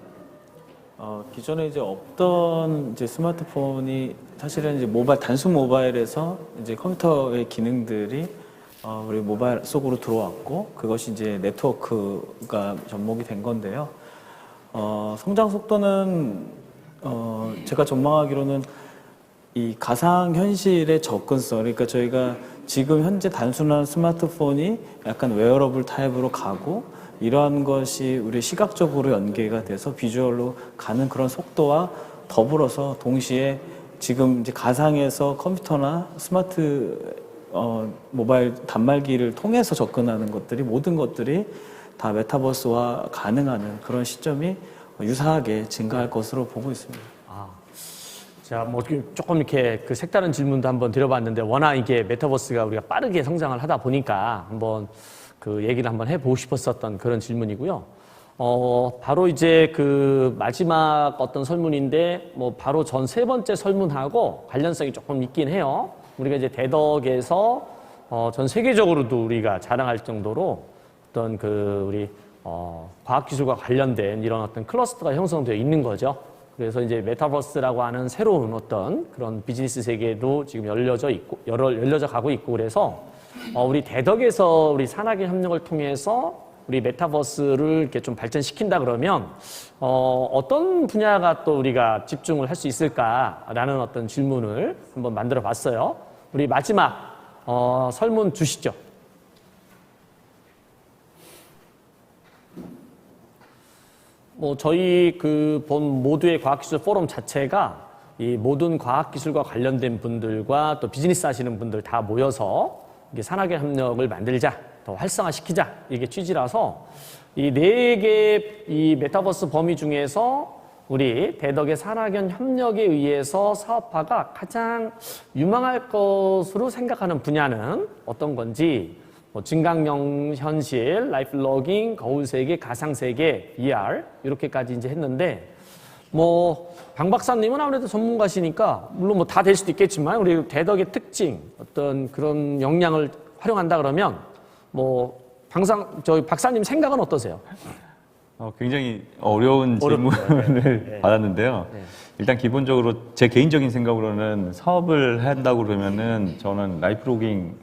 기존에 이제 없던 이제 스마트폰이 사실은 이제 단순 모바일에서 이제 컴퓨터의 기능들이 우리 모바일 속으로 들어왔고 그것이 이제 네트워크가 접목이 된 건데요. 성장 속도는 제가 전망하기로는 이 가상 현실의 접근성, 그러니까 저희가 지금 현재 단순한 스마트폰이 약간 웨어러블 타입으로 가고 이러한 것이 우리 시각적으로 연계가 돼서 비주얼로 가는 그런 속도와 더불어서 동시에 지금 이제 가상에서 컴퓨터나 스마트 모바일 단말기를 통해서 접근하는 것들이 모든 것들이 다 메타버스와 가능한 그런 시점이 유사하게 증가할 것으로 보고 있습니다. 자, 뭐 조금 이렇게 그 색다른 질문도 한번 드려봤는데 워낙 이게 메타버스가 우리가 빠르게 성장을 하다 보니까 한번 그 얘기를 한번 해보고 싶었었던 그런 질문이고요. 바로 이제 그 마지막 어떤 설문인데 뭐 바로 전 세 번째 설문하고 관련성이 조금 있긴 해요. 우리가 이제 대덕에서 전 세계적으로도 우리가 자랑할 정도로 어떤 그 우리 과학기술과 관련된 이런 어떤 클러스터가 형성되어 있는 거죠. 그래서 이제 메타버스라고 하는 새로운 어떤 그런 비즈니스 세계도 지금 열려져 가고 있고 그래서 우리 대덕에서 우리 산학의 협력을 통해서 우리 메타버스를 이렇게 좀 발전시킨다 그러면 어떤 분야가 또 우리가 집중을 할 수 있을까라는 어떤 질문을 한번 만들어 봤어요. 우리 마지막 설문 주시죠. 뭐 저희 그 본 모두의 과학기술 포럼 자체가 이 모든 과학기술과 관련된 분들과 또 비즈니스 하시는 분들 다 모여서 이게 산학의 협력을 만들자, 더 활성화시키자 이게 취지라서 이 4개 이 메타버스 범위 중에서 우리 대덕의 산학연 협력에 의해서 사업화가 가장 유망할 것으로 생각하는 분야는 어떤 건지 뭐 증강형 현실, 라이프 로깅, 거울 세계, 가상 세계, VR 이렇게까지 이제 했는데 뭐 방 박사님은 아무래도 전문가시니까 물론 뭐 다 될 수도 있겠지만 우리 대덕의 특징 어떤 그런 역량을 활용한다 그러면 뭐 저희 박사님 생각은 어떠세요? 굉장히 어려운 질문을 받았는데요. 일단 기본적으로 제 개인적인 생각으로는 사업을 한다고 그러면은 저는 라이프 로깅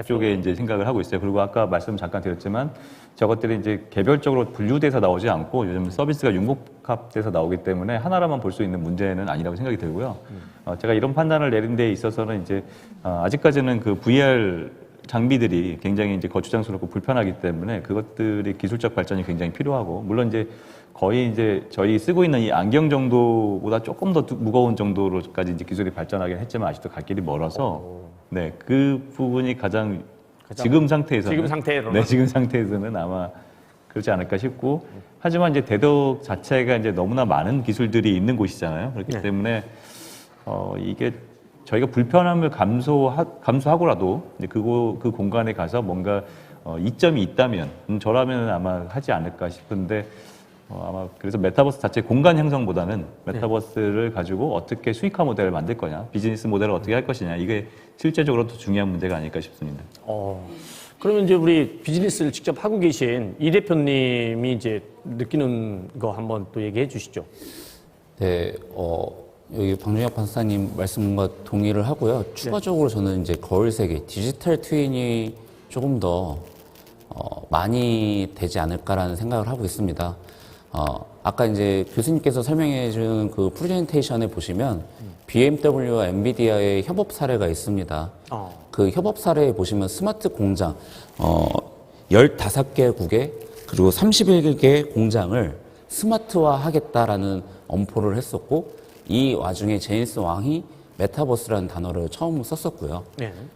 쪽에 이제 생각을 하고 있어요. 그리고 아까 말씀 잠깐 드렸지만 저것들이 이제 개별적으로 분류돼서 나오지 않고 요즘 서비스가 융복합돼서 나오기 때문에 하나로만 볼 수 있는 문제는 아니라고 생각이 들고요. 제가 이런 판단을 내린 데 있어서는 이제 아직까지는 그 VR 장비들이 굉장히 이제 거추장스럽고 불편하기 때문에 그것들이 기술적 발전이 굉장히 필요하고 물론 이제 거의 이제 저희 쓰고 있는 이 안경 정도보다 조금 더 무거운 정도로까지 이제 기술이 발전하긴 했지만 아직도 갈 길이 멀어서 네, 그 부분이 가장 지금 상태에서는 아마 그렇지 않을까 싶고 하지만 이제 대덕 자체가 이제 너무나 많은 기술들이 있는 곳이잖아요. 그렇기 때문에 이게 저희가 불편함을 감수하고라도 이제 그 공간에 가서 뭔가 이점이 있다면 저라면 아마 하지 않을까 싶은데 아마 그래서 메타버스 자체 공간 형성보다는 메타버스를 가지고 어떻게 수익화 모델을 만들 거냐, 비즈니스 모델을 어떻게 할 것이냐 이게 실제적으로 더 중요한 문제가 아닐까 싶습니다. 그러면 이제 우리 비즈니스를 직접 하고 계신 이 대표님이 이제 느끼는 거 한번 또 얘기해 주시죠. 네, 여기 방준혁 박사님 말씀과 동의를 하고요. 추가적으로 저는 이제 거울 세계, 디지털 트윈이 조금 더 많이 되지 않을까라는 생각을 하고 있습니다. 아까 이제 교수님께서 설명해 준 그 프레젠테이션에 보시면 BMW와 엔비디아의 협업 사례가 있습니다. 그 협업 사례에 보시면 스마트 공장, 15개국에 그리고 31개 공장을 스마트화 하겠다라는 엄포를 했었고 이 와중에 제임스 왕이 메타버스라는 단어를 처음 썼었고요.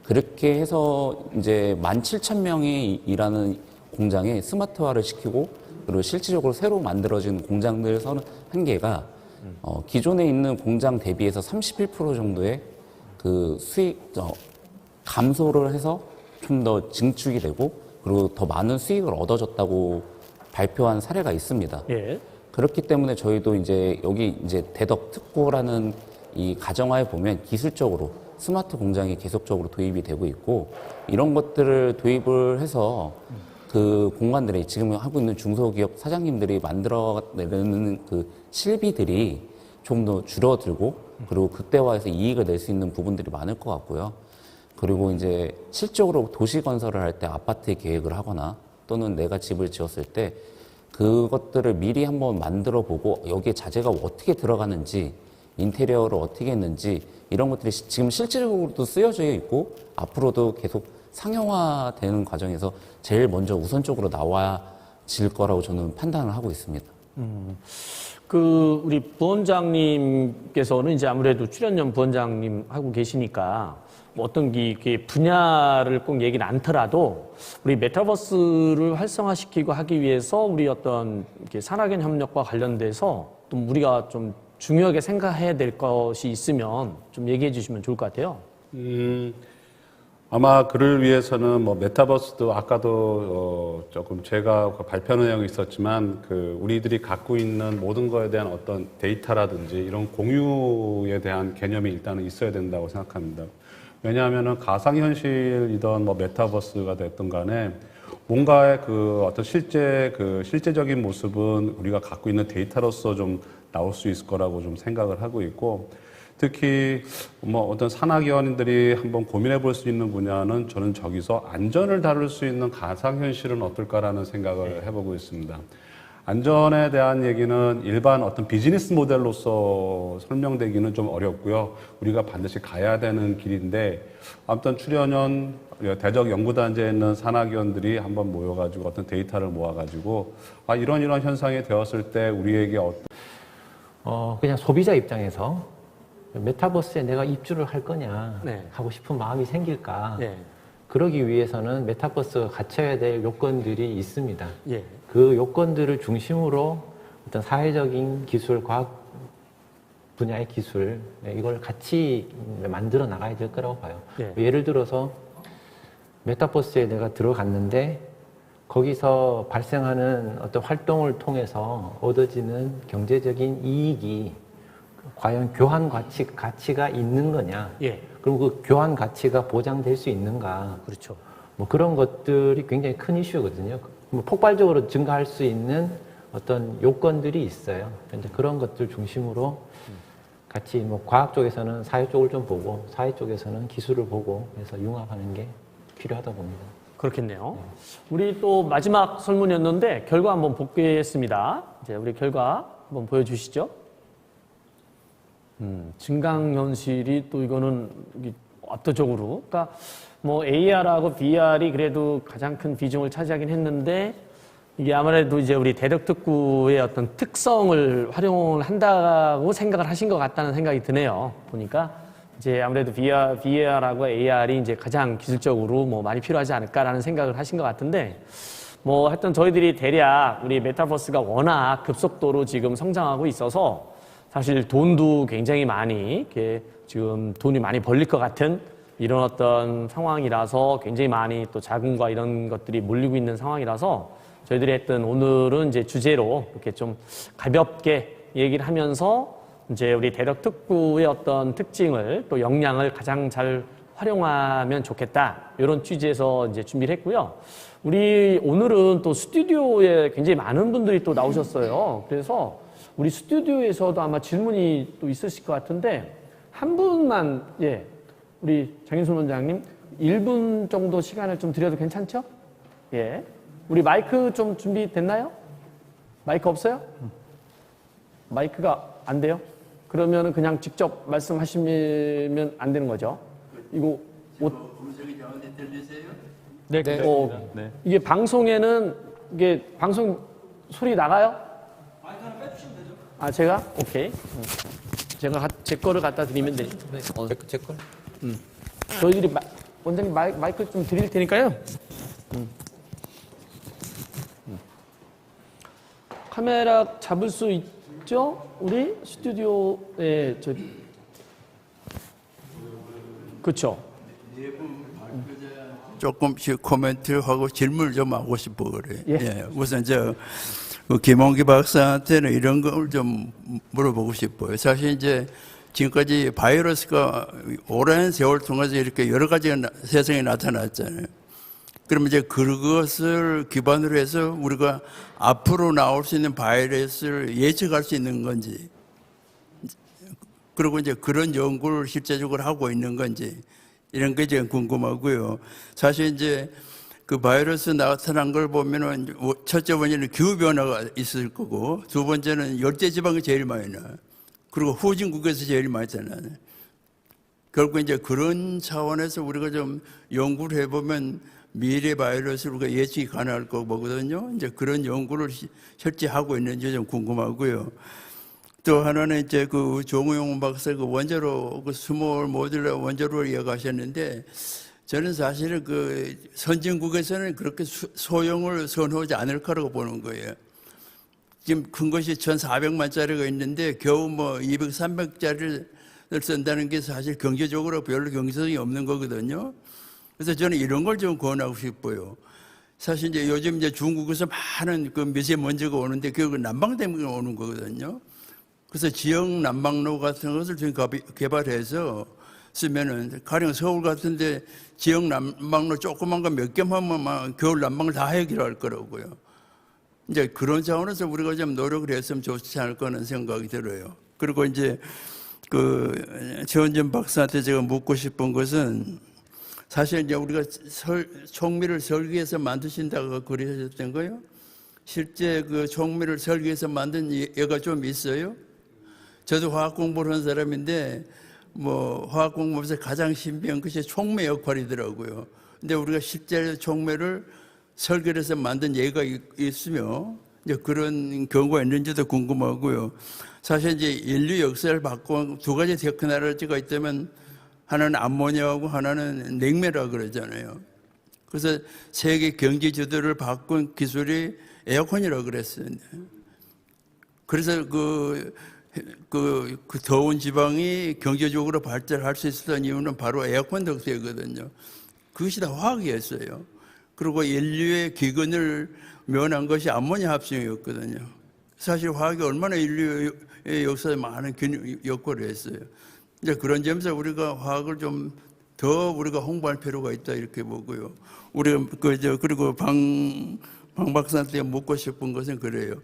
그렇게 해서 이제 17,000명이 일하는 공장에 스마트화를 시키고 그리고 실질적으로 새로 만들어진 공장들 31개가 기존에 있는 공장 대비해서 31% 정도의 그 수익 감소를 해서 좀 더 증축이 되고 그리고 더 많은 수익을 얻어졌다고 발표한 사례가 있습니다. 그렇기 때문에 저희도 이제 여기 이제 대덕 특구라는 이 가정하에 보면 기술적으로 스마트 공장이 계속적으로 도입이 되고 있고 이런 것들을 도입을 해서 그 공간들이 지금 하고 있는 중소기업 사장님들이 만들어내는 그 실비들이 좀 더 줄어들고 그리고 극대화해서 이익을 낼 수 있는 부분들이 많을 것 같고요. 그리고 이제 실적으로 도시 건설을 할 때 아파트 계획을 하거나 또는 내가 집을 지었을 때 그것들을 미리 한번 만들어 보고 여기에 자재가 어떻게 들어가는지 인테리어를 어떻게 했는지 이런 것들이 지금 실질적으로도 쓰여져 있고 앞으로도 계속 상용화되는 과정에서 제일 먼저 우선적으로 나와질 거라고 저는 판단을 하고 있습니다. 우리 부원장님께서는 이제 아무래도 출연연 부원장님 하고 계시니까 뭐 어떤 분야를 꼭 얘기는 않더라도 우리 메타버스를 활성화시키고 하기 위해서 우리 어떤 산학연 협력과 관련돼서 또 우리가 좀 중요하게 생각해야 될 것이 있으면 좀 얘기해 주시면 좋을 것 같아요. 아마 그를 위해서는 뭐 메타버스도 아까도 조금 제가 발표 내용이 있었지만 우리들이 갖고 있는 모든 거에 대한 어떤 데이터라든지 이런 공유에 대한 개념이 일단은 있어야 된다고 생각합니다. 왜냐하면은 가상현실이든 뭐 메타버스가 됐든 간에 뭔가의 어떤 실제적인 모습은 우리가 갖고 있는 데이터로서 좀 나올 수 있을 거라고 좀 생각을 하고 있고, 특히 뭐 어떤 산학위원들이 한번 고민해 볼 수 있는 분야는 저는 저기서 안전을 다룰 수 있는 가상현실은 어떨까라는 생각을 해보고 있습니다. 안전에 대한 얘기는 일반 어떤 비즈니스 모델로서 설명되기는 좀 어렵고요. 우리가 반드시 가야 되는 길인데, 아무튼 출연연 대적 연구단지에 있는 산학위원들이 한번 모여가지고 어떤 데이터를 모아가지고 이런 현상이 되었을 때 우리에게 그냥 소비자 입장에서 메타버스에 내가 입주를 할 거냐 네. 하고 싶은 마음이 생길까. 예. 그러기 위해서는 메타버스가 갖춰야 될 요건들이 있습니다. 예. 그 요건들을 중심으로 어떤 사회적인 기술, 과학 분야의 기술, 이걸 같이 만들어 나가야 될 거라고 봐요. 예. 예를 들어서 메타버스에 내가 들어갔는데 거기서 발생하는 어떤 활동을 통해서 얻어지는 경제적인 이익이 과연 교환 가치가 있는 거냐? 예. 그리고 그 교환 가치가 보장될 수 있는가? 그렇죠. 뭐 그런 것들이 굉장히 큰 이슈거든요. 뭐 폭발적으로 증가할 수 있는 어떤 요건들이 있어요. 근데 그런 것들 중심으로 같이 뭐 과학 쪽에서는 사회 쪽을 좀 보고 사회 쪽에서는 기술을 보고 해서 융합하는 게 필요하다고 봅니다. 그렇겠네요. 우리 또 마지막 설문이었는데 결과 한번 복귀했습니다. 이제 우리 결과 한번 보여주시죠. 증강현실이 또 이거는 압도적으로, 그러니까 뭐 AR하고 VR이 그래도 가장 큰 비중을 차지하긴 했는데 이게 아무래도 이제 우리 대덕특구의 어떤 특성을 활용을 한다고 생각을 하신 것 같다는 생각이 드네요. 보니까 이제 아무래도 VR하고 AR이 이제 가장 기술적으로 뭐 많이 필요하지 않을까라는 생각을 하신 것 같은데, 뭐 하여튼 저희들이 대략 우리 메타버스가 워낙 급속도로 지금 성장하고 있어서 사실 돈도 굉장히 많이 이렇게 지금 돈이 많이 벌릴 것 같은 이런 어떤 상황이라서 굉장히 많이 또 자금과 이런 것들이 몰리고 있는 상황이라서 저희들이 했던 오늘은 이제 주제로 이렇게 좀 가볍게 얘기를 하면서 이제 우리 대덕특구의 어떤 특징을 또 역량을 가장 잘 활용하면 좋겠다, 이런 취지에서 이제 준비를 했고요. 우리 오늘은 또 스튜디오에 굉장히 많은 분들이 또 나오셨어요. 그래서 우리 스튜디오에서도 아마 질문이 또 있으실 것 같은데 한 분만, 예, 우리 장인순 원장님 1분 정도 시간을 좀 드려도 괜찮죠? 예, 우리 마이크 좀 준비됐나요? 마이크 없어요? 마이크가 안 돼요? 그러면은 그냥 직접 말씀하시면 안 되는 거죠? 이거 네. 네. 이게 방송에는 이게 방송 소리 나가요? 마이크 하나 빼주시면 되죠. 아, 제가? 오케이. 제가 제 거를 갖다 드리면 되죠. 네. 제 걸? 저희들이 원장님 마이크 좀 드릴 테니까요. 카메라 잡을 수 있죠? 우리 스튜디오에 그렇죠. 조금씩 코멘트를 하고 질문을 좀 하고 싶어 그래. 예. 예. 우선 김홍기 박사한테는 이런 걸 좀 물어보고 싶어요. 사실 이제 지금까지 바이러스가 오랜 세월 통해서 이렇게 여러 가지가 세상에 나타났잖아요. 그러면 이제 그것을 기반으로 해서 우리가 앞으로 나올 수 있는 바이러스를 예측할 수 있는 건지, 그리고 이제 그런 연구를 실제적으로 하고 있는 건지, 이런 게 지금 궁금하고요. 사실 이제 그 바이러스 나타난 걸 보면은 첫째 번째는 기후변화가 있을 거고, 두 번째는 열대지방이 제일 많이 나. 그리고 후진국에서 제일 많이 나잖아요. 결국 이제 그런 차원에서 우리가 좀 연구를 해보면 미래 바이러스를 우리가 예측이 가능할 거거든요. 이제 그런 연구를 실제 하고 있는지 좀 궁금하고요. 또 하나는 이제 그 조무용 박사 그 원자로 그 스몰 모듈러 원자로 이야기하셨는데 저는 사실은 그 선진국에서는 그렇게 소형을 선호하지 않을 거라고 보는 거예요. 지금 큰 것이 1,400만짜리가 있는데 겨우 뭐 200, 300짜리를 쓴다는 게 사실 경제적으로 별로 경제성이 없는 거거든요. 그래서 저는 이런 걸 좀 권하고 싶어요. 사실 이제 요즘 이제 중국에서 많은 그 미세먼지가 오는데 그게 난방 때문에 오는 거거든요. 그래서 지역 난방로 같은 것을 지금 개발해서 쓰면은 가령 서울 같은데 지역 난방로 조그만 거 몇 개만 하면 막 겨울 난방을 다 해결할 거라고요. 이제 그런 차원에서 우리가 좀 노력을 했으면 좋지 않을까 하는 생각이 들어요. 그리고 이제 그 최원전 박사한테 제가 묻고 싶은 것은 사실 이제 우리가 총미를 설계해서 만드신다고 그러셨던 거예요. 실제 그 총미를 설계해서 만든 예가 좀 있어요. 저도 화학 공부를 한 사람인데 뭐 화학 공부에서 가장 신비한 것이 촉매 역할이더라고요. 근데 우리가 실제 촉매를 설계를 해서 만든 예가 있으며 이제 그런 경우가 있는지도 궁금하고요. 사실 이제 인류 역사를 바꾼 두 가지 테크놀로지가 있다면 하나는 암모니아하고 하나는 냉매라 그러잖아요. 그래서 세계 경제 지도를 바꾼 기술이 에어컨이라고 그랬어요. 그래서 그 더운 지방이 경제적으로 발달할 수 있었던 이유는 바로 에어컨 덕분이거든요. 그것이 다 화학이었어요. 그리고 인류의 기근을 면한 것이 암모니아 합성이었거든요. 사실 화학이 얼마나 인류의 역사에 많은 역할을 했어요. 이제 그런 점에서 우리가 화학을 좀 더 우리가 홍보할 필요가 있다 이렇게 보고요. 우리가 그리고 방 박사한테 묻고 싶은 것은 그래요.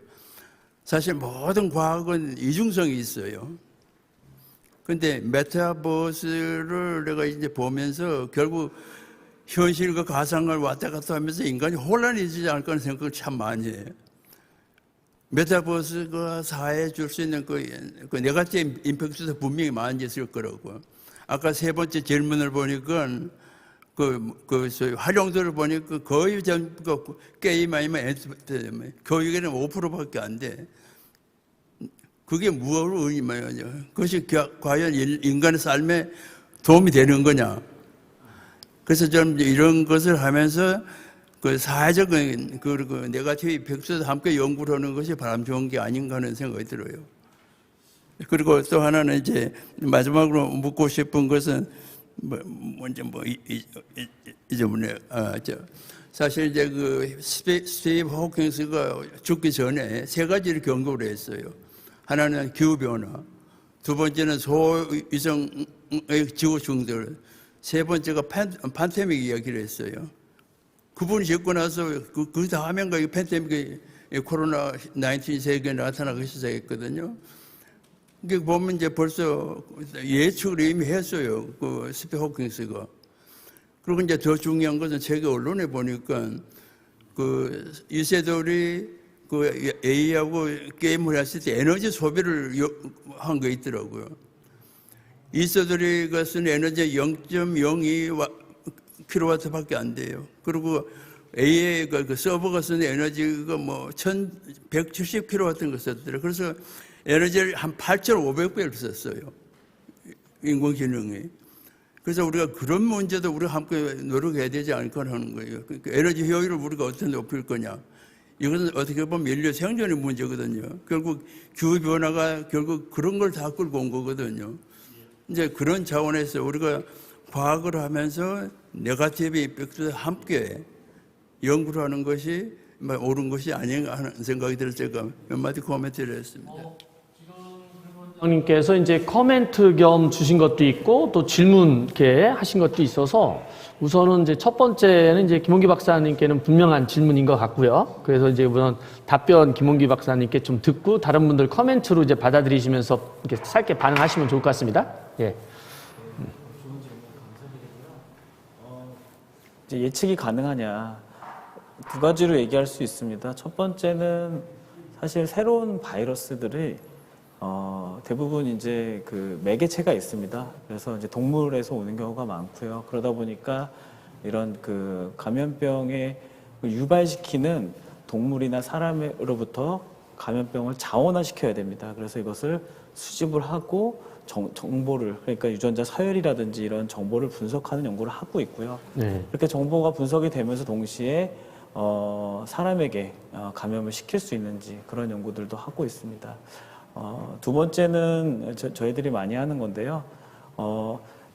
사실 모든 과학은 이중성이 있어요. 근데 메타버스를 내가 이제 보면서 결국 현실과 가상을 왔다 갔다 하면서 인간이 혼란해지지 않을까 하는 생각을 참 많이 해요. 메타버스가 사회에 줄 수 있는 그 네가티브 임팩트도 분명히 많이 있을 거라고요. 아까 세 번째 질문을 보니까 활용도를 보니까 거의 전부 게임 아니면 엔터테인먼트, 교육에는 5%밖에 안 돼. 그게 무엇을 의미하냐? 그것이 과연 인간의 삶에 도움이 되는 거냐? 그래서 저는 이런 것을 하면서 그 사회적인 그 네가티브 이펙트도 함께 연구를 하는 것이 바람 좋은 게 아닌가 하는 생각이 들어요. 그리고 또 하나는 이제 마지막으로 묻고 싶은 것은 사실 이제 그 스티브 호킹스가 죽기 전에 세 가지를 경고를 했어요. 하나는 기후 변화, 두 번째는 소위성의 지구 충돌, 세 번째가 팬데믹 이야기를 했어요. 그분이 죽고 나서 그 다음엔가 이 팬데믹이 코로나 19 세계에 나타나기 시작했거든요. 이게 보면 이제 벌써 예측을 이미 했어요. 그 스티브 호킹스가. 그리고 이제 더 중요한 것은 세계 언론에 보니까 그 이세돌이 그 AI하고 게임을 했을 때 에너지 소비를 한 거 있더라고요. 이세돌이가 쓴 에너지 0.02kW밖에 안 돼요. 그리고 AI가 그 서버가 쓴 에너지가 뭐 1170kW 같은 거 썼더라고요. 그래서 에너지를 한 8,500배를 썼어요. 인공지능이. 그래서 우리가 그런 문제도 우리가 함께 노력해야 되지 않을까 하는 거예요. 그러니까 에너지 효율을 우리가 어떻게 높일 거냐. 이것은 어떻게 보면 인류 생존의 문제거든요. 결국 기후변화가 결국 그런 걸 다 끌고 온 거거든요. 이제 그런 차원에서 우리가 과학을 하면서 네가티브 임팩트도 함께 연구를 하는 것이 옳은 것이 아닌가 하는 생각이 들어서 제가 몇 마디 코멘트를 했습니다. 님께서 이제 코멘트 겸 주신 것도 있고 또 질문 이렇게 하신 것도 있어서 우선은 이제 첫 번째는 이제 김홍기 박사님께는 분명한 질문인 것 같고요. 그래서 이제 우선 답변 김홍기 박사님께 좀 듣고 다른 분들 코멘트로 이제 받아들이시면서 이렇게 짧게 반응하시면 좋을 것 같습니다. 예. 이제 예측이 가능하냐? 두 가지로 얘기할 수 있습니다. 첫 번째는 사실 새로운 바이러스들이 대부분 이제 그 매개체가 있습니다. 그래서 이제 동물에서 오는 경우가 많고요. 그러다 보니까 이런 그 감염병에 유발시키는 동물이나 사람으로부터 감염병을 자원화시켜야 됩니다. 그래서 이것을 수집을 하고 정보를 그러니까 유전자 서열이라든지 이런 정보를 분석하는 연구를 하고 있고요. 네. 이렇게 정보가 분석이 되면서 동시에 사람에게 감염을 시킬 수 있는지 그런 연구들도 하고 있습니다. 두 번째는 저희들이 많이 하는 건데요.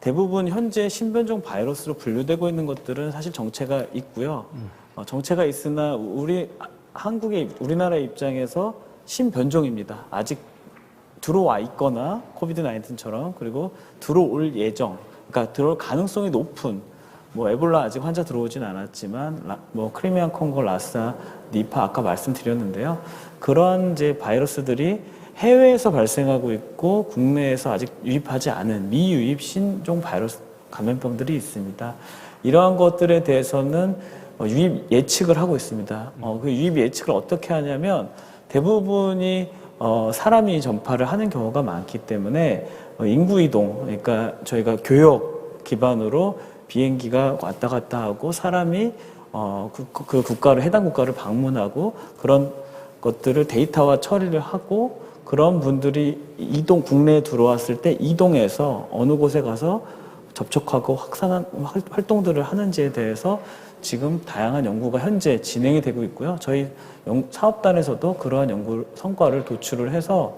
대부분 현재 신변종 바이러스로 분류되고 있는 것들은 사실 정체가 있고요. 정체가 있으나 우리나라의 입장에서 신변종입니다. 아직 들어와 있거나 코비드 19처럼 그리고 들어올 예정, 그러니까 들어올 가능성이 높은 뭐 에볼라 아직 환자 들어오진 않았지만 뭐 크리미안 콩고, 라사, 니파 아까 말씀드렸는데요. 그러한 이제 바이러스들이 해외에서 발생하고 있고 국내에서 아직 유입하지 않은 미유입 신종 바이러스 감염병들이 있습니다. 이러한 것들에 대해서는 유입 예측을 하고 있습니다. 그 유입 예측을 어떻게 하냐면 대부분이 사람이 전파를 하는 경우가 많기 때문에 인구 이동, 그러니까 저희가 교역 기반으로 비행기가 왔다 갔다 하고 사람이 그 국가를 해당 국가를 방문하고 그런 것들을 데이터화 처리를 하고 그런 분들이 국내에 들어왔을 때 이동해서 어느 곳에 가서 접촉하고 확산한 활동들을 하는지에 대해서 지금 다양한 연구가 현재 진행이 되고 있고요. 저희 사업단에서도 그러한 연구 성과를 도출을 해서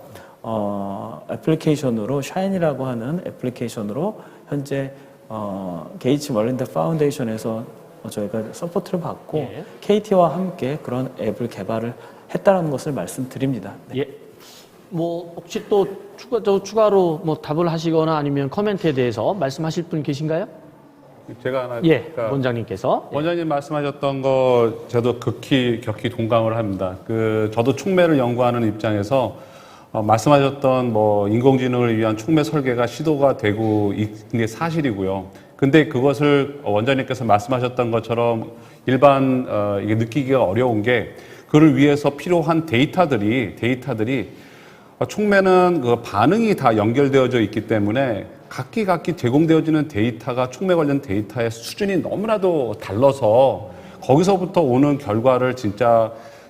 애플리케이션으로 샤인이라고 하는 애플리케이션으로 현재 게이츠 멀린다 파운데이션에서 저희가 서포트를 받고 예. KT와 함께 그런 앱을 개발을 했다는 것을 말씀드립니다. 네. 예. 뭐 혹시 또 추가로 뭐 답을 하시거나 아니면 코멘트에 대해서 말씀하실 분 계신가요? 제가 하나 예, 그러니까 원장님께서. 원장님 말씀하셨던 거 저도 격히 동감을 합니다. 저도 촉매를 연구하는 입장에서 말씀하셨던 뭐 인공지능을 위한 촉매 설계가 시도가 되고 있는 게 사실이고요. 근데 그것을 원장님께서 말씀하셨던 것처럼 일반 이게 느끼기가 어려운 게 그를 위해서 필요한 데이터들이 촉매는 그 반응이 다 연결되어져 있기 때문에 각기 제공되어지는 데이터가 촉매 관련 데이터의 수준이 너무나도 달라서 거기서부터 오는 결과를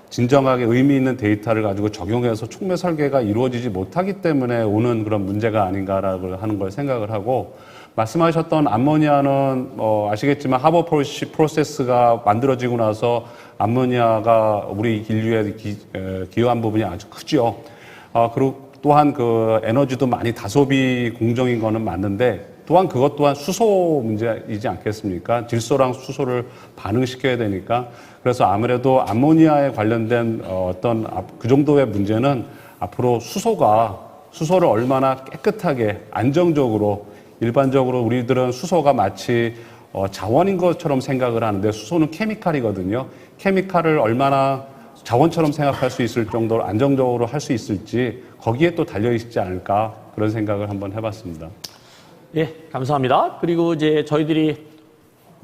진정하게 의미 있는 데이터를 가지고 적용해서 촉매 설계가 이루어지지 못하기 때문에 오는 그런 문제가 아닌가라고 하는 걸 생각을 하고 말씀하셨던 암모니아는 아시겠지만 하버 프로세스가 만들어지고 나서 암모니아가 우리 인류에 기여한 부분이 아주 크죠. 그리고 또한 그 에너지도 많이 다소비 공정인 거는 맞는데 또한 그것 또한 수소 문제이지 않겠습니까? 질소랑 수소를 반응시켜야 되니까 그래서 아무래도 암모니아에 관련된 어떤 그 정도의 문제는 앞으로 수소를 얼마나 깨끗하게 안정적으로 일반적으로 우리들은 수소가 마치 자원인 것처럼 생각을 하는데 수소는 케미칼이거든요. 케미칼을 얼마나 자원처럼 생각할 수 있을 정도로 안정적으로 할 수 있을지 거기에 또 달려있지 않을까 그런 생각을 한번 해봤습니다. 예, 감사합니다. 그리고 이제 저희들이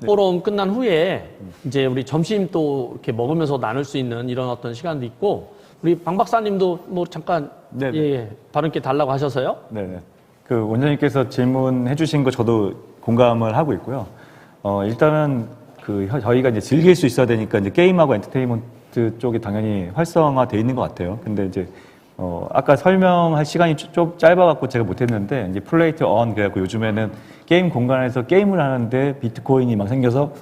포럼 끝난 후에 이제 우리 점심 또 이렇게 먹으면서 나눌 수 있는 이런 어떤 시간도 있고 우리 방 박사님도 뭐 잠깐 발언께 달라고 하셔서요. 네네. 그 원장님께서 질문해 주신 거 저도 공감을 하고 있고요. 일단은 저희가 이제 즐길 수 있어야 되니까 이제 게임하고 엔터테인먼트 쪽이 당연히 활성화되어 있는 것 같아요. 근데 이제 아까 설명할 시간이 좀 짧아갖고 제가 못했는데 이제 플레이트 언 그래갖고 요즘에는 게임 공간에서 게임을 하는데 비트코인이 막 생겨서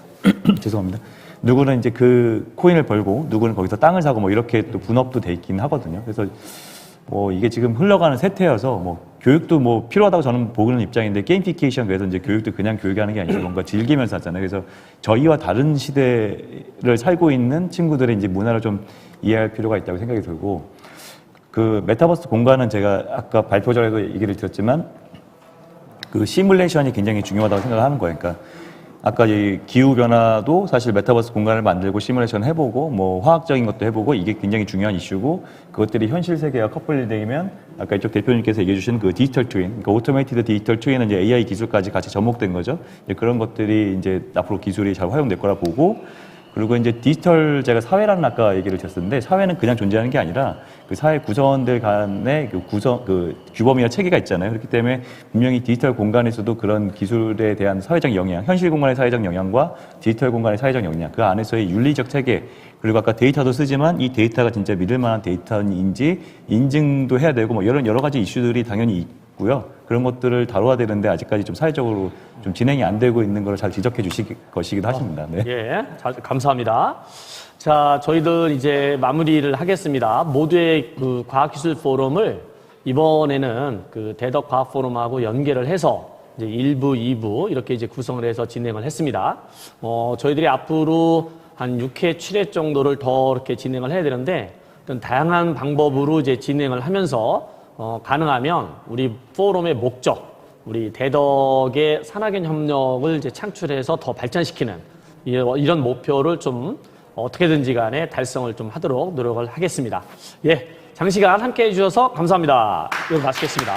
죄송합니다. 누구는 이제 그 코인을 벌고 누구는 거기서 땅을 사고 뭐 이렇게 또 분업도 돼 있긴 하거든요. 그래서 뭐 이게 지금 흘러가는 세태여서 뭐 교육도 뭐 필요하다고 저는 보는 입장인데 게임피케이션 그래서 이제 교육도 그냥 교육하는 게 아니라 뭔가 즐기면서 하잖아요. 그래서 저희와 다른 시대를 살고 있는 친구들의 이제 문화를 좀 이해할 필요가 있다고 생각이 들고 그 메타버스 공간은 제가 아까 발표자에도 얘기를 드렸지만 그 시뮬레이션이 굉장히 중요하다고 생각하는 거예요. 그러니까 아까 이 기후 변화도 사실 메타버스 공간을 만들고 시뮬레이션 해보고 뭐 화학적인 것도 해보고 이게 굉장히 중요한 이슈고 그것들이 현실 세계와 커플되면 아까 이쪽 대표님께서 얘기해 주신 그 디지털 트윈, 그러니까 오토메이티드 디지털 트윈은 이제 AI 기술까지 같이 접목된 거죠. 그런 것들이 이제 앞으로 기술이 잘 활용될 거라 보고 그리고 이제 디지털 제가 사회라는 아까 얘기를 드렸었는데 사회는 그냥 존재하는 게 아니라 그 사회 구성원들 간의 그 규범이나 체계가 있잖아요. 그렇기 때문에 분명히 디지털 공간에서도 그런 기술에 대한 사회적 영향, 현실 공간의 사회적 영향과 디지털 공간의 사회적 영향, 그 안에서의 윤리적 체계, 그리고 아까 데이터도 쓰지만 이 데이터가 진짜 믿을 만한 데이터인지 인증도 해야 되고 뭐 이런 여러 가지 이슈들이 당연히 있고요. 그런 것들을 다뤄야 되는데 아직까지 좀 사회적으로 좀 진행이 안 되고 있는 걸 잘 지적해 주실 것이기도 하십니다. 네. 예, 감사합니다. 자, 저희들 이제 마무리를 하겠습니다. 모두의 그 과학기술 포럼을 이번에는 그 대덕 과학 포럼하고 연계를 해서 이제 1부, 2부 이렇게 이제 구성을 해서 진행을 했습니다. 저희들이 앞으로 한 6회, 7회 정도를 더 이렇게 진행을 해야 되는데 어떤 다양한 방법으로 이제 진행을 하면서 가능하면 우리 포럼의 목적, 우리 대덕의 산학연 협력을 이제 창출해서 더 발전시키는 이런 목표를 좀 어떻게든지 간에 달성을 좀 하도록 노력을 하겠습니다. 예, 장시간 함께 해주셔서 감사합니다. 여러분 마치겠습니다.